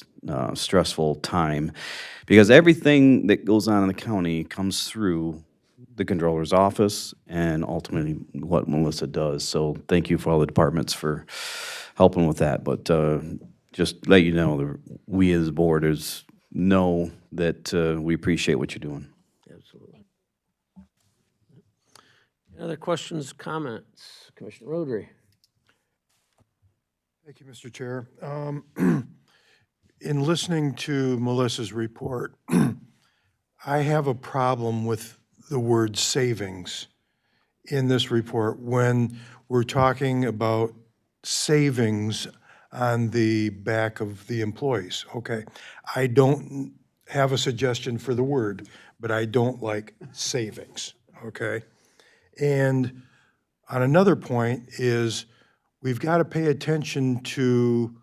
stressful time, because everything that goes on in the county comes through the controller's office and ultimately what Melissa does. So thank you for all the departments for helping with that. But just let you know, we as boarders know that we appreciate what you're doing. Absolutely. Any other questions, comments? Commissioner Rodri? Thank you, Mr. Chair. In listening to Melissa's report, I have a problem with the word savings in this report when we're talking about savings on the back of the employees, okay? I don't have a suggestion for the word, but I don't like savings, okay? And on another point is, we've got to pay attention to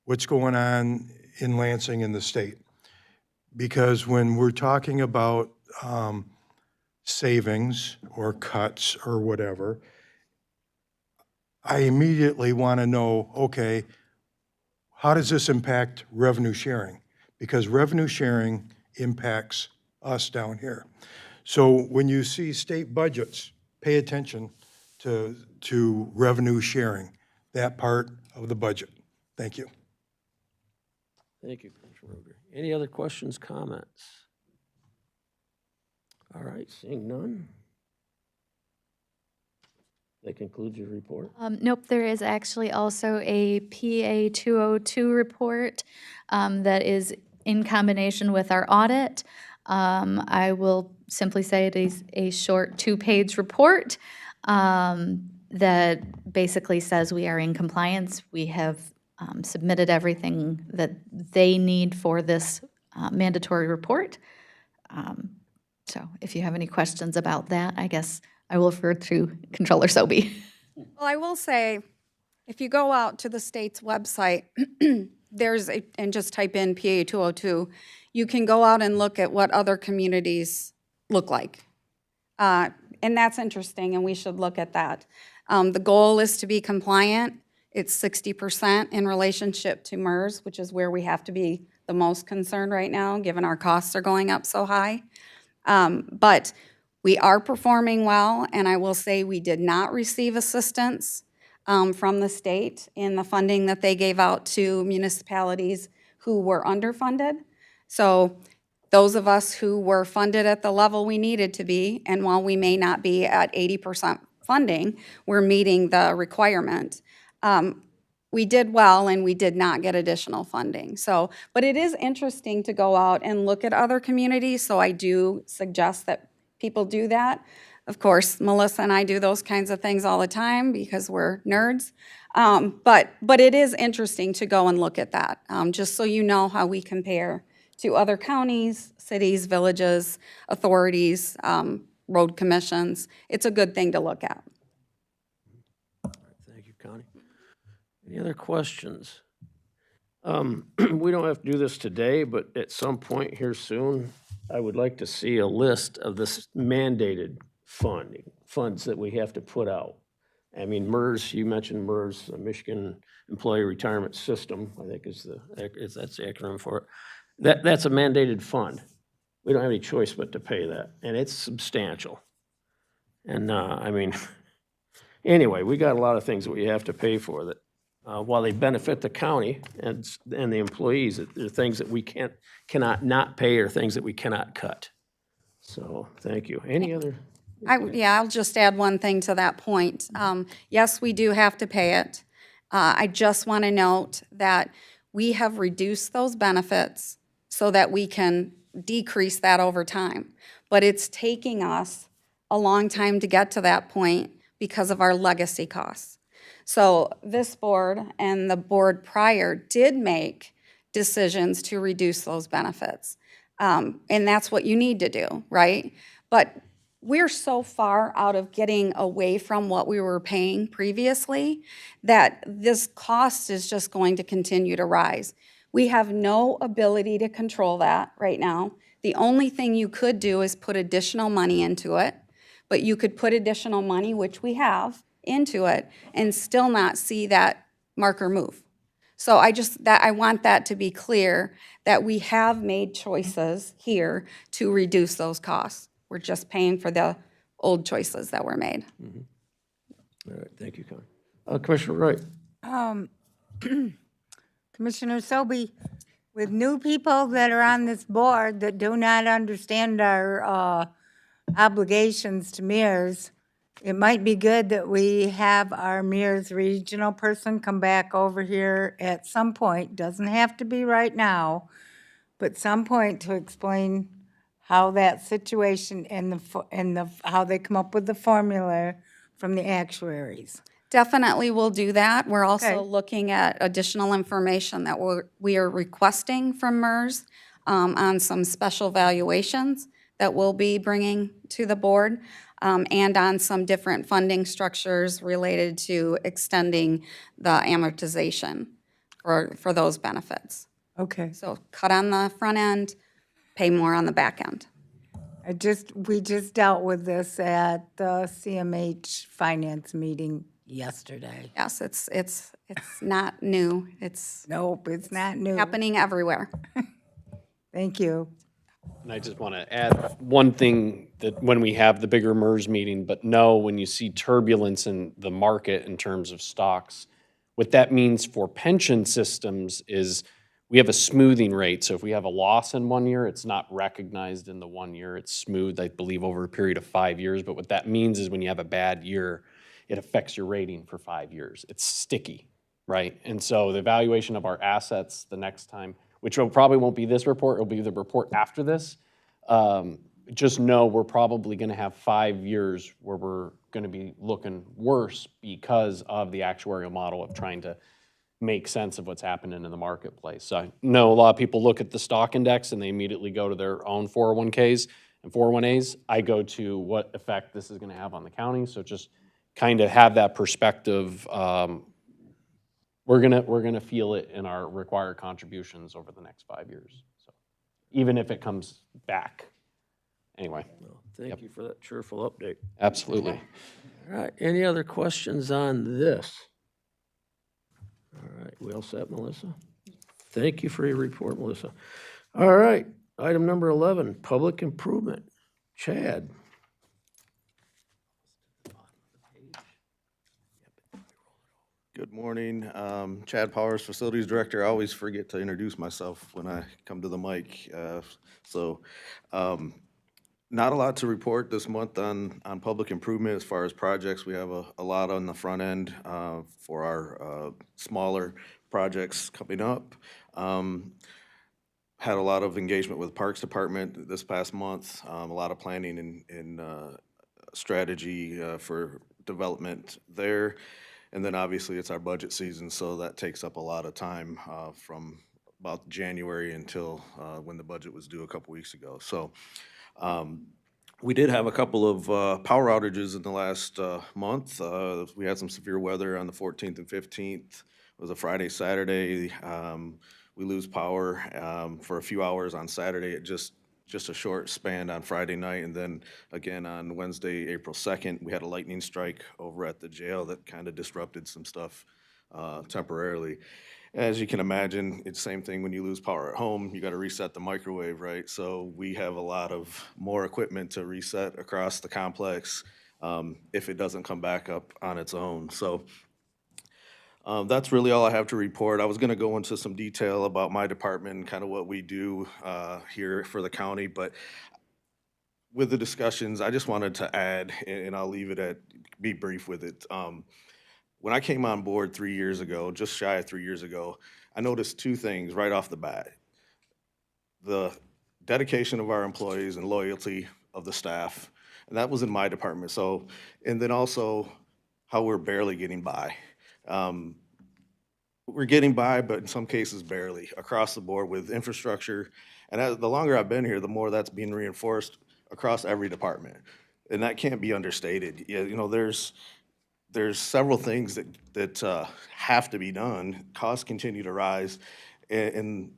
what's going on in Lansing and the state. Because when we're talking about savings or cuts or whatever, I immediately want to know, okay, how does this impact revenue sharing? Because revenue sharing impacts us down here. So when you see state budgets, pay attention to revenue sharing, that part of the budget. Thank you. Thank you, Commissioner Rodri. Any other questions, comments? All right, seeing none. That concludes your report. Nope, there is actually also a PA 202 report that is in combination with our audit. I will simply say it is a short 2-page report that basically says we are in compliance. We have submitted everything that they need for this mandatory report. So if you have any questions about that, I guess I will refer to Controller Sobey. Well, I will say, if you go out to the state's website, and just type in PA 202, you can go out and look at what other communities look like. And that's interesting, and we should look at that. The goal is to be compliant. It's 60% in relationship to MERS, which is where we have to be the most concerned right now, given our costs are going up so high. But we are performing well, and I will say we did not receive assistance from the state in the funding that they gave out to municipalities who were underfunded. So those of us who were funded at the level we needed to be, and while we may not be at 80% funding, we're meeting the requirement. We did well, and we did not get additional funding. So, but it is interesting to go out and look at other communities, so I do suggest that people do that. Of course, Melissa and I do those kinds of things all the time because we're nerds. But it is interesting to go and look at that, just so you know how we compare to other counties, cities, villages, authorities, road commissions. It's a good thing to look at. Thank you, Connie. Any other questions? We don't have to do this today, but at some point here soon, I would like to see a list of this mandated funds that we have to put out. I mean, MERS, you mentioned MERS, the Michigan Employee Retirement System, I think that's the acronym for it. That's a mandated fund. We don't have any choice but to pay that, and it's substantial. And, I mean, anyway, we got a lot of things that we have to pay for that, while they benefit the county and the employees, there are things that we cannot not pay or things that we cannot cut. So, thank you. Any other? I'll just add one thing to that point. Yes, we do have to pay it. I just want to note that we have reduced those benefits so that we can decrease that over time. But it's taking us a long time to get to that point because of our legacy costs. So this board and the board prior did make decisions to reduce those benefits. And that's what you need to do, right? But we're so far out of getting away from what we were paying previously that this cost is just going to continue to rise. We have no ability to control that right now. The only thing you could do is put additional money into it, but you could put additional money, which we have, into it and still not see that marker move. So I want that to be clear that we have made choices here to reduce those costs. We're just paying for the old choices that were made. All right, thank you, Connie. Commissioner Wright. Commissioner Selby, with new people that are on this board that do not understand our obligations to mayors, it might be good that we have our mayor's regional person come back over here at some point, doesn't have to be right now, but some point to explain how that situation and how they come up with the formula from the actuaries. Definitely will do that. We're also Okay. looking at additional information that we are requesting from MERS on some special valuations that we'll be bringing to the board, and on some different funding structures related to extending the amortization for those benefits. Okay. So cut on the front end, pay more on the back end. We just dealt with this at the CMH finance meeting yesterday. Yes, it's not new. It's Nope, it's not new. happening everywhere. Thank you. And I just want to add one thing, that when we have the bigger MERS meeting, but no, when you see turbulence in the market in terms of stocks, what that means for pension systems is we have a smoothing rate. So if we have a loss in 1 year, it's not recognized in the 1 year. It's smoothed, I believe, over a period of 5 years. But what that means is when you have a bad year, it affects your rating for 5 years. It's sticky, right? And so the valuation of our assets the next time, which probably won't be this report, it'll be the report after this. Just know we're probably going to have 5 years where we're going to be looking worse because of the actuarial model of trying to make sense of what's happening in the marketplace. So I know a lot of people look at the stock index and they immediately go to their own 401ks and 401as. I go to what effect this is going to have on the county. So just kind of have that perspective. We're gonna feel it in our required contributions over the next 5 years. So even if it comes back, anyway. Thank you for that cheerful update. Absolutely. All right, any other questions on this? All right, we all set, Melissa? Thank you for your report, Melissa. All right, item number 11, public improvement. Chad. Good morning. Chad Powers, Facilities Director. I always forget to introduce myself when I come to the mic. Not a lot to report this month on public improvement as far as projects. We have a lot on the front end for our smaller projects coming up. Had a lot of engagement with Parks Department this past month, a lot of planning and strategy for development there. And then obviously it's our budget season, so that takes up a lot of time from about January until when the budget was due a couple weeks ago. So we did have a couple of power outages in the last month. We had some severe weather on the 14th and 15th. It was a Friday, Saturday. We lose power for a few hours on Saturday. It just a short span on Friday night, and then again on Wednesday, April 2nd, we had a lightning strike over at the jail that kind of disrupted some stuff temporarily. As you can imagine, it's the same thing when you lose power at home. You got to reset the microwave, right? So we have a lot of more equipment to reset across the complex if it doesn't come back up on its own. So that's really all I have to report. I was going to go into some detail about my department and kind of what we do here for the county, but with the discussions, I just wanted to add, and I'll leave it at, be brief with it. When I came on board 3 years ago, just shy of 3 years ago, I noticed two things right off the bat. The dedication of our employees and loyalty of the staff, and that was in my department. So, and then also how we're barely getting by. We're getting by, but in some cases barely, across the board with infrastructure. And the longer I've been here, the more that's being reinforced across every department. And that can't be understated. Yeah, you know, there's several things that have to be done. Costs continue to rise, and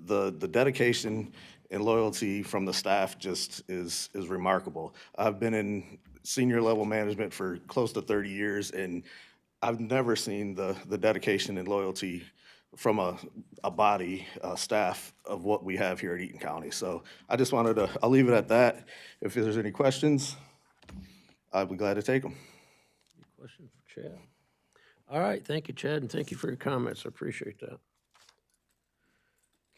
the dedication and loyalty from the staff just is remarkable. I've been in senior level management for close to 30 years, and I've never seen the dedication and loyalty from a body, staff of what we have here at Eaton County. So I just wanted to, I'll leave it at that. If there's any questions, I'd be glad to take them. Question for Chad. All right, thank you, Chad, and thank you for your comments. I appreciate that.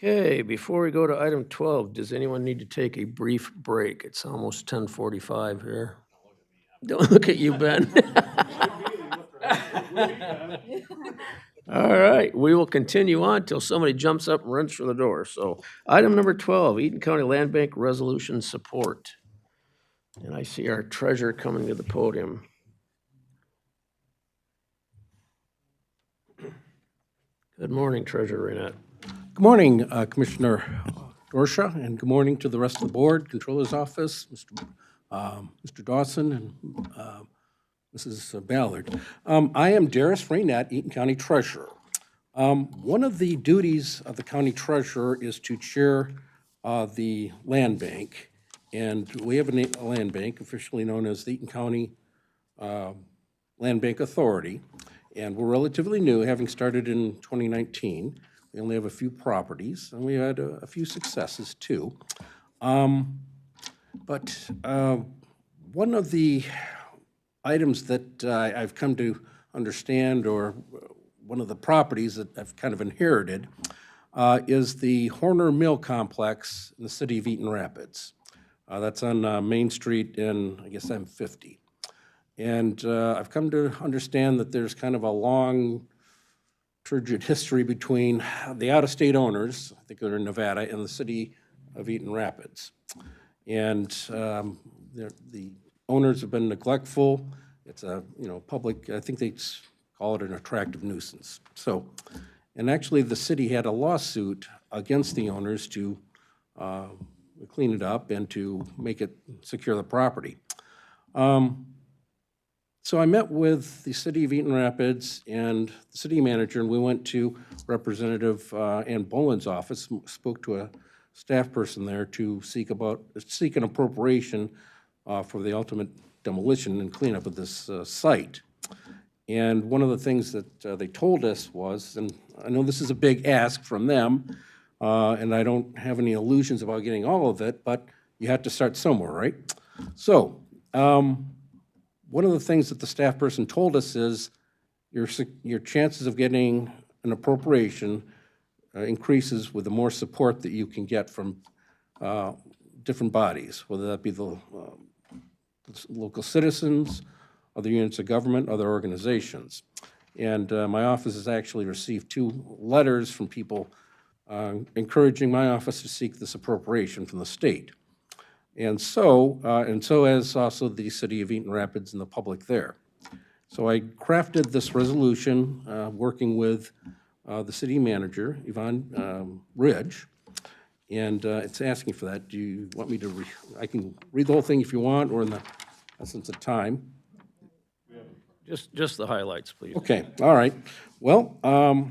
Okay, before we go to item 12, does anyone need to take a brief break? It's almost 10:45 here. Don't look at you, Ben. All right, we will continue on till somebody jumps up and runs for the door. So item number 12, Eaton County Land Bank Resolution Support. And I see our treasurer coming to the podium. Good morning, Treasurer Renette. Good morning, Commissioner Dorsha, and good morning to the rest of the board, Controller's Office, Mr. Dawson, and Mrs. Ballard. I am Darius Rainette, Eaton County Treasurer. One of the duties of the County Treasurer is to chair the land bank, and we have a land bank officially known as the Eaton County Land Bank Authority, and we're relatively new, having started in 2019. We only have a few properties, and we had a few successes too. But one of the items that I've come to understand, or one of the properties that I've kind of inherited, is the Horner Mill Complex in the city of Eaton Rapids. That's on Main Street in, I guess I'm 50. And I've come to understand that there's kind of a long, turgid history between the out-of-state owners, I think they're in Nevada, and the city of Eaton Rapids. And the owners have been neglectful. It's a, public, I think they call it an attractive nuisance. So, and actually the city had a lawsuit against the owners to clean it up and to make it secure the property. So I met with the city of Eaton Rapids and the city manager, and we went to Representative Ann Boland's office, spoke to a staff person there to seek an appropriation for the ultimate demolition and cleanup of this site. And one of the things that they told us was, and I know this is a big ask from them, and I don't have any illusions about getting all of it, but you have to start somewhere, right? So, one of the things that the staff person told us is your chances of getting an appropriation increases with the more support that you can get from different bodies, whether that be the local citizens, other units of government, other organizations. And my office has actually received 2 letters from people encouraging my office to seek this appropriation from the state. And so has also the city of Eaton Rapids and the public there. So I crafted this resolution, working with the city manager, Yvonne Ridge, and it's asking for that. Do you want me to I can read the whole thing if you want, or in the essence of time. Just the highlights, please. Okay, all right. Well, let's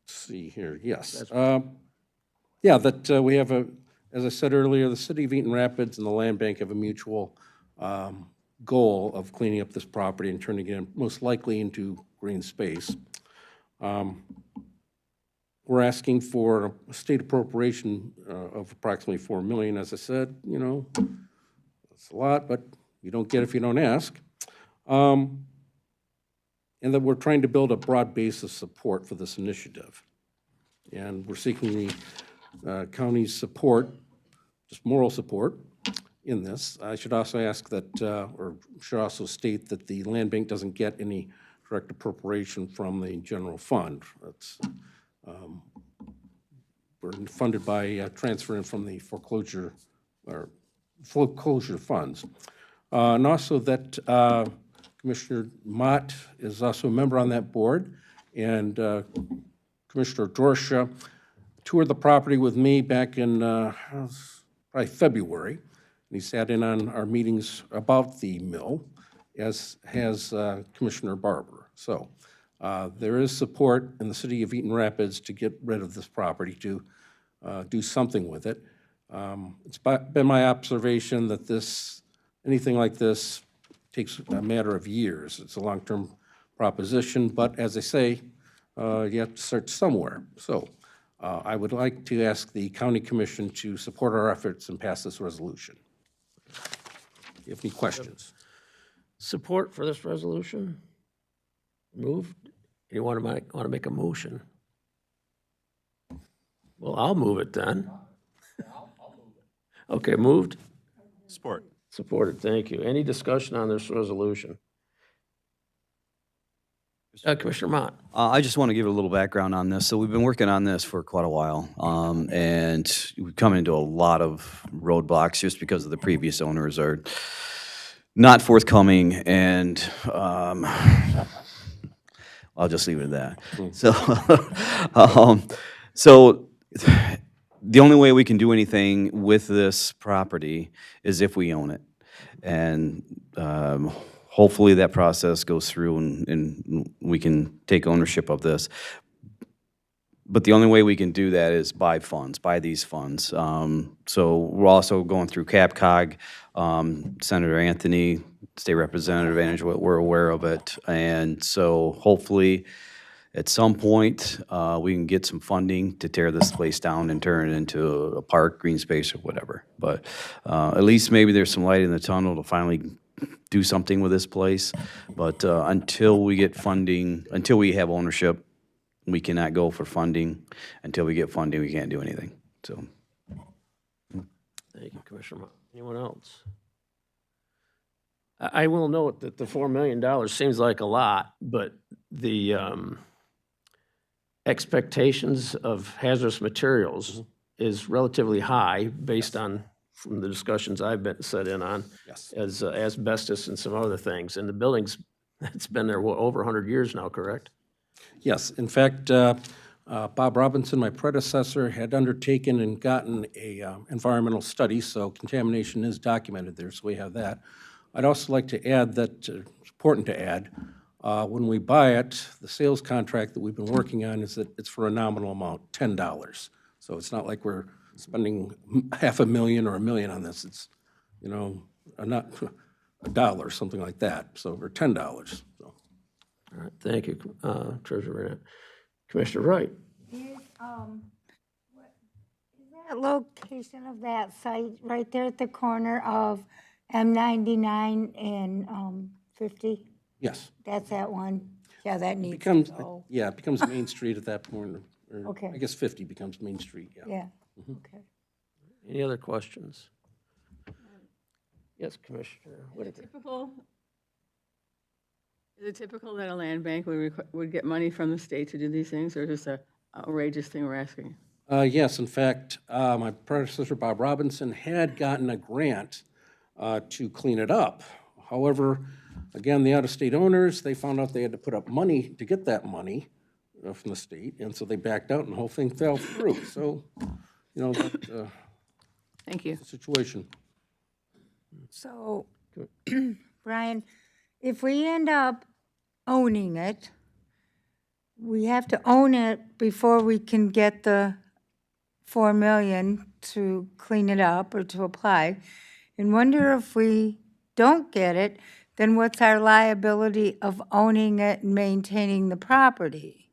see here, yes. Yeah, that we have as I said earlier, the city of Eaton Rapids and the land bank have a mutual goal of cleaning up this property and turning it most likely into green space. We're asking for a state appropriation of approximately $4 million. As I said, that's a lot, but you don't get if you don't ask. And that we're trying to build a broad base of support for this initiative. And we're seeking the county's support, just moral support, in this. I should also ask that, or should also state that the land bank doesn't get any direct appropriation from the general fund. That's, we're funded by transferring from the foreclosure funds. And also that Commissioner Mott is also a member on that board, and Commissioner Dorsha toured the property with me back in probably February. And he sat in on our meetings about the mill, as has Commissioner Barber. So there is support in the city of Eaton Rapids to get rid of this property, to do something with it. It's been my observation that anything like this takes a matter of years. It's a long-term proposition, but as I say, you have to start somewhere. So I would like to ask the county commission to support our efforts and pass this resolution. Do you have any questions? Support for this resolution? Moved? You want to make a motion? Well, I'll move it then. Okay, moved, Support. supported, thank you. Any discussion on this resolution? Commissioner Mott? I just want to give a little background on this. So we've been working on this for quite a while, and we've come into a lot of roadblocks just because of the previous owners are not forthcoming, and I'll just leave it at that. So the only way we can do anything with this property is if we own it. And hopefully that process goes through and we can take ownership of this. But the only way we can do that is buy these funds. So we're also going through CapCog. Senator Anthony, State Representative Angela, we're aware of it. And so hopefully at some point, we can get some funding to tear this place down and turn it into a park, green space, or whatever. But at least maybe there's some light in the tunnel to finally do something with this place. But until we get funding, until we have ownership, we cannot go for funding. Until we get funding, we can't do anything. So, Thank you, Commissioner Mott. Anyone else? I will note that the $4 million seems like a lot, but the expectations of hazardous materials is relatively high based on, from the discussions I've been set in on, as asbestos and some other things. And the building's, it's been there, what, over 100 years now, correct? Yes, in fact, Bob Robinson, my predecessor, had undertaken and gotten a environmental study, so contamination is documented there, so we have that. I'd also like to add that, it's important to add, when we buy it, the sales contract that we've been working on is that it's for a nominal amount, $10. So it's not like we're spending $500,000 or $1 million on this. It's, you know, not $1, something like that. So we're $10. So. All right, thank you, Treasurer Burnett. Commissioner Wright? Is that location of that site right there at the corner of M99 and 50? Yes. That's that one? Yeah, that needs to Becomes, go. yeah, it becomes Main Street at that point. Or Okay. I guess 50 becomes Main Street, yeah. Yeah, okay. Any other questions? Yes, Commissioner Whitaker. Is it typical that a land bank would get money from the state to do these things, or is this an outrageous thing we're asking? Yes, in fact, my predecessor, Bob Robinson, had gotten a grant to clean it up. However, again, the out-of-state owners, they found out they had to put up money to get that money from the state, and so they backed out and the whole thing fell through. So, you know, that, Thank you. situation. So, Brian, if we end up owning it, we have to own it before we can get the $4 million to clean it up or to apply. And wonder if we don't get it, then what's our liability of owning it and maintaining the property?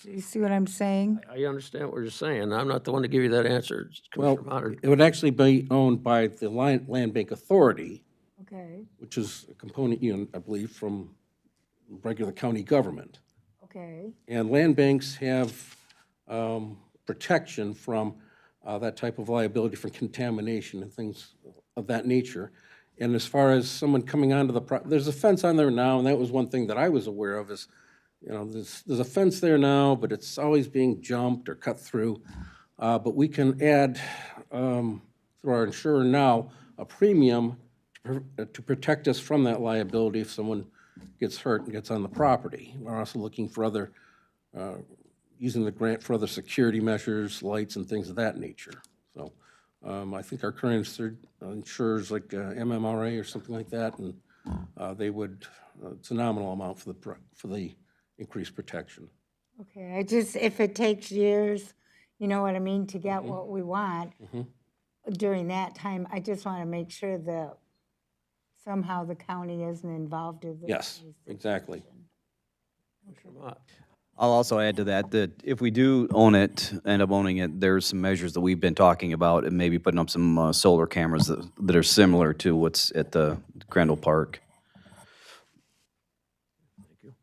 Do you see what I'm saying? I understand what you're saying. I'm not the one to give you that answer, Well, Commissioner Motter. it would actually be owned by the Land Bank Authority, Okay, which is a component unit, I believe, from regular county government. okay. And land banks have protection from that type of liability for contamination and things of that nature. And as far as someone coming onto the there's a fence on there now, and that was one thing that I was aware of is, you know, there's a fence there now, but it's always being jumped or cut through. But we can add, through our insurer now, a premium to protect us from that liability if someone gets hurt and gets on the property. We're also looking for other, using the grant for other security measures, lights and things of that nature. So I think our current insurers like MMRA or something like that, and they would, it's a nominal amount for the increased protection. Okay, I just, if it takes years, you know what I mean, to get what we want during that time, I just want to make sure that somehow the county isn't involved in this. Yes, exactly. I'll also add to that, that if we do own it, end up owning it, there's some measures that we've been talking about, and maybe putting up some solar cameras that are similar to what's at the Crandall Park. Thank you.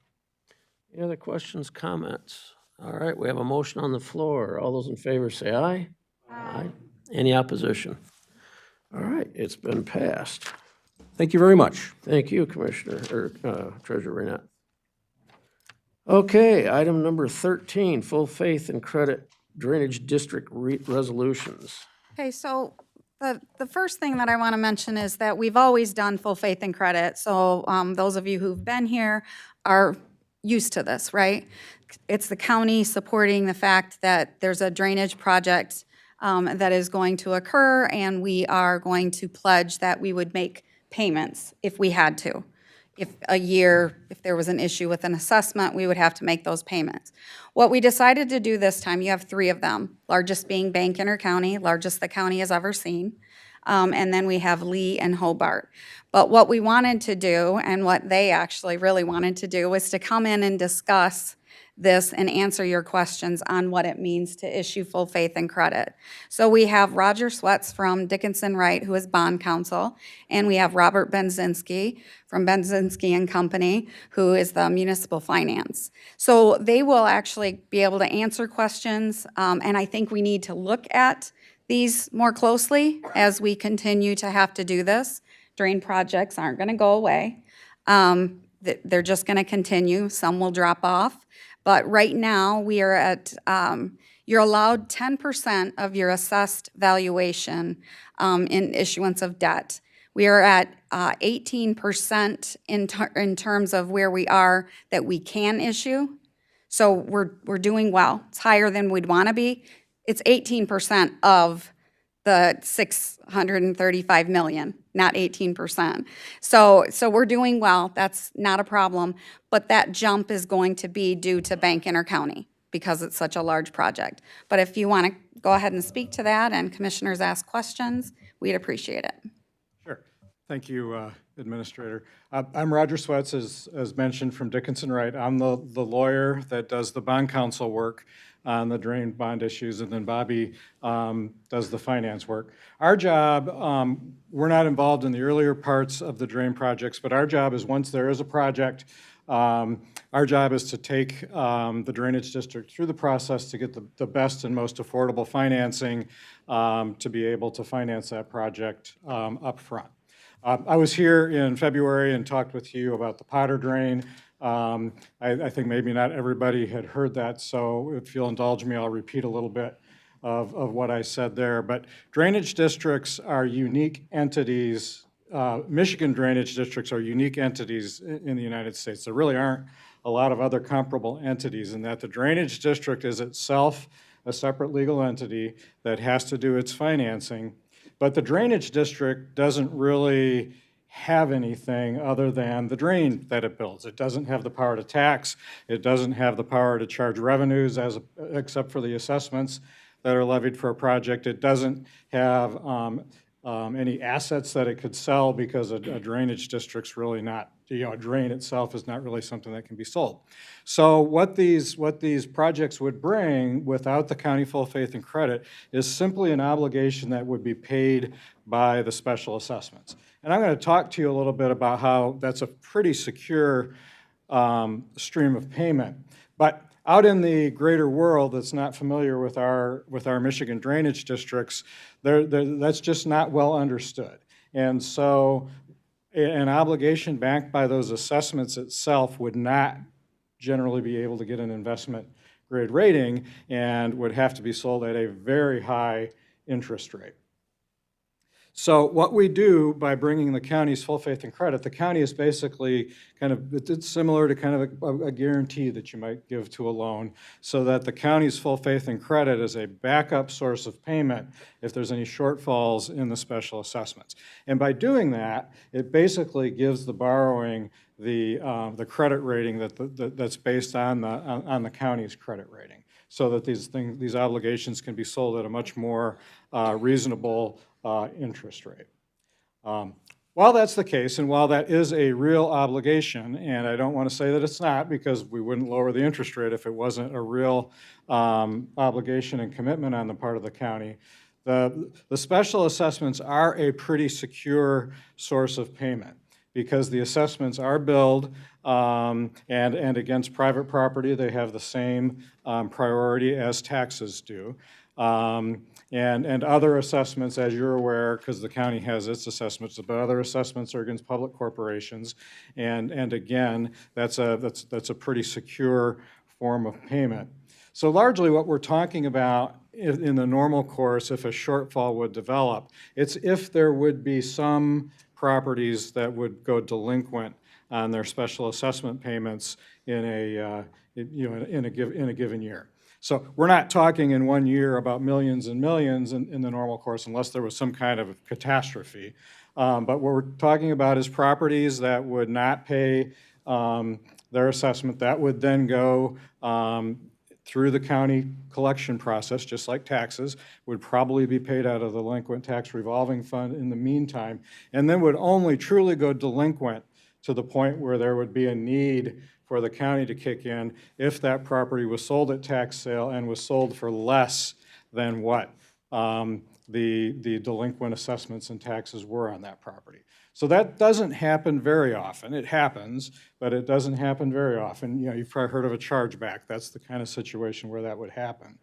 Any other questions, comments All right, we have a motion on the floor. All those in favor say aye. Aye. Any opposition? All right, it's been passed. Thank you very much. Thank you, Commissioner, Treasurer Renat. Okay, item number 13, full faith and credit drainage district resolutions. Okay, so the first thing that I want to mention is that we've always done full faith and credit. So those of you who've been here are used to this, right? It's the county supporting the fact that there's a drainage project that is going to occur, and we are going to pledge that we would make payments if we had to. If there was an issue with an assessment, we would have to make those payments. What we decided to do this time, you have 3 of them, largest being Bank County, largest the county has ever seen, and then we have Lee and Hobart. But what we wanted to do, and what they actually really wanted to do, was to come in and discuss this and answer your questions on what it means to issue full faith and credit. So we have Roger Sweats from Dickinson Wright, who is bond counsel, and we have Robert Benzinski from Benzinski and Company, who is the municipal finance. So they will actually be able to answer questions, and I think we need to look at these more closely as we continue to have to do this. Drain projects aren't going to go away. They're just going to continue. Some will drop off. But right now, we are at, you're allowed 10% of your assessed valuation in issuance of debt. We are at 18% in terms of where we are that we can issue. So we're doing well. It's higher than we'd want to be. It's 18% of the 635 million, not 18%. So we're doing well. That's not a problem. But that jump is going to be due to Bank Intercounty because it's such a large project. But if you want to go ahead and speak to that and commissioners ask questions, we'd appreciate it. Sure. Thank you, Administrator. I'm Roger Sweats, as mentioned, from Dickinson Wright. I'm the lawyer that does the bond counsel work on the drain bond issues, and then Bobby does the finance work. Our job, we're not involved in the earlier parts of the drain projects, but our job is once there is a project, our job is to take the drainage district through the process to get the best and most affordable financing to be able to finance that project up front. I was here in February and talked with you about the Potter drain. I think maybe not everybody had heard that, so if you'll indulge me, I'll repeat a little bit of what I said there. But drainage districts are unique entities. Michigan drainage districts are unique entities in the United States. There really aren't a lot of other comparable entities in that the drainage district is itself a separate legal entity that has to do its financing. But the drainage district doesn't really have anything other than the drain that it builds. It doesn't have the power to tax. It doesn't have the power to charge revenues except for the assessments that are levied for a project. It doesn't have any assets that it could sell because a drainage district's really not, a drain itself is not really something that can be sold. So what these projects would bring without the county full faith and credit is simply an obligation that would be paid by the special assessments. And I'm going to talk to you a little bit about how that's a pretty secure stream of payment. But out in the greater world that's not familiar with our Michigan drainage districts, that's just not well understood. And so an obligation backed by those assessments itself would not generally be able to get an investment grade rating and would have to be sold at a very high interest rate. So what we do by bringing the county's full faith and credit, the county is basically it's similar to kind of a guarantee that you might give to a loan, so that the county's full faith and credit is a backup source of payment if there's any shortfalls in the special assessments. And by doing that, it basically gives the borrowing the credit rating that's based on the county's credit rating, so that these obligations can be sold at a much more reasonable interest rate. While that's the case, and while that is a real obligation, and I don't want to say that it's not, because we wouldn't lower the interest rate if it wasn't a real obligation and commitment on the part of the county, the special assessments are a pretty secure source of payment, because the assessments are billed, and against private property, they have the same priority as taxes do. And other assessments, as you're aware, because the county has its assessments, but other assessments are against public corporations. And again, that's a pretty secure form of payment. So largely what we're talking about in the normal course, if a shortfall would develop, it's if there would be some properties that would go delinquent on their special assessment payments in a given year. So we're not talking in 1 year about millions and millions in the normal course unless there was some kind of catastrophe. But what we're talking about is properties that would not pay their assessment. That would then go through the county collection process, just like taxes, would probably be paid out of the delinquent tax revolving fund in the meantime, and then would only truly go delinquent to the point where there would be a need for the county to kick in if that property was sold at tax sale and was sold for less than what the delinquent assessments and taxes were on that property. So that doesn't happen very often. It happens, but it doesn't happen very often. You know, you've probably heard of a chargeback. That's the kind of situation where that would happen.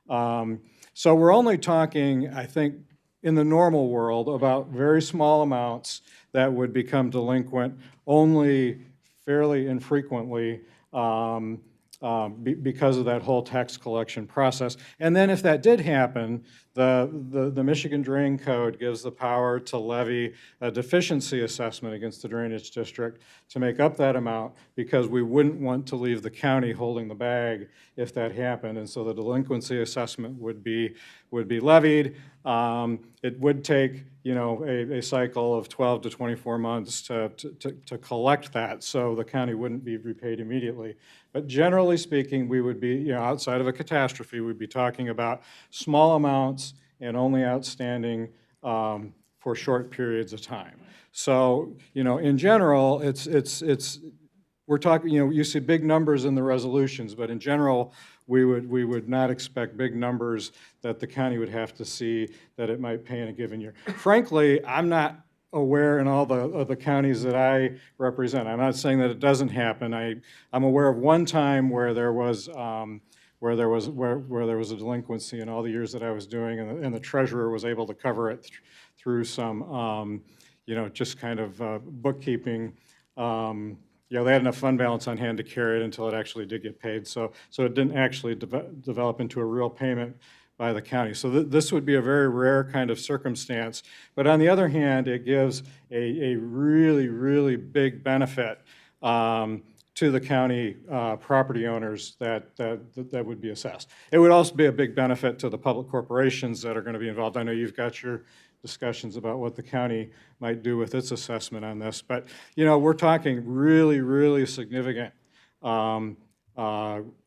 So we're only talking, I think, in the normal world about very small amounts that would become delinquent only fairly infrequently because of that whole tax collection process. And then if that did happen, the Michigan Drain Code gives the power to levy a deficiency assessment against the drainage district to make up that amount, because we wouldn't want to leave the county holding the bag if that happened. And so the delinquency assessment would be levied. It would take, you know, a cycle of 12 to 24 months to collect that, so the county wouldn't be repaid immediately. But generally speaking, we would be, you know, outside of a catastrophe, we'd be talking about small amounts and only outstanding for short periods of time. So, you know, in general, we're talking, you know, you see big numbers in the resolutions, but in general, we would not expect big numbers that the county would have to see that it might pay in a given year. Frankly, I'm not aware in all the counties that I represent. I'm not saying that it doesn't happen. I'm aware of one time where there was a delinquency in all the years that I was doing, and the treasurer was able to cover it through some, you know, just kind of bookkeeping. You know, they had enough fund balance on hand to carry it until it actually did get paid. So it didn't actually develop into a real payment by the county. So this would be a very rare kind of circumstance. But on the other hand, it gives a really, really big benefit to the county property owners that would be assessed. It would also be a big benefit to the public corporations that are going to be involved. I know you've got your discussions about what the county might do with its assessment on this, but you know, we're talking really, really significant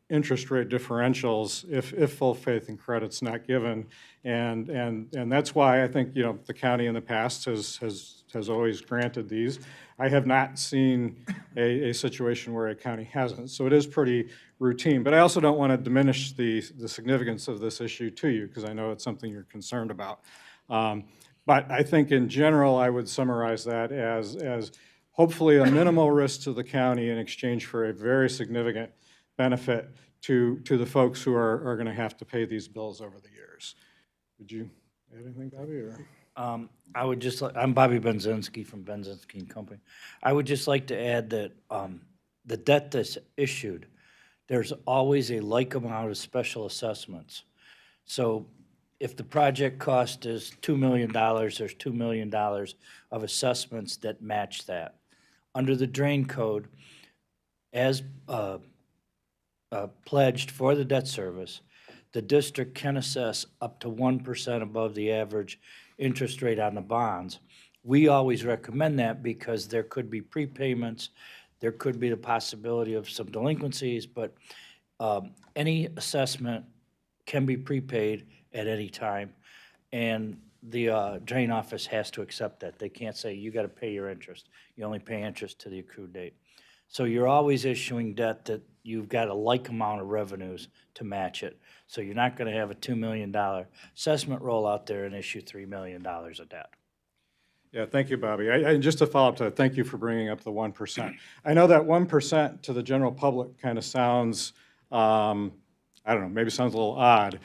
interest rate differentials if full faith and credit's not given, and that's why I think, you know, the county in the past has always granted these. I have not seen a situation where a county hasn't, so it is pretty routine. But I also don't want to diminish the significance of this issue to you, because I know it's something you're concerned about. But I think in general, I would summarize that as hopefully a minimal risk to the county in exchange for a very significant benefit to the folks who are going to have to pay these bills over the years. Would you add anything, Bobby? Or? I would just, I'm Bobby Benzinski from Benzinski and Company. I would just like to add that the debt that's issued, there's always a like amount of special assessments. So if the project cost is $2 million, there's $2 million of assessments that match that. Under the drain code, as pledged for the debt service, the district can assess up to 1% above the average interest rate on the bonds. We always recommend that because there could be prepayments, there could be the possibility of some delinquencies, but any assessment can be prepaid at any time, and the drain office has to accept that. They can't say, you got to pay your interest. You only pay interest to the accrued date. So you're always issuing debt that you've got a like amount of revenues to match it. So you're not going to have a $2 million assessment roll out there and issue $3 million of debt. Yeah, thank you, Bobby. And just to follow up to that, thank you for bringing up the 1%. I know that 1% to the general public kind of sounds, I don't know, maybe sounds a little odd.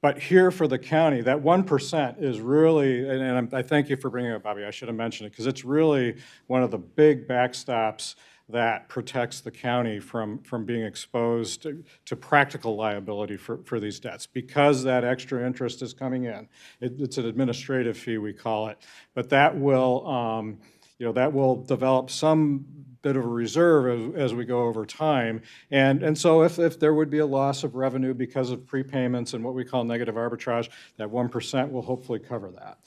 But here for the county, that 1% is really, and I thank you for bringing it up, Bobby, I should have mentioned it, because it's really one of the big backstops that protects the county from being exposed to practical liability for these debts. Because that extra interest is coming in, it's an administrative fee, we call it, but that will, that will develop some bit of a reserve as we go over time. And so if there would be a loss of revenue because of prepayments and what we call negative arbitrage, that 1% will hopefully cover that.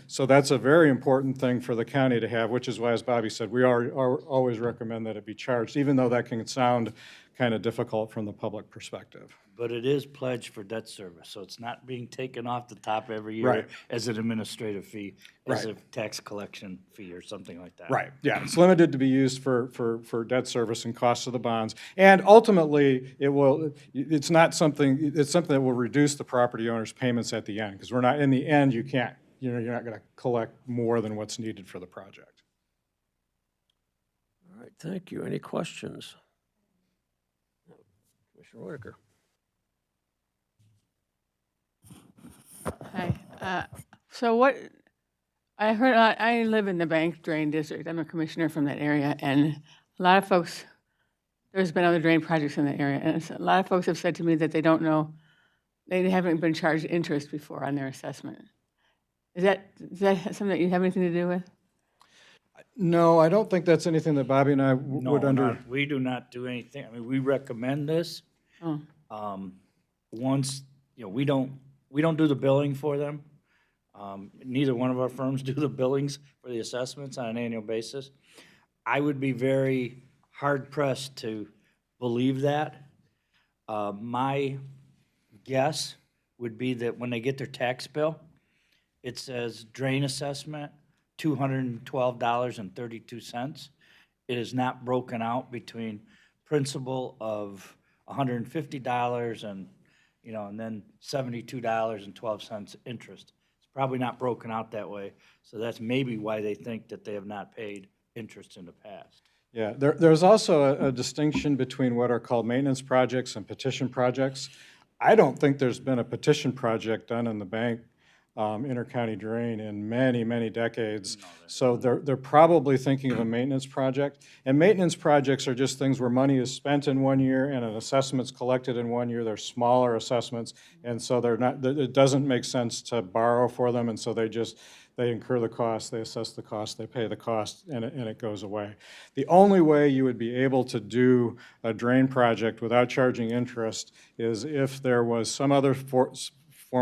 So that's a very important thing for the county to have, which is why, as Bobby said, we always recommend that it be charged, even though that can sound kind of difficult from the public perspective. But it is pledged for debt service, so it's not being taken off the top every year Right. as an administrative fee, as Right. a tax collection fee or something like that. Right, yeah, it's limited to be used for debt service and costs of the bonds. And ultimately, it's something that will reduce the property owner's payments at the end, because in the end, you're not gonna collect more than what's needed for the project. All right, thank you. Any questions? Commissioner Whitaker. Hi. So what, I heard, I live in the Bank Drain District. I'm a commissioner from that area, and a lot of folks, there's been other drain projects in the area, and a lot of folks have said to me that they don't know, they haven't been charged interest before on their assessment. Is that something that you have anything to do with? No, I don't think that's anything that Bobby and I No, would we do not do anything. I mean, we recommend this. Oh. Once, we don't do the billing for them. Neither one of our firms do the billings for the assessments on an annual basis. I would be very hard pressed to believe that. My guess would be that when they get their tax bill, it says drain assessment, $212.32. It is not broken out between principal of $150 and then $72.12 interest. It's probably not broken out that way, so that's maybe why they think that they have not paid interest in the past. Yeah, there's also a distinction between what are called maintenance projects and petition projects. I don't think there's been a petition project done in the bank intercounty drain in many, many decades. So they're probably thinking of a maintenance project. And maintenance projects are just things where money is spent in 1 year and an assessment's collected in 1 year. They're smaller assessments, and so it doesn't make sense to borrow for them, and so they incur the cost, they assess the cost, they pay the cost, and it goes away. The only way you would be able to do a drain project without charging interest is if there was some other form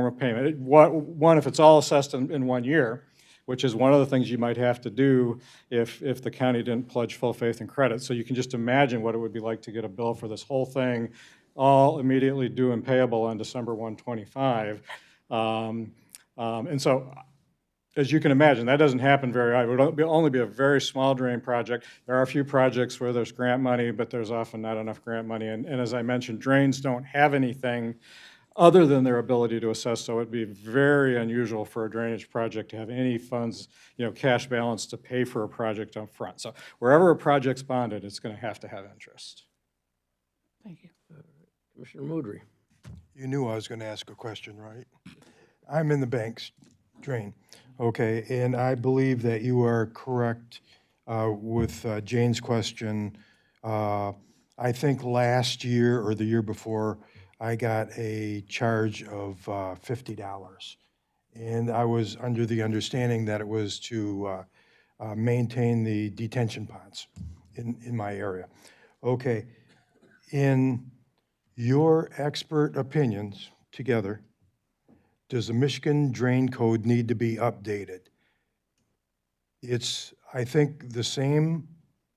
of payment. One, if it's all assessed in 1 year, which is one of the things you might have to do if the county didn't pledge full faith and credit. So you can just imagine what it would be like to get a bill for this whole thing, all immediately due and payable on December 1/25. And so, as you can imagine, that doesn't happen very often. It would only be a very small drain project. There are a few projects where there's grant money, but there's often not enough grant money. And as I mentioned, drains don't have anything other than their ability to assess, so it'd be very unusual for a drainage project to have any funds, cash balance to pay for a project up front. So wherever a project's bonded, it's going to have interest. Thank you. Commissioner Moudry. You knew I was going to ask a question, right? I'm in the bank's drain, okay, and I believe that you are correct with Jane's question. I think last year or the year before, I got a charge of $50. And I was under the understanding that it was to maintain the detention ponds in my area. Okay, in your expert opinions together, does the Michigan Drain Code need to be updated? It's, I think, the same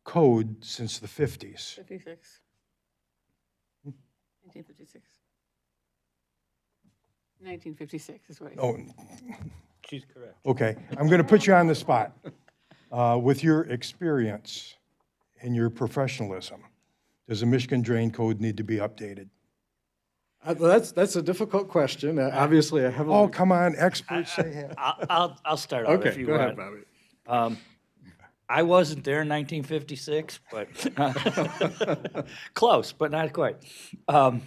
code since the 50s. 56. 1956. 1956 is what he said. Oh, She's correct. okay. I'm going to put you on the spot. With your experience and your professionalism, does the Michigan Drain Code need to be updated? That's a difficult question. Obviously, I heavily. Oh, come on, experts say it. I'll start out if Okay, you go ahead, want. Bobby. I wasn't there in 1956, but close, but not quite. The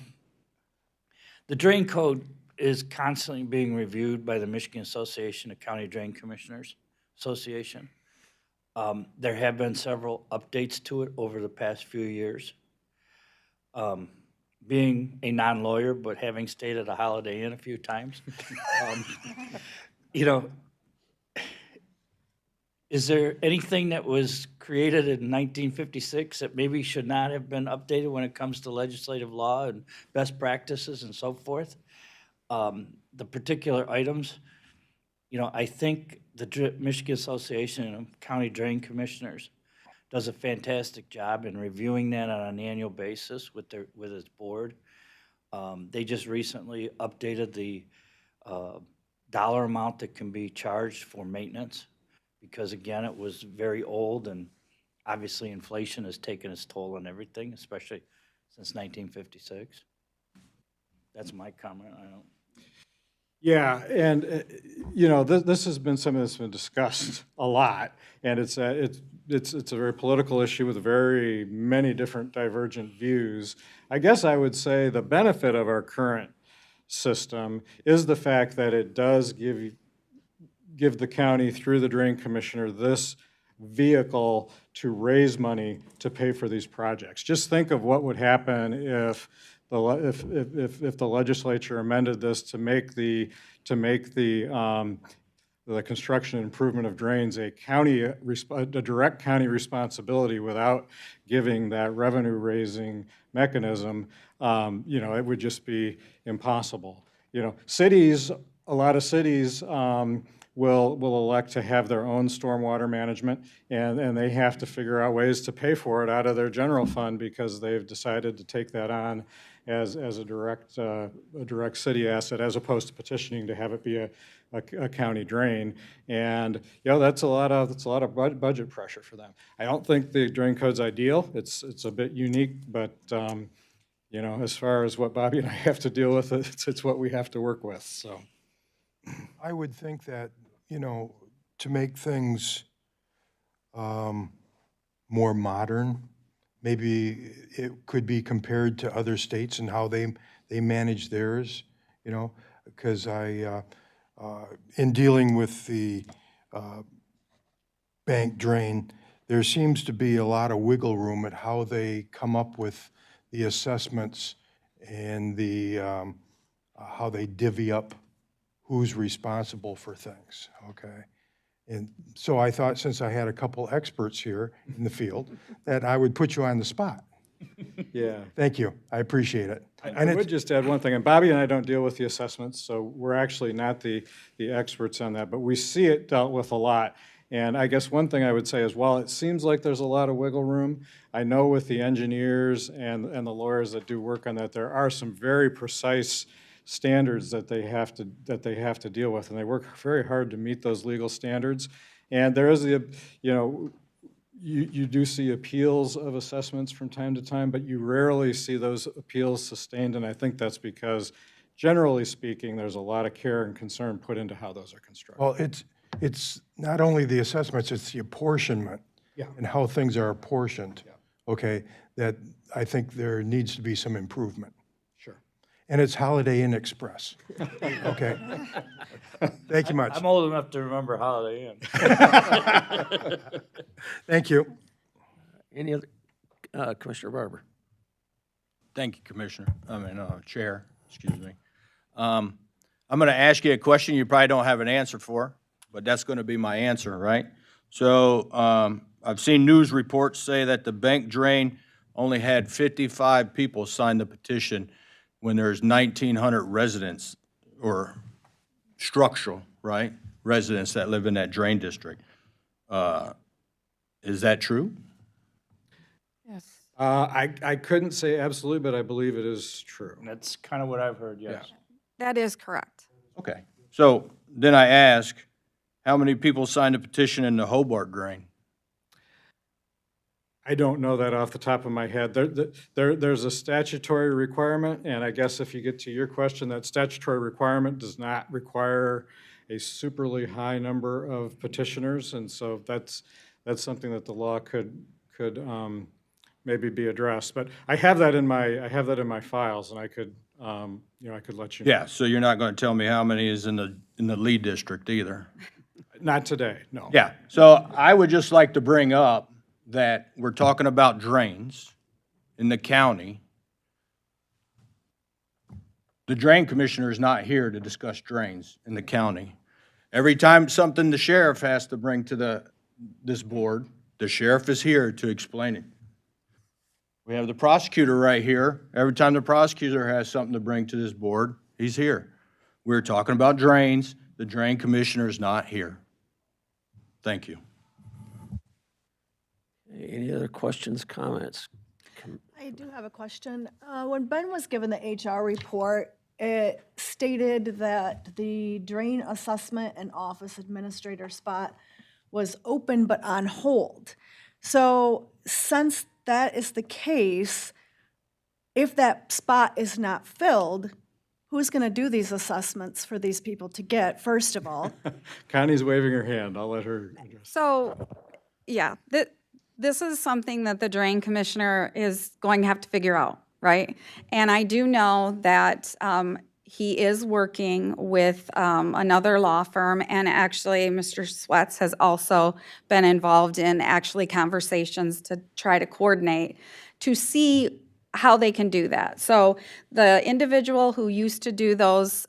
drain code is constantly being reviewed by the Michigan Association of County Drain Commissioners Association. There have been several updates to it over the past few years. Being a non-lawyer, but having stayed at a Holiday Inn a few times, you know, is there anything that was created in 1956 that maybe should not have been updated when it comes to legislative law and best practices and so forth? The particular items, you know, I think the Michigan Association of County Drain Commissioners does a fantastic job in reviewing that on an annual basis with its board. They just recently updated the dollar amount that can be charged for maintenance, because again, it was very old, and obviously inflation has taken its toll on everything, especially since 1956. That's my comment. I don't. Yeah, and, this has been something that's been discussed a lot, and it's a very political issue with very many different divergent views. I guess I would say the benefit of our current system is the fact that it does give the county, through the drain commissioner, this vehicle to raise money to pay for these projects. Just think of what would happen if the legislature amended this to make the construction and improvement of drains a direct county responsibility without giving that revenue raising mechanism. It would just be impossible. Cities, a lot of cities will elect to have their own stormwater management, and they have to figure out ways to pay for it out of their general fund because they've decided to take that on as a direct city asset, as opposed to petitioning to have it be a county drain. And that's a lot of budget pressure for them. I don't think the drain code's ideal. It's a bit unique, but as far as what Bobby and I have to deal with, it's what we have to work with. So I would think that, to make things more modern, maybe it could be compared to other states and how they manage theirs, because in dealing with the bank drain, there seems to be a lot of wiggle room at how they come up with the assessments and how they divvy up who's responsible for things, okay? And so I thought, since I had a couple experts here in the field, that I would put you on the spot. Yeah. Thank you. I appreciate it. I would just add one thing, and Bobby and I don't deal with the assessments, so we're actually not the experts on that, but we see it dealt with a lot. And I guess one thing I would say is, while it seems like there's a lot of wiggle room, I know with the engineers and the lawyers that do work on that, there are some very precise standards that they have to deal with, and they work very hard to meet those legal standards. And there is you do see appeals of assessments from time to time, but you rarely see those appeals sustained, and I think that's because, generally speaking, there's a lot of care and concern put into how those are constructed. Well, it's not only the assessments, it's the apportionment and how things are apportioned, okay, that I think there needs to be some improvement. Sure. And it's Holiday Inn Express, okay? Thank you much. I'm old enough to remember Holiday Inn. Thank you. Any other, Commissioner Barber? Thank you, Chair, excuse me. I'm going to ask you a question you probably don't have an answer for, but that's going to be my answer, right? So I've seen news reports say that the bank drain only had 55 people sign the petition when there's 1,900 residents, or structural, right, residents that live in that drain district. Is that true? Yes. I couldn't say absolutely, but I believe it is true. That's kind of what I've heard, yes. That is correct. Okay. So then I ask, how many people signed a petition in the Hobart drain? I don't know that off the top of my head. There's a statutory requirement, and I guess if you get to your question, that statutory requirement does not require a superly high number of petitioners, and so that's something that the law could maybe be addressed. But I have that in my files, and I could I could let you know. Yeah, so you're not going to tell me how many is in the Lee district either? Not today, no. Yeah, so I would just like to bring up that we're talking about drains in the county. The drain commissioner is not here to discuss drains in the county. Every time something the sheriff has to bring to this board, the sheriff is here to explain it. We have the prosecutor right here. Every time the prosecutor has something to bring to this board, he's here. We're talking about drains. The drain commissioner is not here. Thank you. Any other questions, comments? I do have a question. When Ben was given the HR report, it stated that the drain assessment and office administrator spot was open but on hold. So since that is the case, if that spot is not filled, who's going to do these assessments for these people to get, first of all? Connie's waving her hand. I'll let her address. So, yeah, this is something that the drain commissioner is going to have to figure out, right? And I do know that he is working with another law firm, and actually Mr. Sweats has also been involved in actually conversations to try to coordinate to see how they can do that. So the individual who used to do those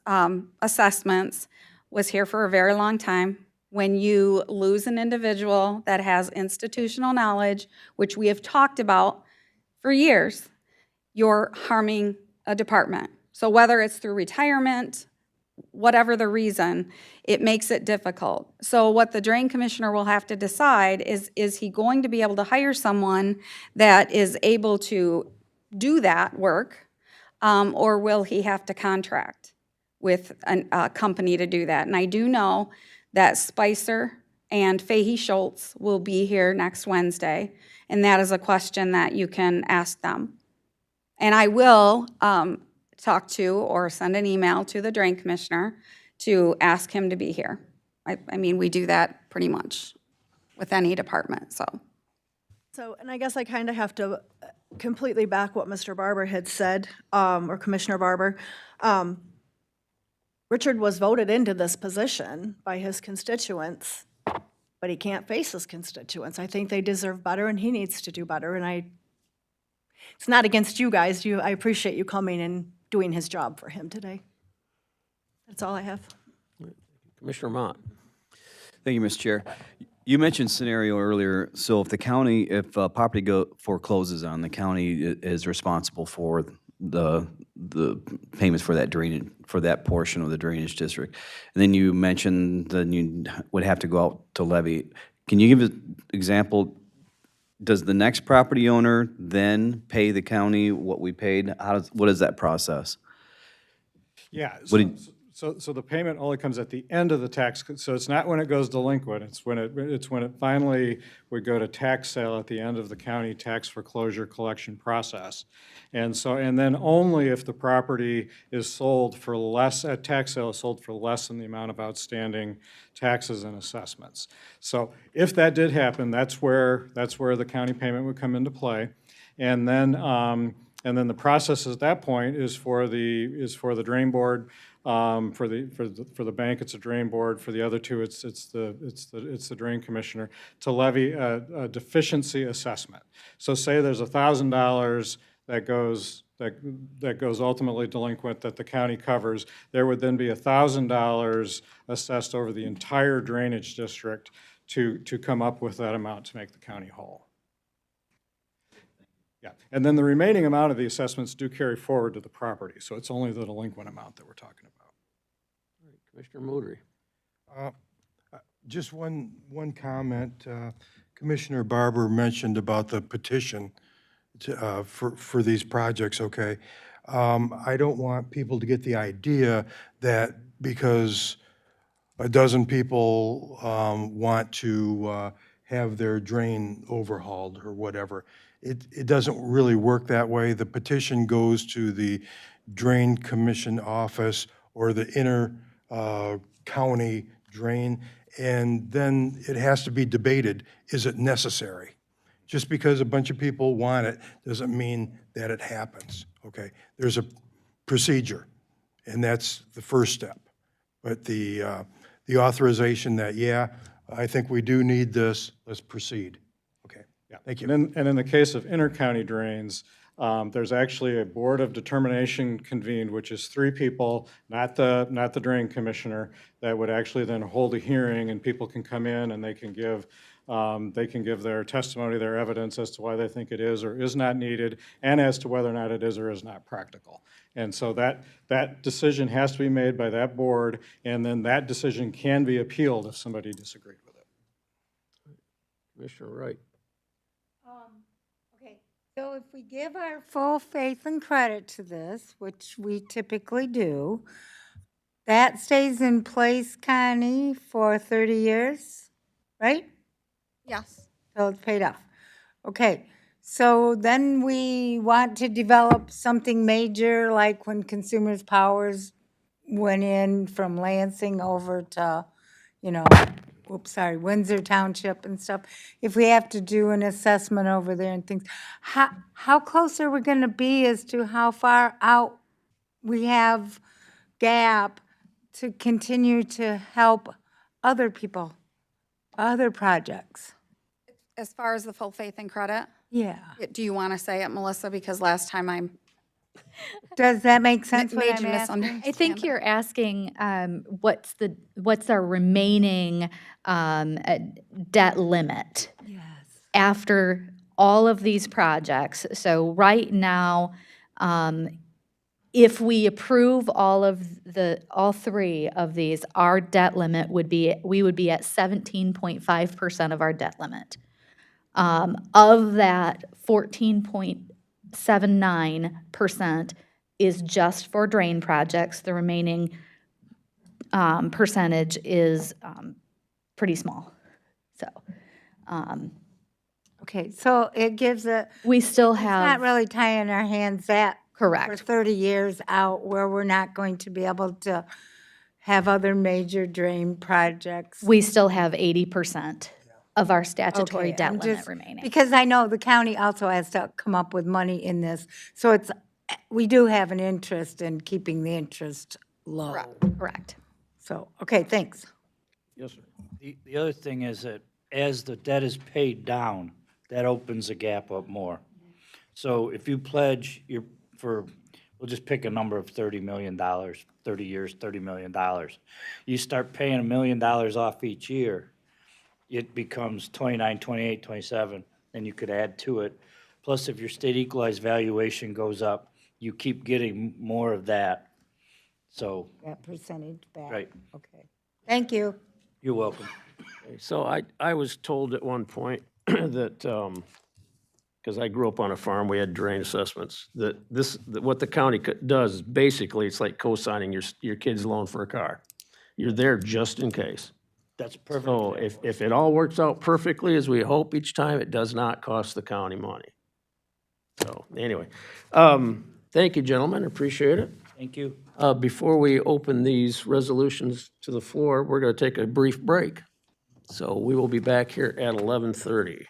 assessments was here for a very long time. When you lose an individual that has institutional knowledge, which we have talked about for years, you're harming a department. So whether it's through retirement, whatever the reason, it makes it difficult. So what the drain commissioner will have to decide is he going to be able to hire someone that is able to do that work, or will he have to contract with a company to do that? And I do know that Spicer and Fahey Schultz will be here next Wednesday, and that is a question that you can ask them. And I will talk to or send an email to the drain commissioner to ask him to be here. I mean, we do that pretty much with any department, so. So, and I guess I kind of have to completely back what Mr. Barber had said, or Commissioner Barber. Richard was voted into this position by his constituents, but he can't face his constituents. I think they deserve better, and he needs to do better, and it's not against you guys. I appreciate you coming and doing his job for him today. That's all I have. Commissioner Mott. Thank you, Mr. Chair. You mentioned scenario earlier, so if the county, if property forecloses on, the county is responsible for the payments for that drainage, for that portion of the drainage district. And then you mentioned that you would have to go out to levy. Can you give an example? Does the next property owner then pay the county what we paid? What is that process? Yeah, What so the payment only comes at the end of the tax, so it's not when it goes delinquent, it's when it finally would go to tax sale at the end of the county tax foreclosure collection process. And then only if the property is sold for less, at tax sale, is sold for less than the amount of outstanding taxes and assessments. So if that did happen, that's where the county payment would come into play. And then the process at that point is for the drain board. For the bank, it's a drain board. For the other two, it's the drain commissioner to levy a deficiency assessment. So say there's $1,000 that goes ultimately delinquent that the county covers. There would then be $1,000 assessed over the entire drainage district to come up with that amount to make the county whole. Yeah, and then the remaining amount of the assessments do carry forward to the property, so it's only the delinquent amount that we're talking about. Commissioner Moudry. Just one comment. Commissioner Barber mentioned about the petition for these projects, okay? I don't want people to get the idea that because a dozen people want to have their drain overhauled or whatever. It doesn't really work that way. The petition goes to the Drain Commission office or the county drain, and then it has to be debated, is it necessary? Just because a bunch of people want it doesn't mean that it happens, okay? There's a procedure, and that's the first step. But the authorization that, yeah, I think we do need this, let's proceed. Okay, thank you. And in the case of intercounty drains, there's actually a board of determination convened, which is 3 people, not the drain commissioner, that would actually then hold a hearing, and people can come in and they can give their testimony, their evidence as to why they think it is or is not needed, and as to whether or not it is or is not practical. And so that decision has to be made by that board, and then that decision can be appealed if somebody disagreed with it. Commissioner Wright. Okay, so if we give our full faith and credit to this, which we typically do, that stays in place, Connie, for 30 years, right? Yes. So it's paid off. Okay, so then we want to develop something major, like when Consumers Powers went in from Lansing over to, Windsor Township and stuff. If we have to do an assessment over there and things, how close are we gonna be as to how far out we have gap to continue to help other people, other projects? As far as the full faith and credit, Yeah. do you want to say it, Melissa? Because last time Does that make sense what made I'm you asking? misunderstand. I think you're asking what's our remaining debt limit after all of these projects. So right now, if we approve all 3 of these, our debt limit we would be at 17.5% of our debt limit. Of that, 14.79% is just for drain projects. The remaining percentage is pretty small. So, Okay, so it gives we still it's have. not really tying our hands for Correct. 30 years out where we're not going to be able to have other major drain projects. We still have 80% of our statutory Okay, debt I'm limit just- remaining. Because I know the county also has to come up with money in this, so we do have an interest in keeping the interest low. Correct. So, okay, thanks. Yes, sir. The other thing is that as the debt is paid down, that opens the gap up more. So if you pledge we'll just pick a number of $30 million, 30 years, $30 million. You start paying $1 million off each year, it becomes 29, 28, 27, and you could add to it. Plus, if your state equalized valuation goes up, you keep getting more of that. So, That percentage back. right, Okay. Thank you. you're welcome. So I was told at one point that, because I grew up on a farm, we had drain assessments, that what the county does, is basically, it's like co-signing your kid's loan for a car. You're there just in case. That's perfect. So if it all works out perfectly as we hope each time, it does not cost the county money. So, anyway, thank you, gentlemen, appreciate it. Thank you. Before we open these resolutions to the floor, we're going to take a brief break. So we will be back here at 11:30.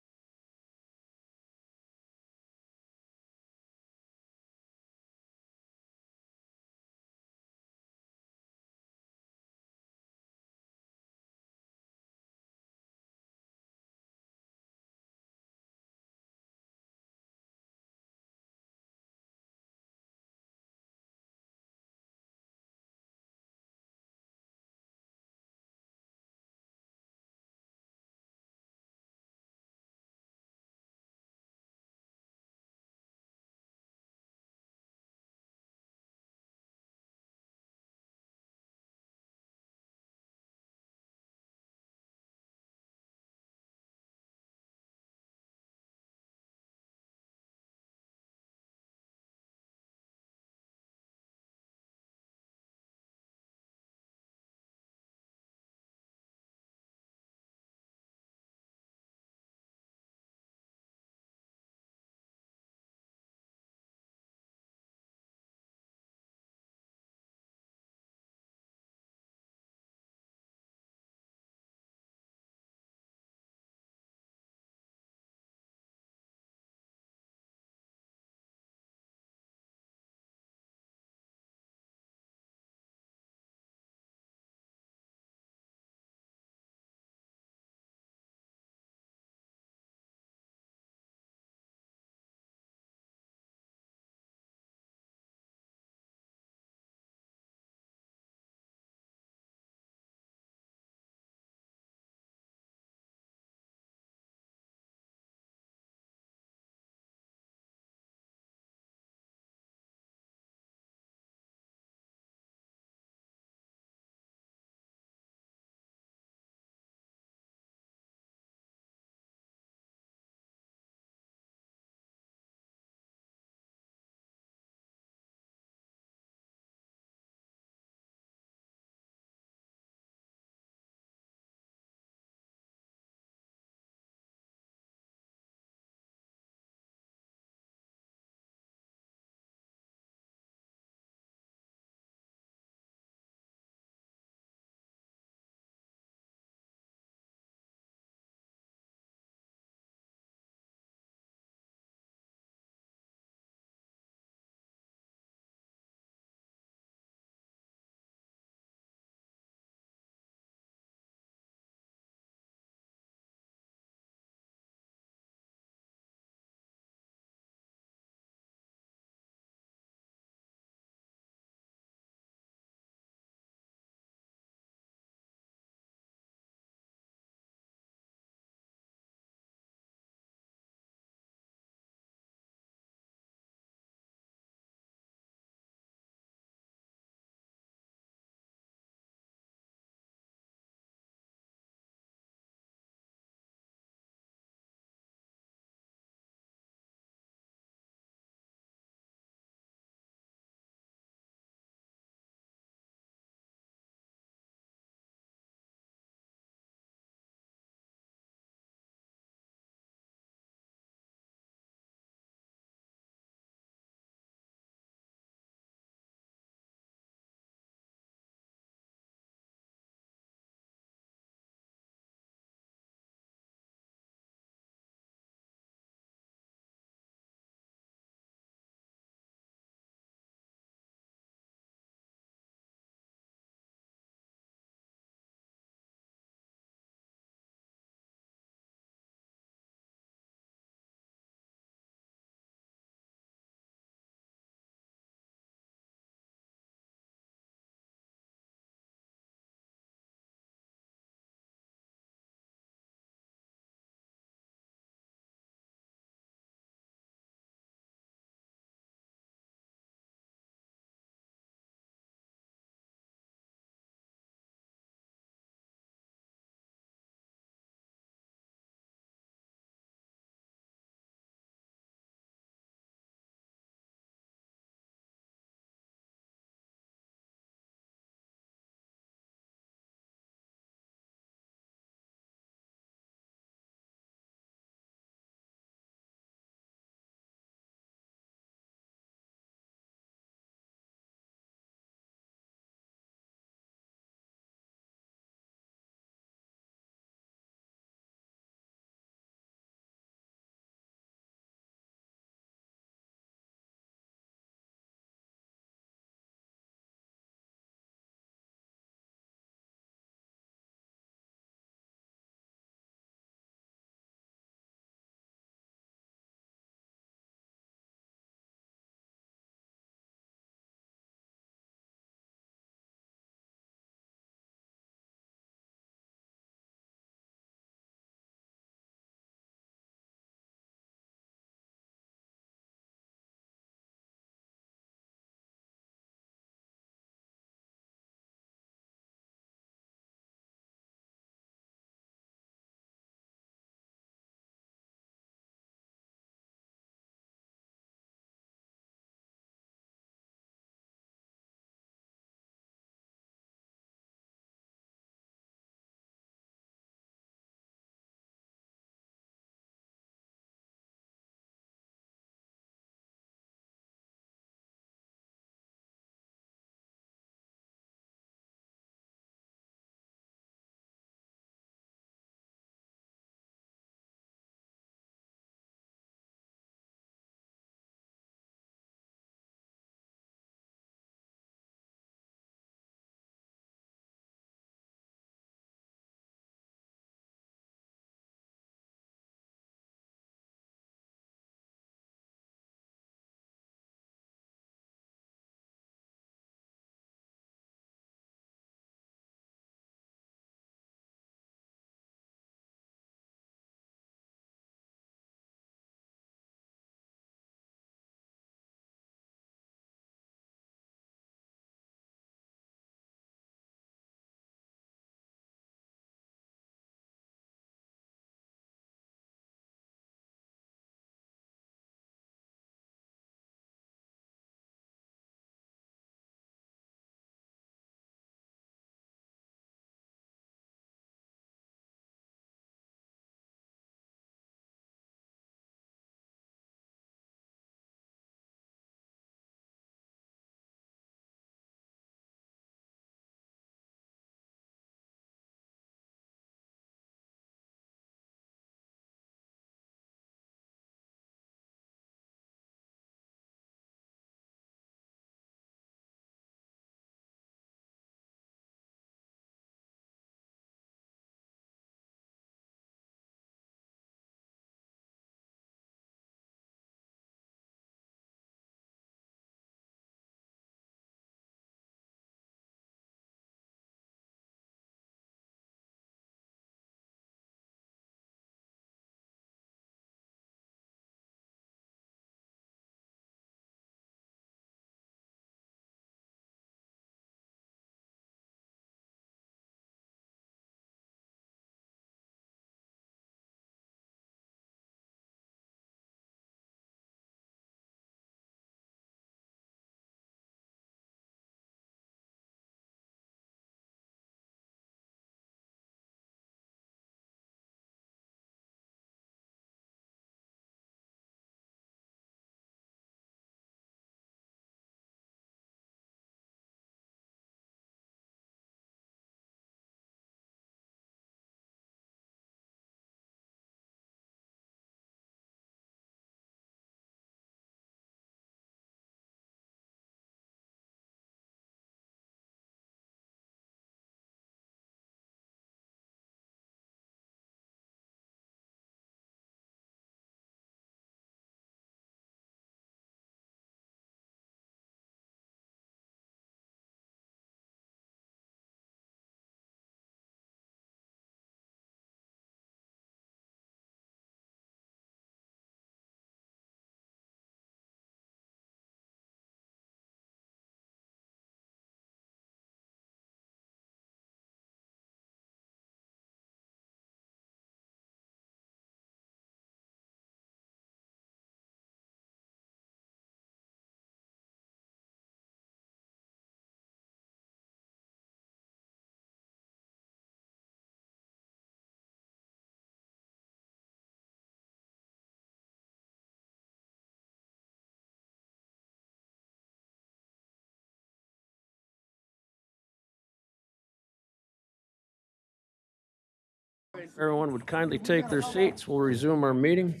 Everyone would kindly take their seats. We'll resume our meeting.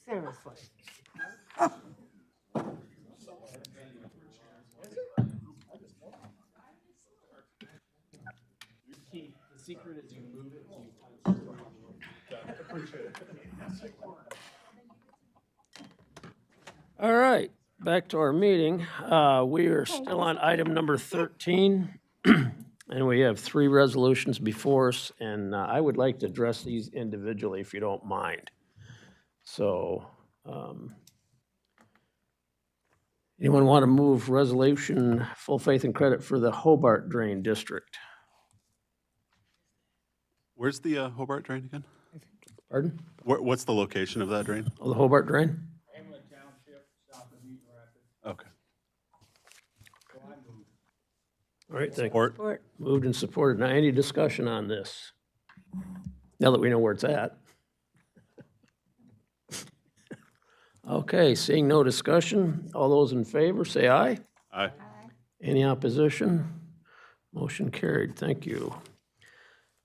Seriously. The secret is you move it. All right, back to our meeting. We are still on item number 13, and we have 3 resolutions before us, and I would like to address these individually, if you don't mind. So, anyone want to move resolution full faith and credit for the Hobart Drain District? Where's the Hobart drain again? Pardon? What's the location of that drain? Oh, the Hobart Drain? Okay. All right, thank you. Support. Moved and supported. Now, any discussion on this? Now that we know where it's at. Okay, seeing no discussion, all those in favor, say aye. Aye. Any opposition? Motion carried, thank you.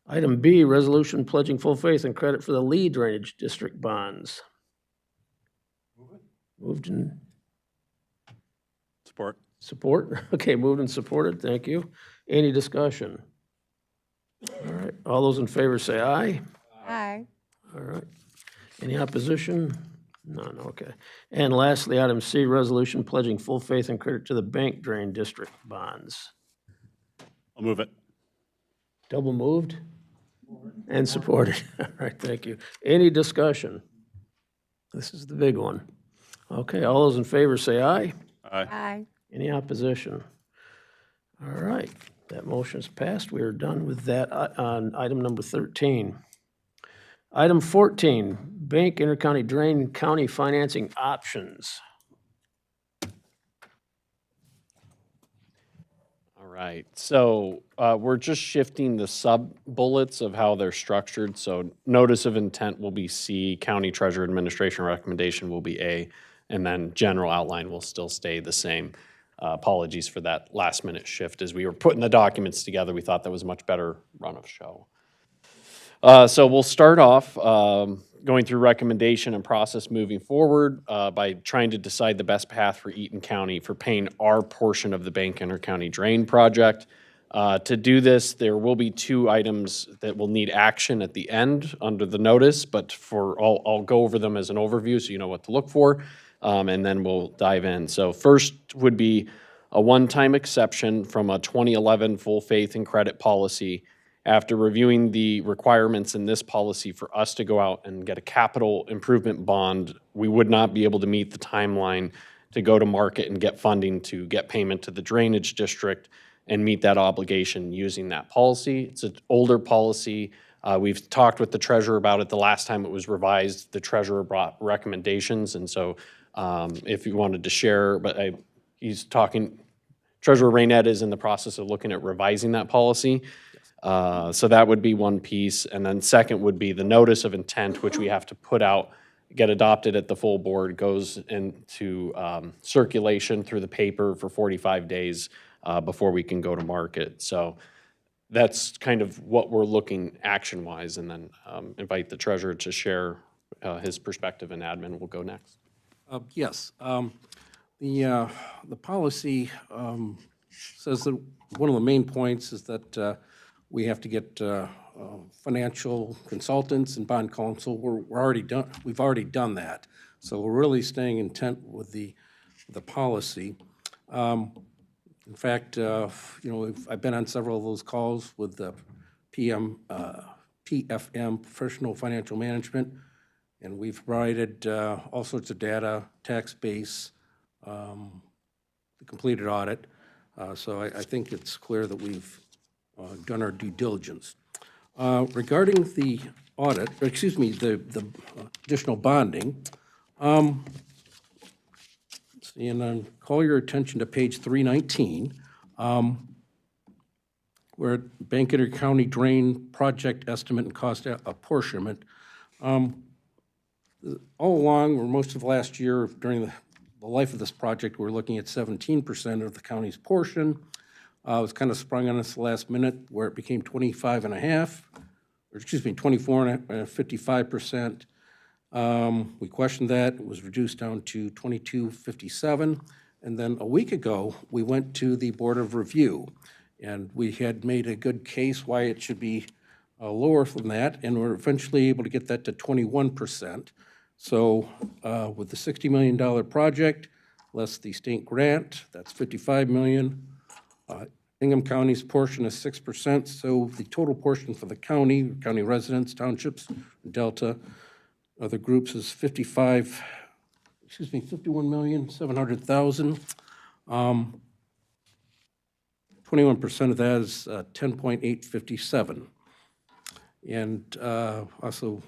Item B, resolution pledging full faith and credit for the Lee Drainage District bonds. Moved and Support. support? Okay, moved and supported, thank you. Any discussion? All right, all those in favor say aye. Aye. All right. Any opposition? None, okay. And lastly, item C, resolution pledging full faith and credit to the Bank Drain District bonds. I'll move it. Double moved and supported. All right, thank you. Any discussion? This is the big one. Okay, all those in favor say aye. Aye. Aye. Any opposition? All right, that motion is passed. We are done with that on item number 13. Item 14, Bank Intercounty Drain County Financing Options. All right, so we're just shifting the sub-bullets of how they're structured. So notice of intent will be C, county treasurer administration recommendation will be A, and then general outline will still stay the same. Apologies for that last minute shift. As we were putting the documents together, we thought that was a much better run of show. So we'll start off going through recommendation and process moving forward by trying to decide the best path for Eaton County for paying our portion of the Bank Intercounty Drain project. To do this, there will be 2 items that will need action at the end under the notice, but I'll go over them as an overview so you know what to look for, and then we'll dive in. So first would be a one-time exception from a 2011 full faith and credit policy. After reviewing the requirements in this policy for us to go out and get a capital improvement bond, we would not be able to meet the timeline to go to market and get funding to get payment to the drainage district and meet that obligation using that policy. It's an older policy. We've talked with the treasurer about it the last time it was revised. The treasurer brought recommendations, and so if you wanted to share, but he's talking, Treasurer Rainette is in the process of looking at revising that policy. So that would be one piece. And then second would be the notice of intent, which we have to put out, get adopted at the full board, goes into circulation through the paper for 45 days before we can go to market. So that's kind of what we're looking action-wise, and then invite the treasurer to share his perspective, and admin will go next. Yes. The policy says that one of the main points is that we have to get financial consultants and bond counsel. We've already done that. So we're really staying intent with the policy. In fact, I've been on several of those calls with the PFM, Professional Financial Management, and we've provided all sorts of data, tax base, the completed audit. So I think it's clear that we've done our due diligence. Regarding the audit, the additional bonding, and then call your attention to page 319, where Bank Intercounty Drain Project Estimate and Cost Apportionment. All along, or most of last year, during the life of this project, we're looking at 17% of the county's portion. It was kind of sprung on us last minute where it became 25.5, or excuse me, 54.55%. We questioned that. It was reduced down to 22.57. And then a week ago, we went to the Board of Review, and we had made a good case why it should be lower from that, and we're eventually able to get that to 21%. So with the $60 million project, less the state grant, that's $55 million. Ingham County's portion is 6%, so the total portion for the county residents, townships, Delta, other groups is 51,700,000. 21% of that is 10.857. And also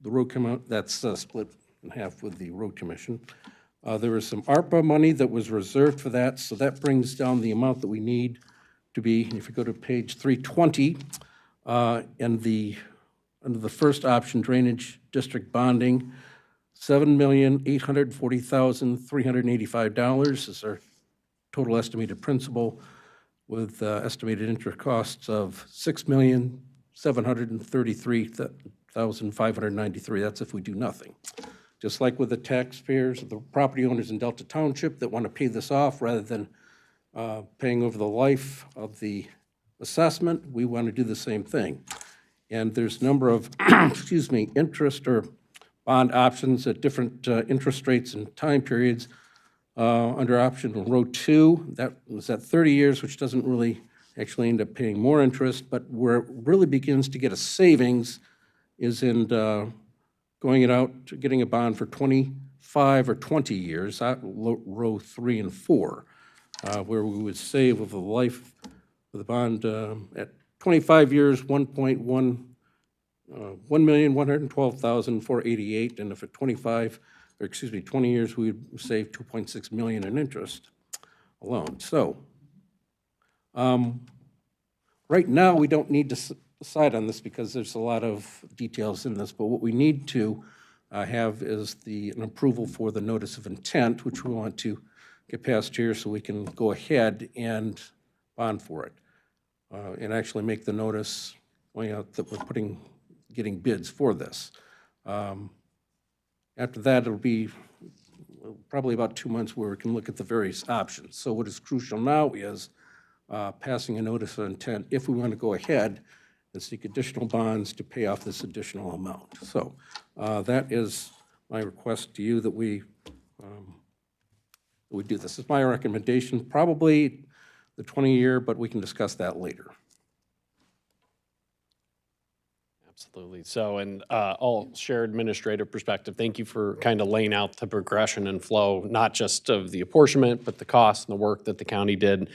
the road that's split in half with the road commission. There was some ARPA money that was reserved for that, so that brings down the amount that we need to be, if you go to page 320, and under the first option, drainage district bonding, $7,840,385 is our total estimated principal, with estimated interest costs of $6,733,593. That's if we do nothing. Just like with the taxpayers, the property owners in Delta Township that want to pay this off rather than paying over the life of the assessment, we want to do the same thing. And there's a number of, excuse me, interest or bond options at different interest rates and time periods. Under option row 2, that was at 30 years, which doesn't really actually end up paying more interest, but where it really begins to get a savings is in going it out, getting a bond for 25 or 20 years, row 3 and 4, where we would save over the life of the bond at 25 years, $1,112,488, and if at 20 years, we would save $2.6 million in interest alone. So, right now, we don't need to decide on this because there's a lot of details in this, but what we need to have is an approval for the notice of intent, which we want to get passed here so we can go ahead and bond for it. And actually make the notice going out that we're getting bids for this. After that, it'll be probably about 2 months where we can look at the various options. So what is crucial now is passing a notice of intent if we want to go ahead and seek additional bonds to pay off this additional amount. So that is my request to you that we do this. This is my recommendation, probably the 20-year, but we can discuss that later. Absolutely. So, and I'll share administrative perspective. Thank you for kind of laying out the progression and flow, not just of the apportionment, but the cost and the work that the county did,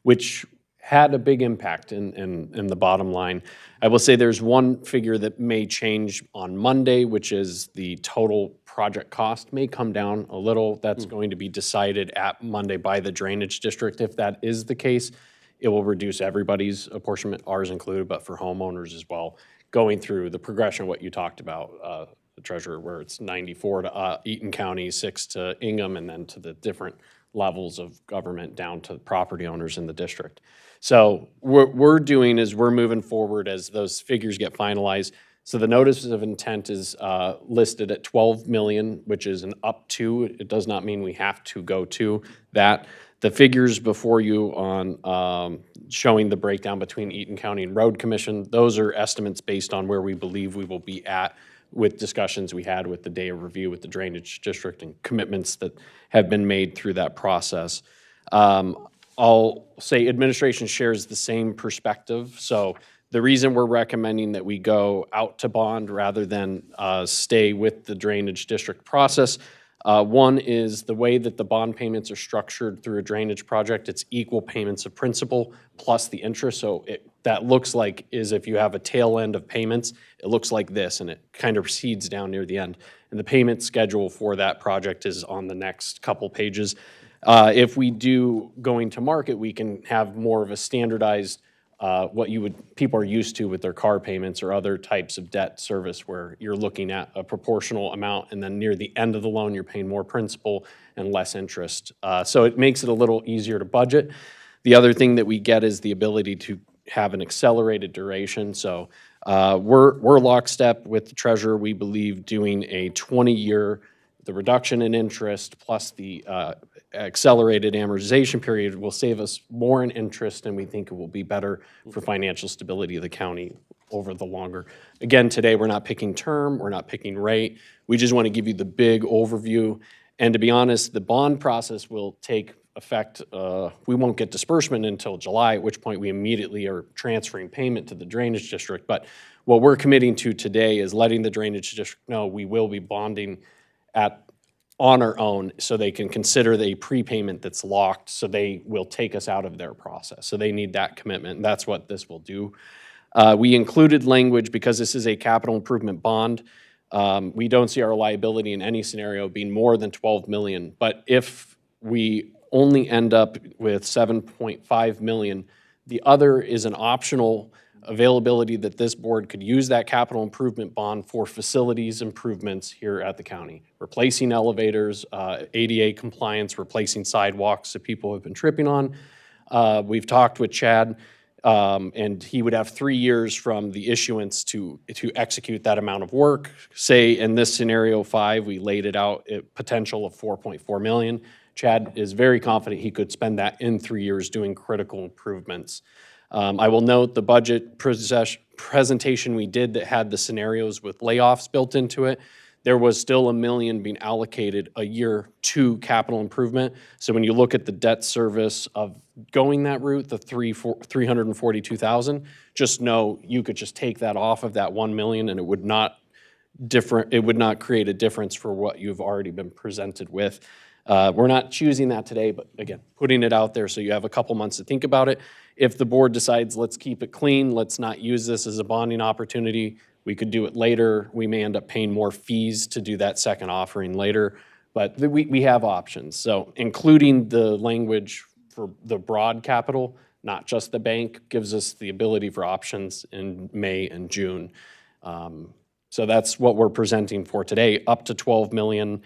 which had a big impact in the bottom line. I will say there's one figure that may change on Monday, which is the total project cost may come down a little. That's going to be decided at Monday by the drainage district. If that is the case, it will reduce everybody's apportionment, ours included, but for homeowners as well. Going through the progression of what you talked about, the treasurer, where it's 94 to Eaton County, 6 to Ingham, and then to the different levels of government down to property owners in the district. So what we're doing is we're moving forward as those figures get finalized. So the notice of intent is listed at 12 million, which is an up to. It does not mean we have to go to that. The figures before you on showing the breakdown between Eaton County and Road Commission, those are estimates based on where we believe we will be at with discussions we had with the day of review with the drainage district and commitments that have been made through that process. I'll say administration shares the same perspective. So the reason we're recommending that we go out to bond rather than stay with the drainage district process, one is the way that the bond payments are structured through a drainage project, it's equal payments of principal plus the interest. So that looks like is if you have a tail end of payments, it looks like this and it kind of proceeds down near the end. And the payment schedule for that project is on the next couple pages. If we do going to market, we can have more of a standardized what people are used to with their car payments or other types of debt service where you're looking at a proportional amount and then near the end of the loan, you're paying more principal and less interest. So it makes it a little easier to budget. The other thing that we get is the ability to have an accelerated duration. So we're lockstep with the treasurer. We believe doing a 20-year, the reduction in interest plus the accelerated amortization period will save us more in interest, and we think it will be better for financial stability of the county over the longer. Again, today, we're not picking term, we're not picking rate. We just want to give you the big overview. And to be honest, the bond process will take effect, we won't get disbursement until July, at which point we immediately are transferring payment to the drainage district. But what we're committing to today is letting the drainage district know we will be bonding on our own, so they can consider the prepayment that's locked, so they will take us out of their process. So they need that commitment, and that's what this will do. We included language because this is a capital improvement bond. We don't see our liability in any scenario being more than 12 million. But if we only end up with 7.5 million, the other is an optional availability that this board could use that capital improvement bond for facilities improvements here at the county. Replacing elevators, ADA compliance, replacing sidewalks that people have been tripping on. We've talked with Chad, and he would have 3 years from the issuance to execute that amount of work. Say in this scenario 5, we laid it out at potential of 4.4 million. Chad is very confident he could spend that in 3 years doing critical improvements. I will note the budget presentation we did that had the scenarios with layoffs built into it. There was still $1 million being allocated a year to capital improvement. So when you look at the debt service of going that route, the 342,000, just know you could just take that off of that 1 million, and it would not create a difference for what you've already been presented with. We're not choosing that today, but again, putting it out there so you have a couple months to think about it. If the board decides, let's keep it clean, let's not use this as a bonding opportunity, we could do it later. We may end up paying more fees to do that second offering later, but we have options. So including the language for the broad capital, not just the bank, gives us the ability for options in May and June. So that's what we're presenting for today, up to 12 million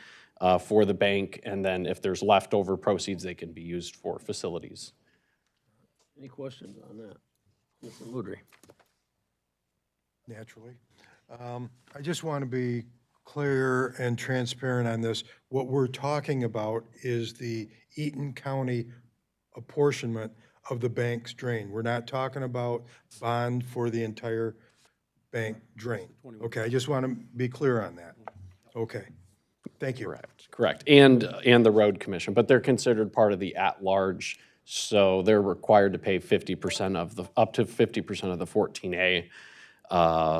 for the bank, and then if there's leftover proceeds, they can be used for facilities. Any questions on that? Mr. Moudry? Naturally. I just want to be clear and transparent on this. What we're talking about is the Eaton County apportionment of the bank's drain. We're not talking about bond for the entire bank drain. Okay, I just want to be clear on that. Okay, thank you. Correct. And the road commission, but they're considered part of the at-large, so they're required to pay 50% of up to 50% of the 14A.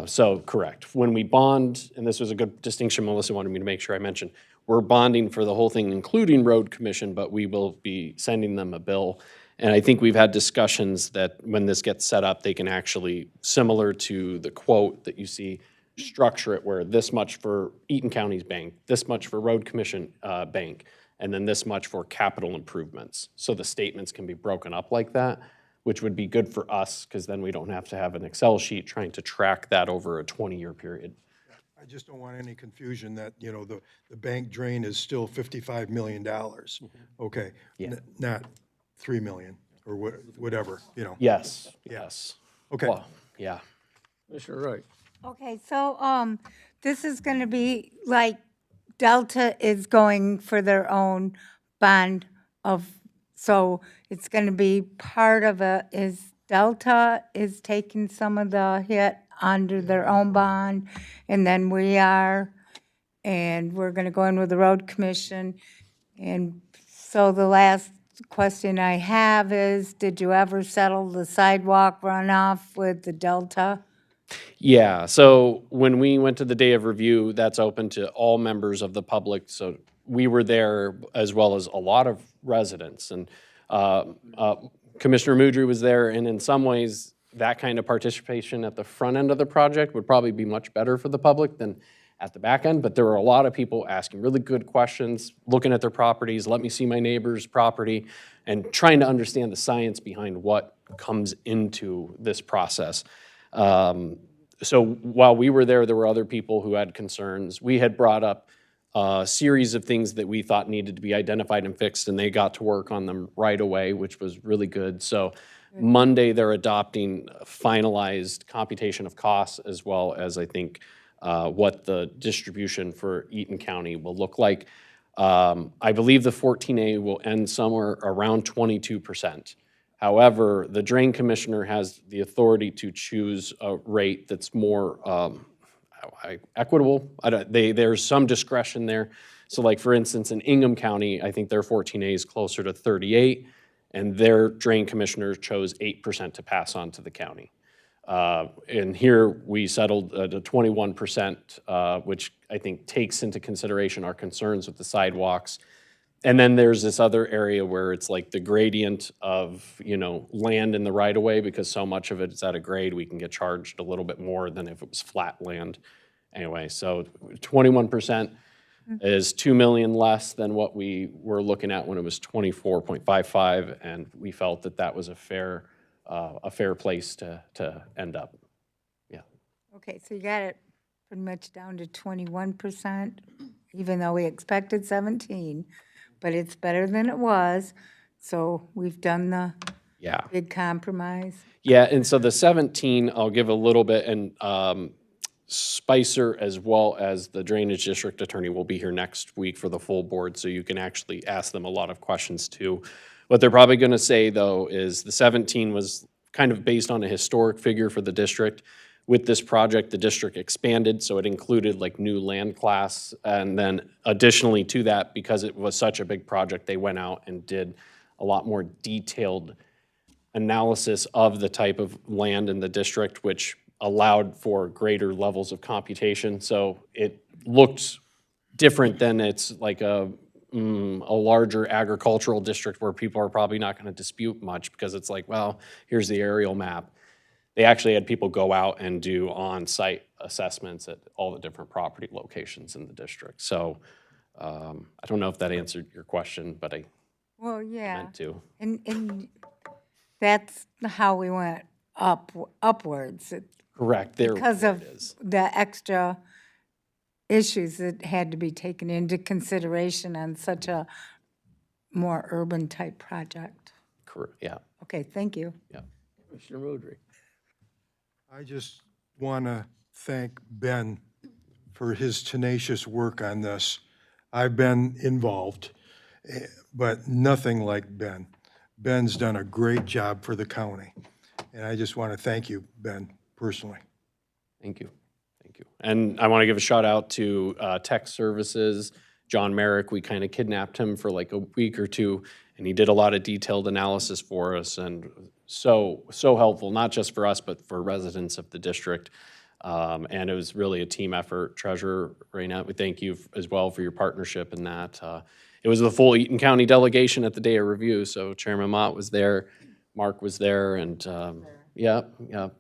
So correct. When we bond, and this was a good distinction Melissa wanted me to make sure I mentioned, we're bonding for the whole thing, including road commission, but we will be sending them a bill. And I think we've had discussions that when this gets set up, they can actually, similar to the quote that you see, structure it where this much for Eaton County's bank, this much for road commission bank, and then this much for capital improvements. So the statements can be broken up like that, which would be good for us because then we don't have to have an Excel sheet trying to track that over a 20-year period. I just don't want any confusion that, you know, the bank drain is still $55 million. Okay, not 3 million or whatever, you know. Yes, yes. Okay. Well, yeah. Commissioner Wright? Okay, so this is going to be like Delta is going for their own bond so it's going to be part of Delta is taking some of the hit under their own bond, and then we are, and we're going to go in with the road commission. And so the last question I have is, did you ever settle the sidewalk runoff with the Delta? Yeah, so when we went to the day of review, that's open to all members of the public. So we were there as well as a lot of residents. And Commissioner Moudry was there, and in some ways, that kind of participation at the front end of the project would probably be much better for the public than at the back end. But there were a lot of people asking really good questions, looking at their properties, let me see my neighbor's property, and trying to understand the science behind what comes into this process. So while we were there were other people who had concerns. We had brought up a series of things that we thought needed to be identified and fixed, and they got to work on them right away, which was really good. So Monday, they're adopting finalized computation of costs, as well as, I think, what the distribution for Eaton County will look like. I believe the 14A will end somewhere around 22%. However, the drain commissioner has the authority to choose a rate that's more equitable. There's some discretion there. So like, for instance, in Ingham County, I think their 14A is closer to 38, and their drain commissioner chose 8% to pass on to the county. And here we settled at a 21%, which I think takes into consideration our concerns with the sidewalks. And then there's this other area where it's like the gradient of, land in the right of way, because so much of it is at a grade, we can get charged a little bit more than if it was flat land. Anyway, so 21% is 2 million less than what we were looking at when it was 24.55, and we felt that that was a fair place to end up. Yeah. Okay, so you got it pretty much down to 21%, even though we expected 17, but it's better than it was. So we've done the big compromise. Yeah, and so the 17, I'll give a little bit, and Spicer, as well as the Drainage District Attorney, will be here next week for the full board, so you can actually ask them a lot of questions too. What they're probably going to say, though, is the 17 was kind of based on a historic figure for the district. With this project, the district expanded, so it included like new land class, and then additionally to that, because it was such a big project, they went out and did a lot more detailed analysis of the type of land in the district, which allowed for greater levels of computation. So it looked different than it's like a larger agricultural district where people are probably not going to dispute much, because it's like, well, here's the aerial map. They actually had people go out and do on-site assessments at all the different property locations in the district. So I don't know if that answered your question, but I meant to. And that's how we went upwards. Correct. Because of the extra issues that had to be taken into consideration on such a more urban type project. Correct, yeah. Okay, thank you. Yeah. Commissioner Moudry. I just want to thank Ben for his tenacious work on this. I've been involved, but nothing like Ben. Ben's done a great job for the county, and I just want to thank you, Ben, personally. Thank you. Thank you. And I want to give a shout out to Tech Services, John Merrick. We kind of kidnapped him for like a week or two, and he did a lot of detailed analysis for us, and so helpful, not just for us, but for residents of the district. And it was really a team effort. Treasurer Raynette, we thank you as well for your partnership in that. It was the full Eaton County delegation at the day of review, so Chairman Mott was there, Mark was there, and yeah,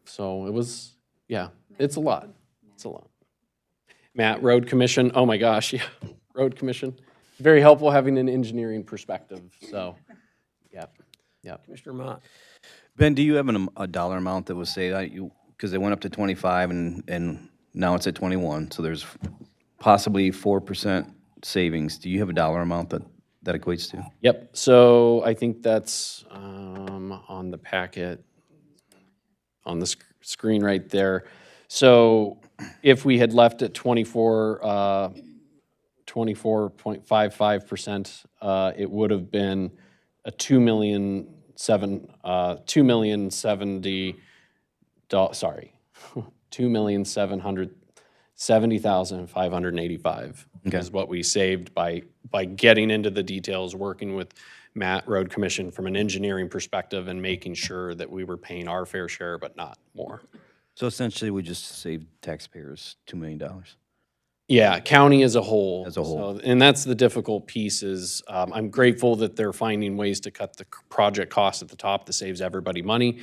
so it was, it's a lot. It's a lot. Matt, Road Commission, oh my gosh, yeah, Road Commission. Very helpful having an engineering perspective, so, yeah. Commissioner Mott. Ben, do you have a dollar amount that would say that because they went up to 25 and now it's at 21, so there's possibly 4% savings. Do you have a dollar amount that equates to? Yep, so I think that's on the packet, on the screen right there. So if we had left at 24.55%, it would have been a $2,770,585 is what we saved by getting into the details, working with Matt, Road Commission from an engineering perspective, and making sure that we were paying our fair share, but not more. So essentially, we just saved taxpayers $2 million. Yeah, county as a whole. As a whole. So, and that's the difficult piece is, I'm grateful that they're finding ways to cut the project costs at the top that saves everybody money.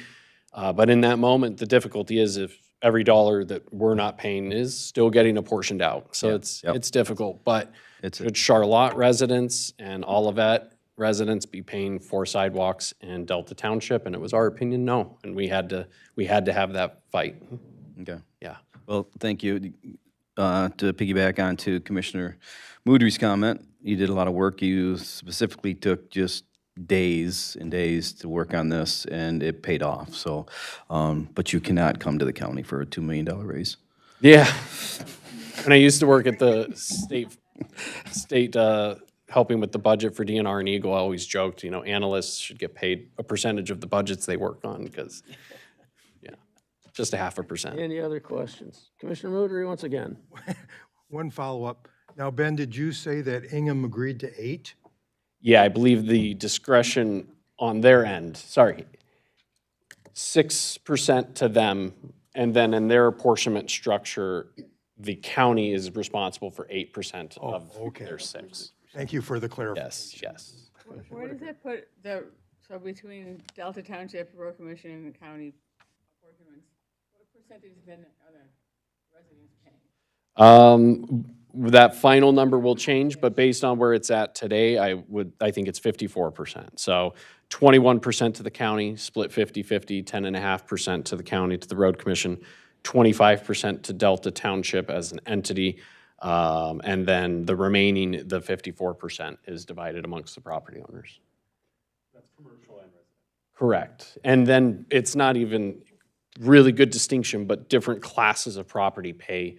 But in that moment, the difficulty is if every dollar that we're not paying is still getting apportioned out. So it's difficult, but should Charlotte residents and Olivet residents be paying for sidewalks in Delta Township? And it was our opinion, no. And we had to have that fight. Okay. Yeah. Well, thank you. to piggyback on to Commissioner Moudry's comment, you did a lot of work. You specifically took just days and days to work on this, and it paid off. So, but you cannot come to the county for a $2 million raise. Yeah. And I used to work at the state helping with the budget for DNR and Eagle. I always joked, you know, analysts should get paid a percentage of the budgets they work on because, yeah, just a 0.5%. Any other questions? Commissioner Moudry, once again. One follow-up. Now, Ben, did you say that Ingham agreed to 8? Yeah, I believe the discretion on their end, 6% to them, and then in their apportionment structure, the county is responsible for 8% of their 6. Thank you for the clarification. Yes. Where does that put so between Delta Township, Road Commission, and the county apportionments, what percentage then are the residents paying? That final number will change, but based on where it's at today, I think it's 54%. So 21% to the county, split 50-50, 10.5% to the county, to the road commission, 25% to Delta Township as an entity, and then the remaining, the 54%, is divided amongst the property owners. That's commercial and residential. Correct. And then it's not even really good distinction, but different classes of property pay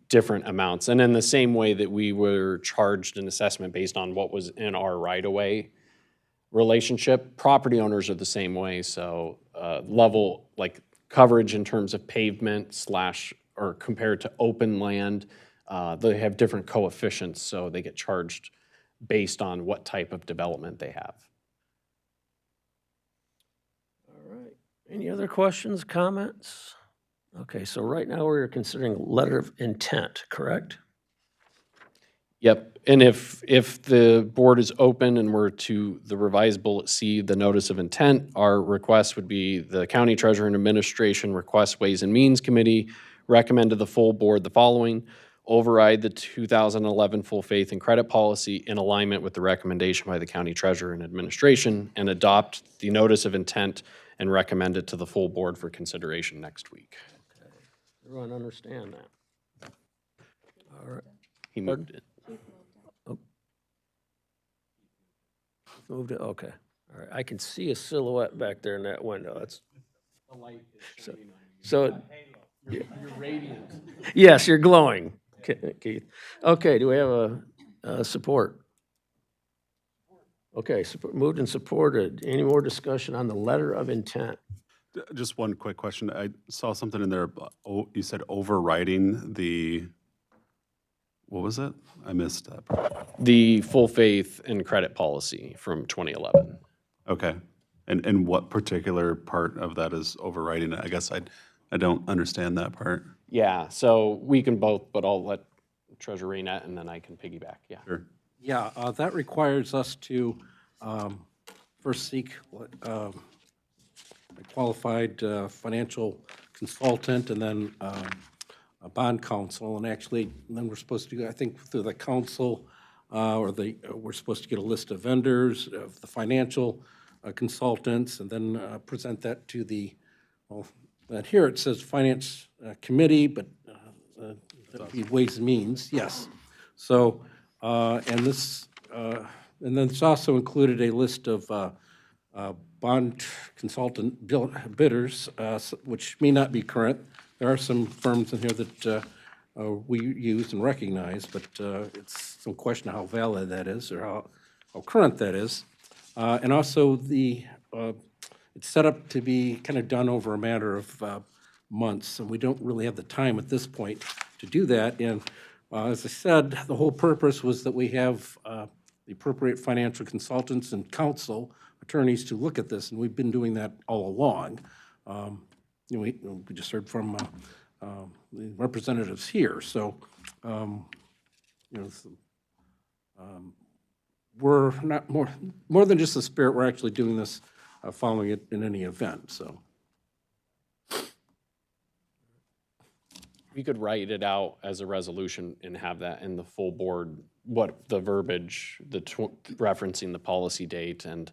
different amounts. And in the same way that we were charged an assessment based on what was in our right-of-way relationship, property owners are the same way. So level, like coverage in terms of pavement or compared to open land, they have different coefficients, so they get charged based on what type of development they have. All right. Any other questions, comments? Okay, so right now we're considering letter of intent, correct? Yep, and if the board is open and we're to the revised bullet C, the notice of intent, our request would be the county treasurer and administration request Ways and Means Committee recommend to the full board the following: override the 2011 full faith and credit policy in alignment with the recommendation by the county treasurer and administration, and adopt the notice of intent and recommend it to the full board for consideration next week. Everyone understand that? All right. He moved it. Moved it, okay. All right, I can see a silhouette back there in that window. That's. The light is So- shining on you. So, You're radiant. yes, you're glowing, Keith. Okay, do we have a support? Okay, moved and supported. Any more discussion on the letter of intent? Just one quick question. I saw something in there, you said overriding the, what was it? I missed that part. The full faith and credit policy from 2011. Okay. And what particular part of that is overriding it? I guess I don't understand that part. Yeah, so we can both, but I'll let Treasurer Rainette and then I can piggyback, yeah. Sure. Yeah, that requires us to first seek a qualified financial consultant and then a bond counsel. And actually, then we're supposed to go, I think, through the council, we're supposed to get a list of vendors, of the financial consultants, and then present that to the, well, here it says Finance Committee, but that'd be Ways and Means, yes. So, and this, and then it's also included a list of bond consultant bidders, which may not be current. There are some firms in here that we use and recognize, but it's some question of how valid that is or how current that is. And also it's set up to be kind of done over a matter of months, and we don't really have the time at this point to do that. And as I said, the whole purpose was that we have the appropriate financial consultants and counsel attorneys to look at this, and we've been doing that all along. We just heard from the representatives here, so we're not more than just the spirit. We're actually doing this, following it in any event. So We could write it out as a resolution and have that in the full board, what the verbiage, referencing the policy date and.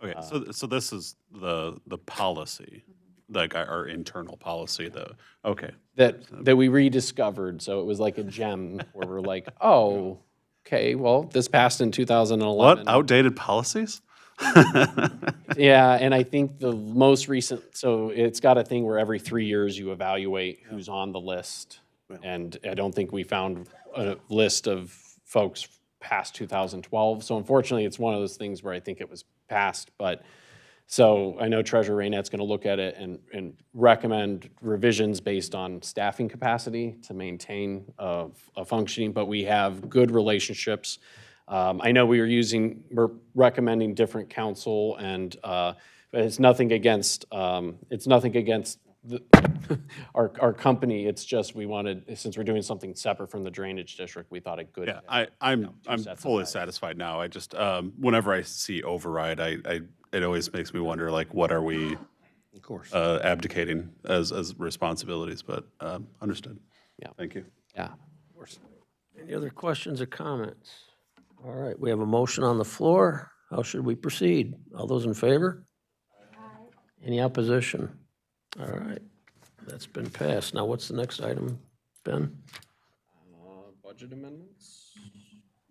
Okay, so this is the policy. like our internal policy, though. Okay. that we rediscovered. So it was like a gem where we're like, oh, okay, well, this passed in 2011. What? Outdated policies? Yeah, and I think the most recent, so it's got a thing where every 3 years you evaluate who's on the list. And I don't think we found a list of folks past 2012. So unfortunately, it's one of those things where I think it was passed. But, so I know Treasurer Raynette's going to look at it and recommend revisions based on staffing capacity to maintain a functioning, but we have good relationships. I know we're recommending different counsel, and but it's nothing against our company. It's just we wanted, since we're doing something separate from the drainage district, we thought it good. Yeah, I'm fully satisfied now. I just, whenever I see override, it always makes me wonder, like, what are we Of course. abdicating as responsibilities, but understood. Yeah. Thank you. Yeah. Any other questions or comments? All right, we have a motion on the floor. How should we proceed? All those in favor? Any opposition? All right, that's been passed. Now, what's the next item, Ben? Budget amendments?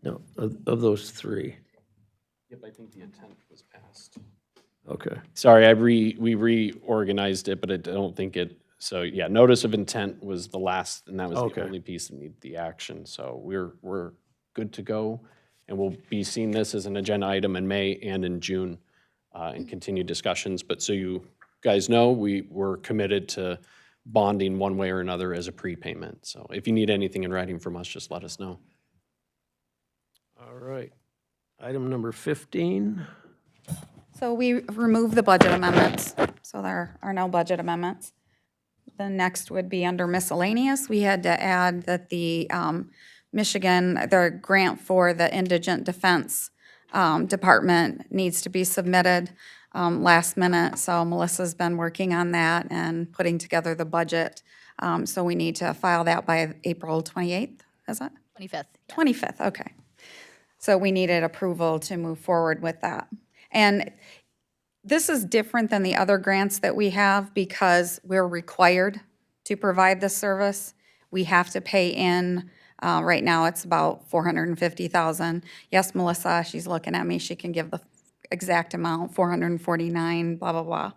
No, of those three. Yep, I think the intent was passed. Okay. Sorry, we reorganized it, but I don't think it, so yeah, notice of intent was the last, and that was Okay. the only piece that needed the action. So we're good to go, and we'll be seeing this as an agenda item in May and in June, and continue discussions. But so you guys know, we're committed to bonding one way or another as a prepayment. So if you need anything in writing from us, just let us know. All right. Item number 15. So we removed the budget amendments, so there are no budget amendments. The next would be under miscellaneous. We had to add that the Michigan, the grant for the Indigent Defense Department needs to be submitted last minute. So Melissa's been working on that and putting together the budget. So we need to file that by April 28th, is it? 25th. 25th, okay. So we needed approval to move forward with that. And this is different than the other grants that we have because we're required to provide this service. We have to pay in, right now it's about $450,000. Yes, Melissa, she's looking at me, she can give the exact amount, 449, blah, blah, blah.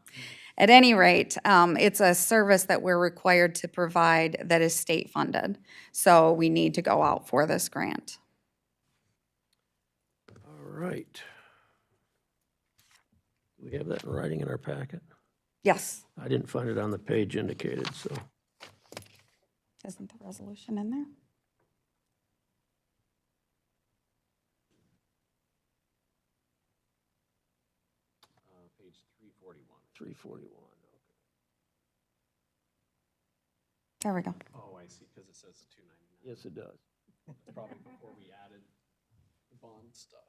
At any rate, it's a service that we're required to provide that is state funded. So we need to go out for this grant. All right. Do we have that in writing in our packet? Yes. I didn't find it on the page indicated, so. Isn't the resolution in there? Page 341. 341. There we go. Oh, I see, because it says 299. Yes, it does. It's probably before we added the bond stuff.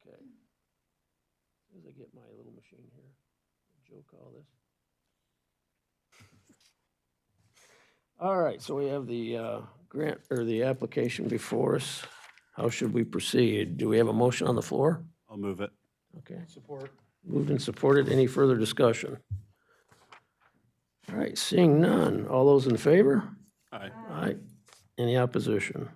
Okay. As soon as I get my little machine here, Joe call this. All right, so we have the grant, or the application before us. How should we proceed? Do we have a motion on the floor? I'll move it. Okay. Support. Moved and supported. Any further discussion? All right, seeing none. All those in favor? Aye. Aye. Any opposition?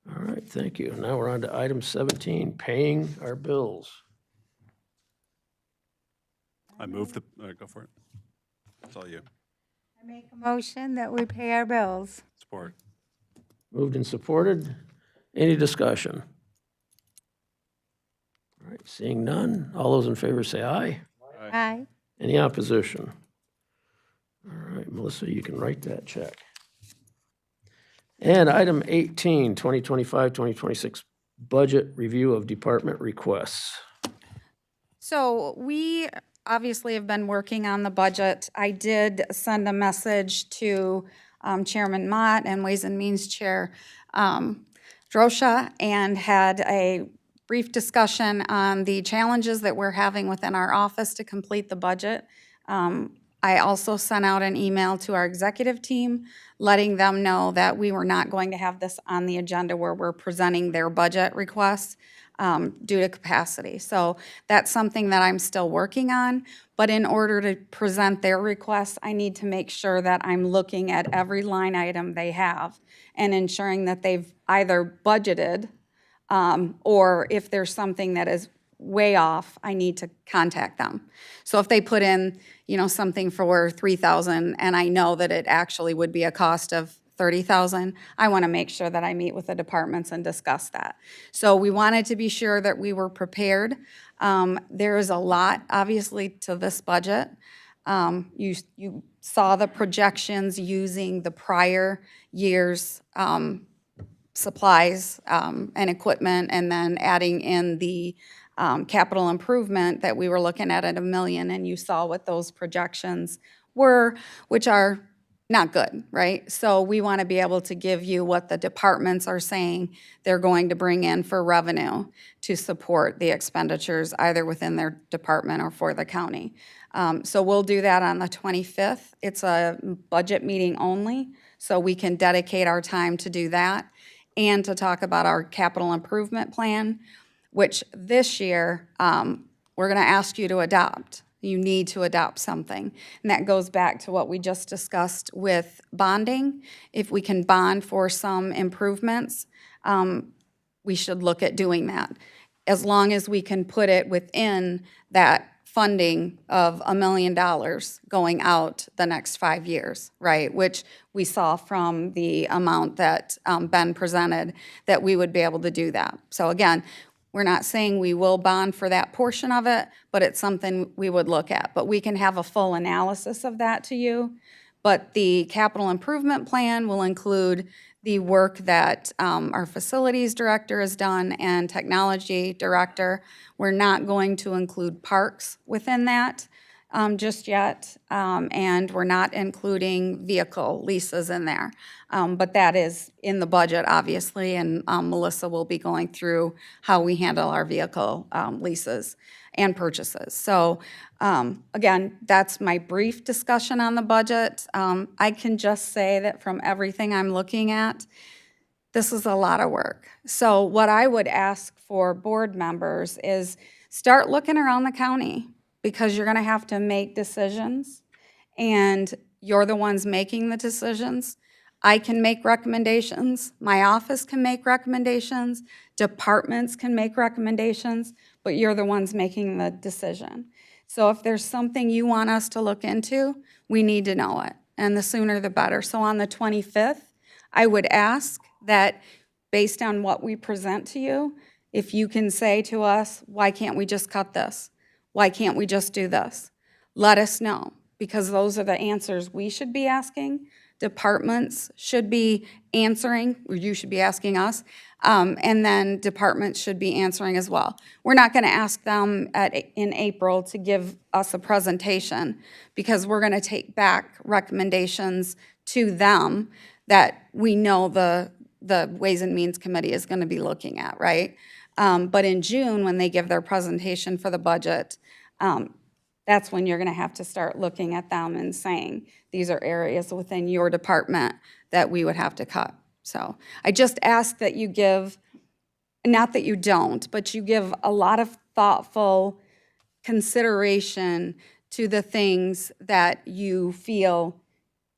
All right, thank you. Now we're on to item 17, paying our bills. I move the, go for it. That's all you. I make a motion that we pay our bills. Support. Moved and supported. Any discussion? All right, seeing none. All those in favor say aye. Aye. Any opposition? All right, Melissa, you can write that check. And item 18, 2025-2026 budget review of department requests. So we obviously have been working on the budget. I did send a message to Chairman Mott and Ways and Means Chair Drosha and had a brief discussion on the challenges that we're having within our office to complete the budget. I also sent out an email to our executive team, letting them know that we were not going to have this on the agenda where we're presenting their budget requests due to capacity. So that's something that I'm still working on, but in order to present their requests, I need to make sure that I'm looking at every line item they have and ensuring that they've either budgeted or if there's something that is way off, I need to contact them. So if they put in, something for $3,000 and I know that it actually would be a cost of $30,000, I want to make sure that I meet with the departments and discuss that. So we wanted to be sure that we were prepared. There is a lot, obviously, to this budget. You saw the projections using the prior year's supplies and equipment, and then adding in the capital improvement that we were looking at $1 million, and you saw what those projections were, which are not good, right? So we want to be able to give you what the departments are saying they're going to bring in for revenue to support the expenditures either within their department or for the county. So we'll do that on the 25th. It's a budget meeting only, so we can dedicate our time to do that and to talk about our capital improvement plan, which this year we're going to ask you to adopt. You need to adopt something. And that goes back to what we just discussed with bonding. If we can bond for some improvements, we should look at doing that. As long as we can put it within that funding of $1 million going out the next 5 years, right? Which we saw from the amount that Ben presented, that we would be able to do that. So again, we're not saying we will bond for that portion of it, but it's something we would look at. But we can have a full analysis of that to you. But the capital improvement plan will include the work that our facilities director has done and technology director. We're not going to include parks within that just yet, and we're not including vehicle leases in there. But that is in the budget, obviously, and Melissa will be going through how we handle our vehicle leases and purchases. So again, that's my brief discussion on the budget. I can just say that from everything I'm looking at, this is a lot of work. So what I would ask for board members is start looking around the county, because you're going to have to make decisions, and you're the ones making the decisions. I can make recommendations. My office can make recommendations. Departments can make recommendations, but you're the ones making the decision. So if there's something you want us to look into, we need to know it, and the sooner the better. So on the 25th, I would ask that based on what we present to you, if you can say to us, why can't we just cut this? Why can't we just do this? Let us know, because those are the answers we should be asking. Departments should be answering, or you should be asking us, and then departments should be answering as well. We're not going to ask them in April to give us a presentation, because we're going to take back recommendations to them that we know the Ways and Means Committee is going to be looking at, right? But in June, when they give their presentation for the budget, that's when you're going to have to start looking at them and saying, these are areas within your department that we would have to cut. So I just ask that you give, not that you don't, but you give a lot of thoughtful consideration to the things that you feel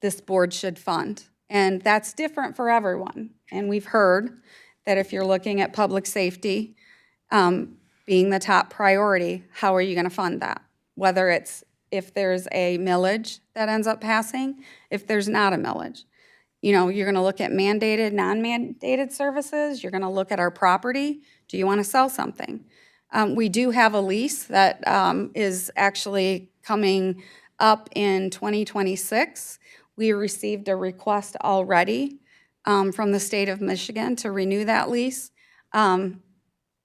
this board should fund. And that's different for everyone. And we've heard that if you're looking at public safety being the top priority, how are you going to fund that? Whether it's if there's a millage that ends up passing, if there's not a millage. You're going to look at mandated, non-mandated services. You're going to look at our property. Do you want to sell something? We do have a lease that is actually coming up in 2026. We received a request already from the state of Michigan to renew that lease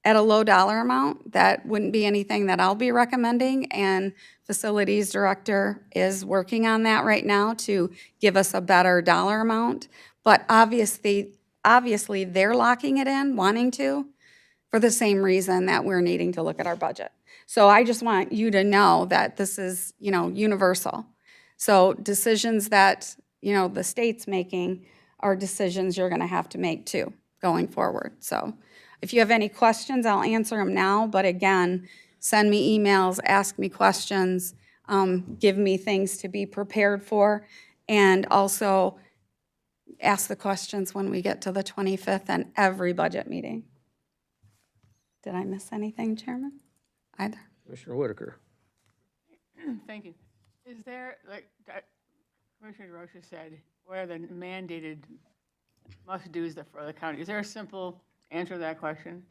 at a low dollar amount. That wouldn't be anything that I'll be recommending, and facilities director is working on that right now to give us a better dollar amount. But obviously they're locking it in, wanting to, for the same reason that we're needing to look at our budget. So I just want you to know that this is, universal. So decisions that, you know, the state's making are decisions you're going to have to make too, going forward. So if you have any questions, I'll answer them now. But again, send me emails, ask me questions, give me things to be prepared for, and also ask the questions when we get to the 25th and every budget meeting. Did I miss anything, Chairman? Either? Commissioner Whitaker. Thank you. Is there, like Commissioner DeRosa said, what are the mandated must-dos for the county? Is there a simple answer to that question?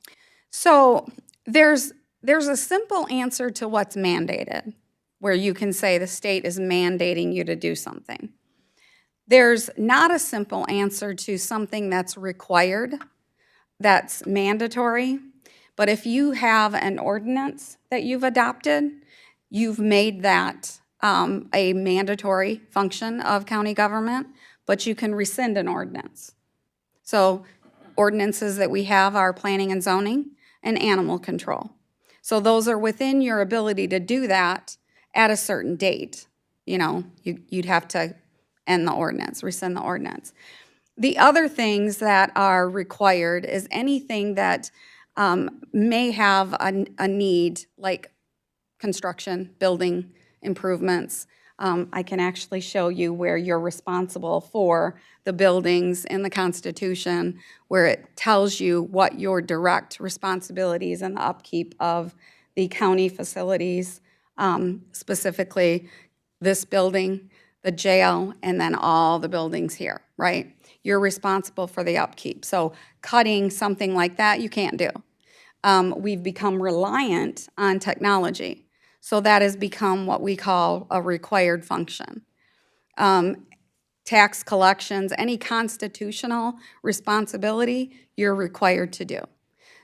So there's a simple answer to what's mandated, where you can say the state is mandating you to do something. There's not a simple answer to something that's required, that's mandatory. But if you have an ordinance that you've adopted, you've made that a mandatory function of county government, but you can rescind an ordinance. So ordinances that we have are planning and zoning and animal control. So those are within your ability to do that at a certain date. You know, you'd have to end the ordinance, rescind the ordinance. The other things that are required is anything that may have a need, like construction, building improvements. I can actually show you where you're responsible for the buildings in the Constitution, where it tells you what your direct responsibilities and the upkeep of the county facilities, specifically this building, the jail, and then all the buildings here, right? You're responsible for the upkeep. So cutting something like that, you can't do. We've become reliant on technology. So that has become what we call a required function. Tax collections, any constitutional responsibility, you're required to do.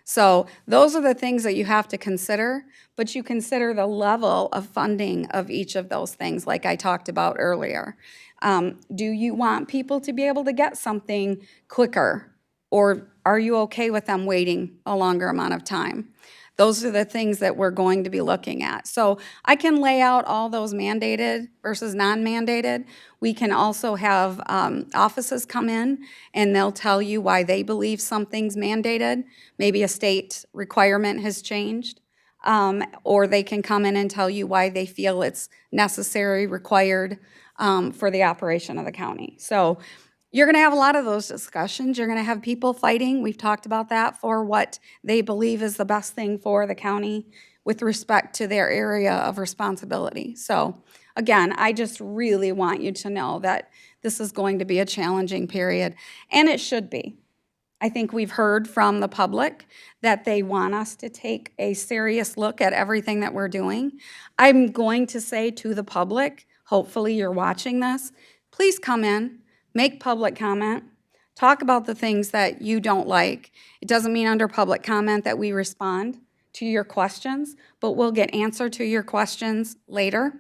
So those are the things that you have to consider, but you consider the level of funding of each of those things, like I talked about earlier. Do you want people to be able to get something quicker, or are you okay with them waiting a longer amount of time? Those are the things that we're going to be looking at. So I can lay out all those mandated versus non-mandated. We can also have offices come in and they'll tell you why they believe something's mandated. Maybe a state requirement has changed. Or they can come in and tell you why they feel it's necessary, required for the operation of the county. So you're going to have a lot of those discussions. You're going to have people fighting. We've talked about that, for what they believe is the best thing for the county with respect to their area of responsibility. So again, I just really want you to know that this is going to be a challenging period, and it should be. I think we've heard from the public that they want us to take a serious look at everything that we're doing. I'm going to say to the public, hopefully you're watching this, please come in. Make public comment, talk about the things that you don't like. It doesn't mean under public comment that we respond to your questions, but we'll get answer to your questions later.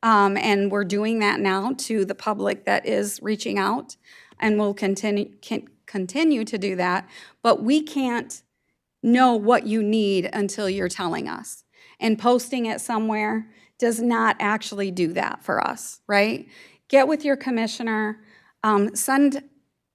And we're doing that now to the public that is reaching out, and we'll continue to do that. But we can't know what you need until you're telling us. And posting it somewhere does not actually do that for us, right? Get with your commissioner. Send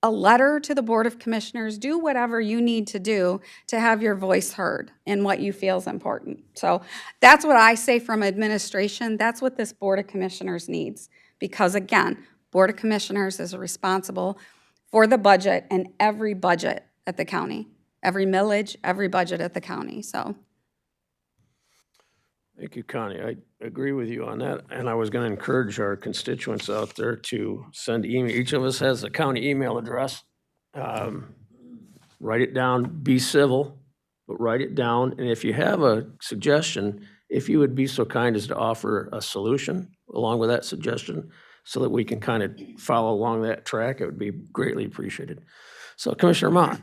a letter to the Board of Commissioners. Do whatever you need to do to have your voice heard in what you feel is important. So that's what I say from administration. That's what this Board of Commissioners needs. Because again, Board of Commissioners is responsible for the budget and every budget at the county. Every millage, every budget at the county, so. Thank you, Connie. I agree with you on that, and I was going to encourage our constituents out there to send email. Each of us has a county email address. Write it down, be civil, but write it down. And if you have a suggestion, if you would be so kind as to offer a solution along with that suggestion so that we can kind of follow along that track, it would be greatly appreciated. So Commissioner Mott.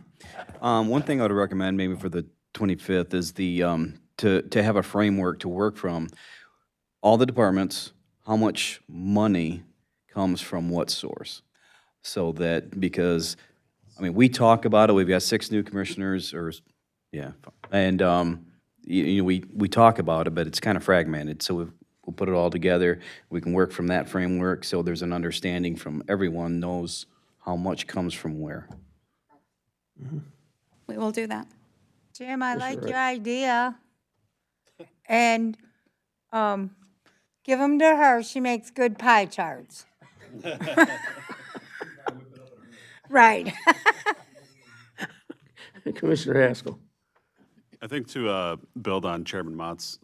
One thing I would recommend maybe for the 25th is the to have a framework to work from. All the departments, how much money comes from what source? So that, because, I mean, we talk about it, we've got 6 new commissioners, and, you know, we talk about it, but it's kind of fragmented. So we'll put it all together. We can work from that framework, so there's an understanding from everyone knows how much comes from where. We will do that. Jim, I like your idea. And give them to her. She makes good pie charts. Right. Commissioner Haskell. I think to build on Chairman Mott's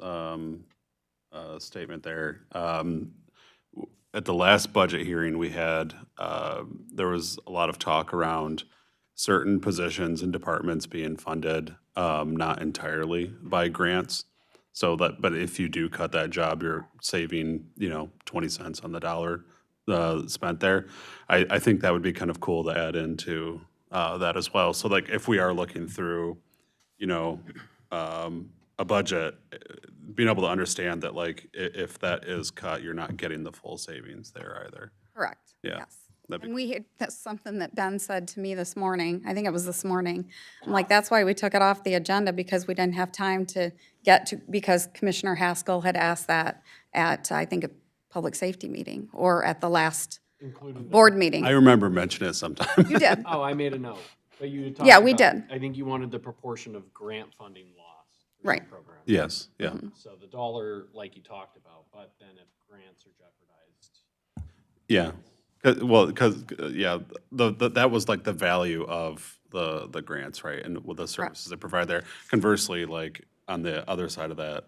statement there, at the last budget hearing we had, there was a lot of talk around certain positions and departments being funded not entirely by grants. So that, but if you do cut that job, you're saving, 20 cents on the dollar spent there. I think that would be kind of cool to add into that as well. So like if we are looking through, a budget, being able to understand that like if that is cut, you're not getting the full savings there either. Correct. Yeah. Yes. That'd And that's something that Ben said to me this morning. I think it was this morning. I'm like, that's why we took it off the agenda, because we didn't have time to get to, because Commissioner Haskell had asked that at, I think, a public safety meeting or at the last board meeting. I remember mentioning it sometime. You did. Oh, I made a note. But you talked Yeah, we about- did. I think you wanted the proportion of grant funding lost. for Right. some programs. Yes, yeah. So the dollar, like you talked about, but then if grants are jeopardized. Yeah. Well, because, yeah, that was like the value of the grants, right? And with the services they provide there. Conversely, like on the other side of that,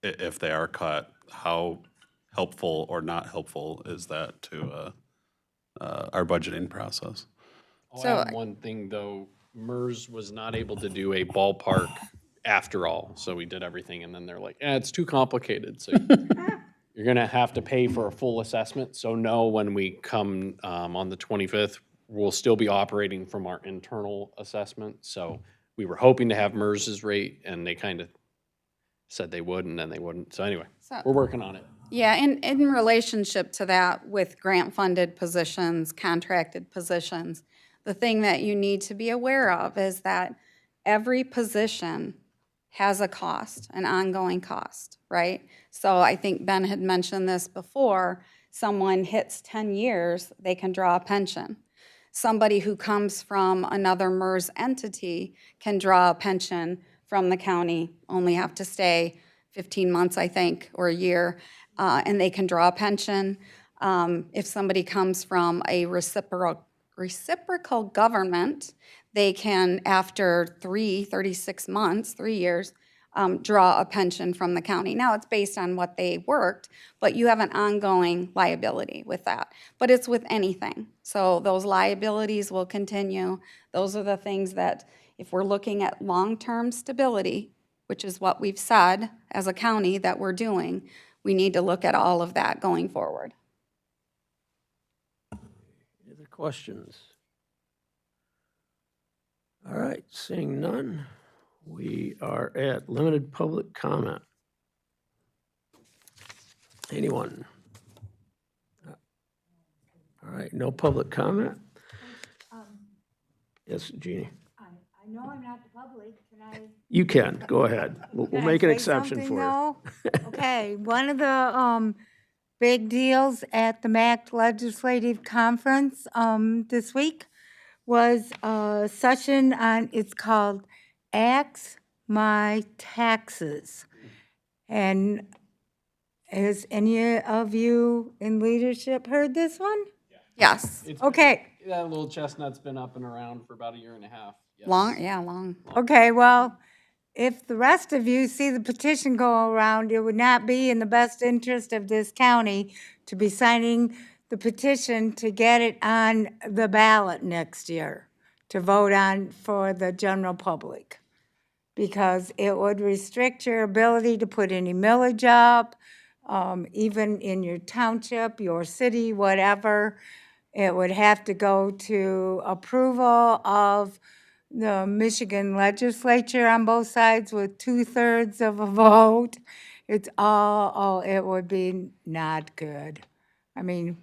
if they are cut, how helpful or not helpful is that to our budgeting process? I'll add one thing, though. MERS was not able to do a ballpark after all, so we did everything, and then they're like, it's too complicated, so you're gonna have to pay for a full assessment. So no, when we come on the 25th, we'll still be operating from our internal assessment. So we were hoping to have MERS's rate, and they kind of said they would, and then they wouldn't. So anyway, we're working on it. Yeah, in relationship to that, with grant-funded positions, contracted positions, the thing that you need to be aware of is that every position has a cost, an ongoing cost, right? So I think Ben had mentioned this before. Someone hits 10 years, they can draw a pension. Somebody who comes from another MERS entity can draw a pension from the county, only have to stay 15 months, I think, or a year, and they can draw a pension. If somebody comes from a reciprocal government, they can, after 36 months, 3 years, draw a pension from the county. Now, it's based on what they worked, but you have an ongoing liability with that. But it's with anything. So those liabilities will continue. Those are the things that, if we're looking at long-term stability, which is what we've said as a county that we're doing, we need to look at all of that going forward. Any other questions? All right, seeing none, we are at limited public comment. Anyone? All right, no public comment? Yes, Jeannie? I know I'm not the public. Can I? You can, go ahead. We'll Can I make an say exception something, for you. though? Okay, one of the big deals at the MAC Legislative Conference this week was a session on, it's called Axe My Taxes. And has any of you in leadership heard this one? Yes. Okay. That little chestnut's been up and around for about a year and a half. Yes. Long. Okay, well, if the rest of you see the petition go around, it would not be in the best interest of this county to be signing the petition to get it on the ballot next year, to vote on for the general public. Because it would restrict your ability to put any millage up, even in your township, your city, whatever. It would have to go to approval of the Michigan legislature on both sides with 2/3 of a vote. It's it would be not good. I mean,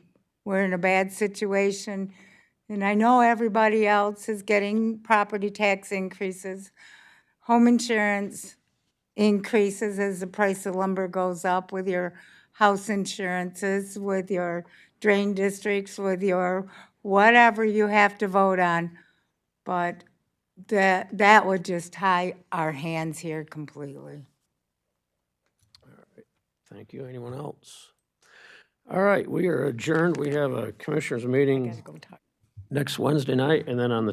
we're in a bad situation, and I know everybody else is getting property tax increases, home insurance, increases as the price of lumber goes up, with your house insurances, with your drain districts, with your whatever you have to vote on. But that would just tie our hands here completely. Thank you. Anyone else? All right, we are adjourned. We have a commissioners meeting next Wednesday night, and then on the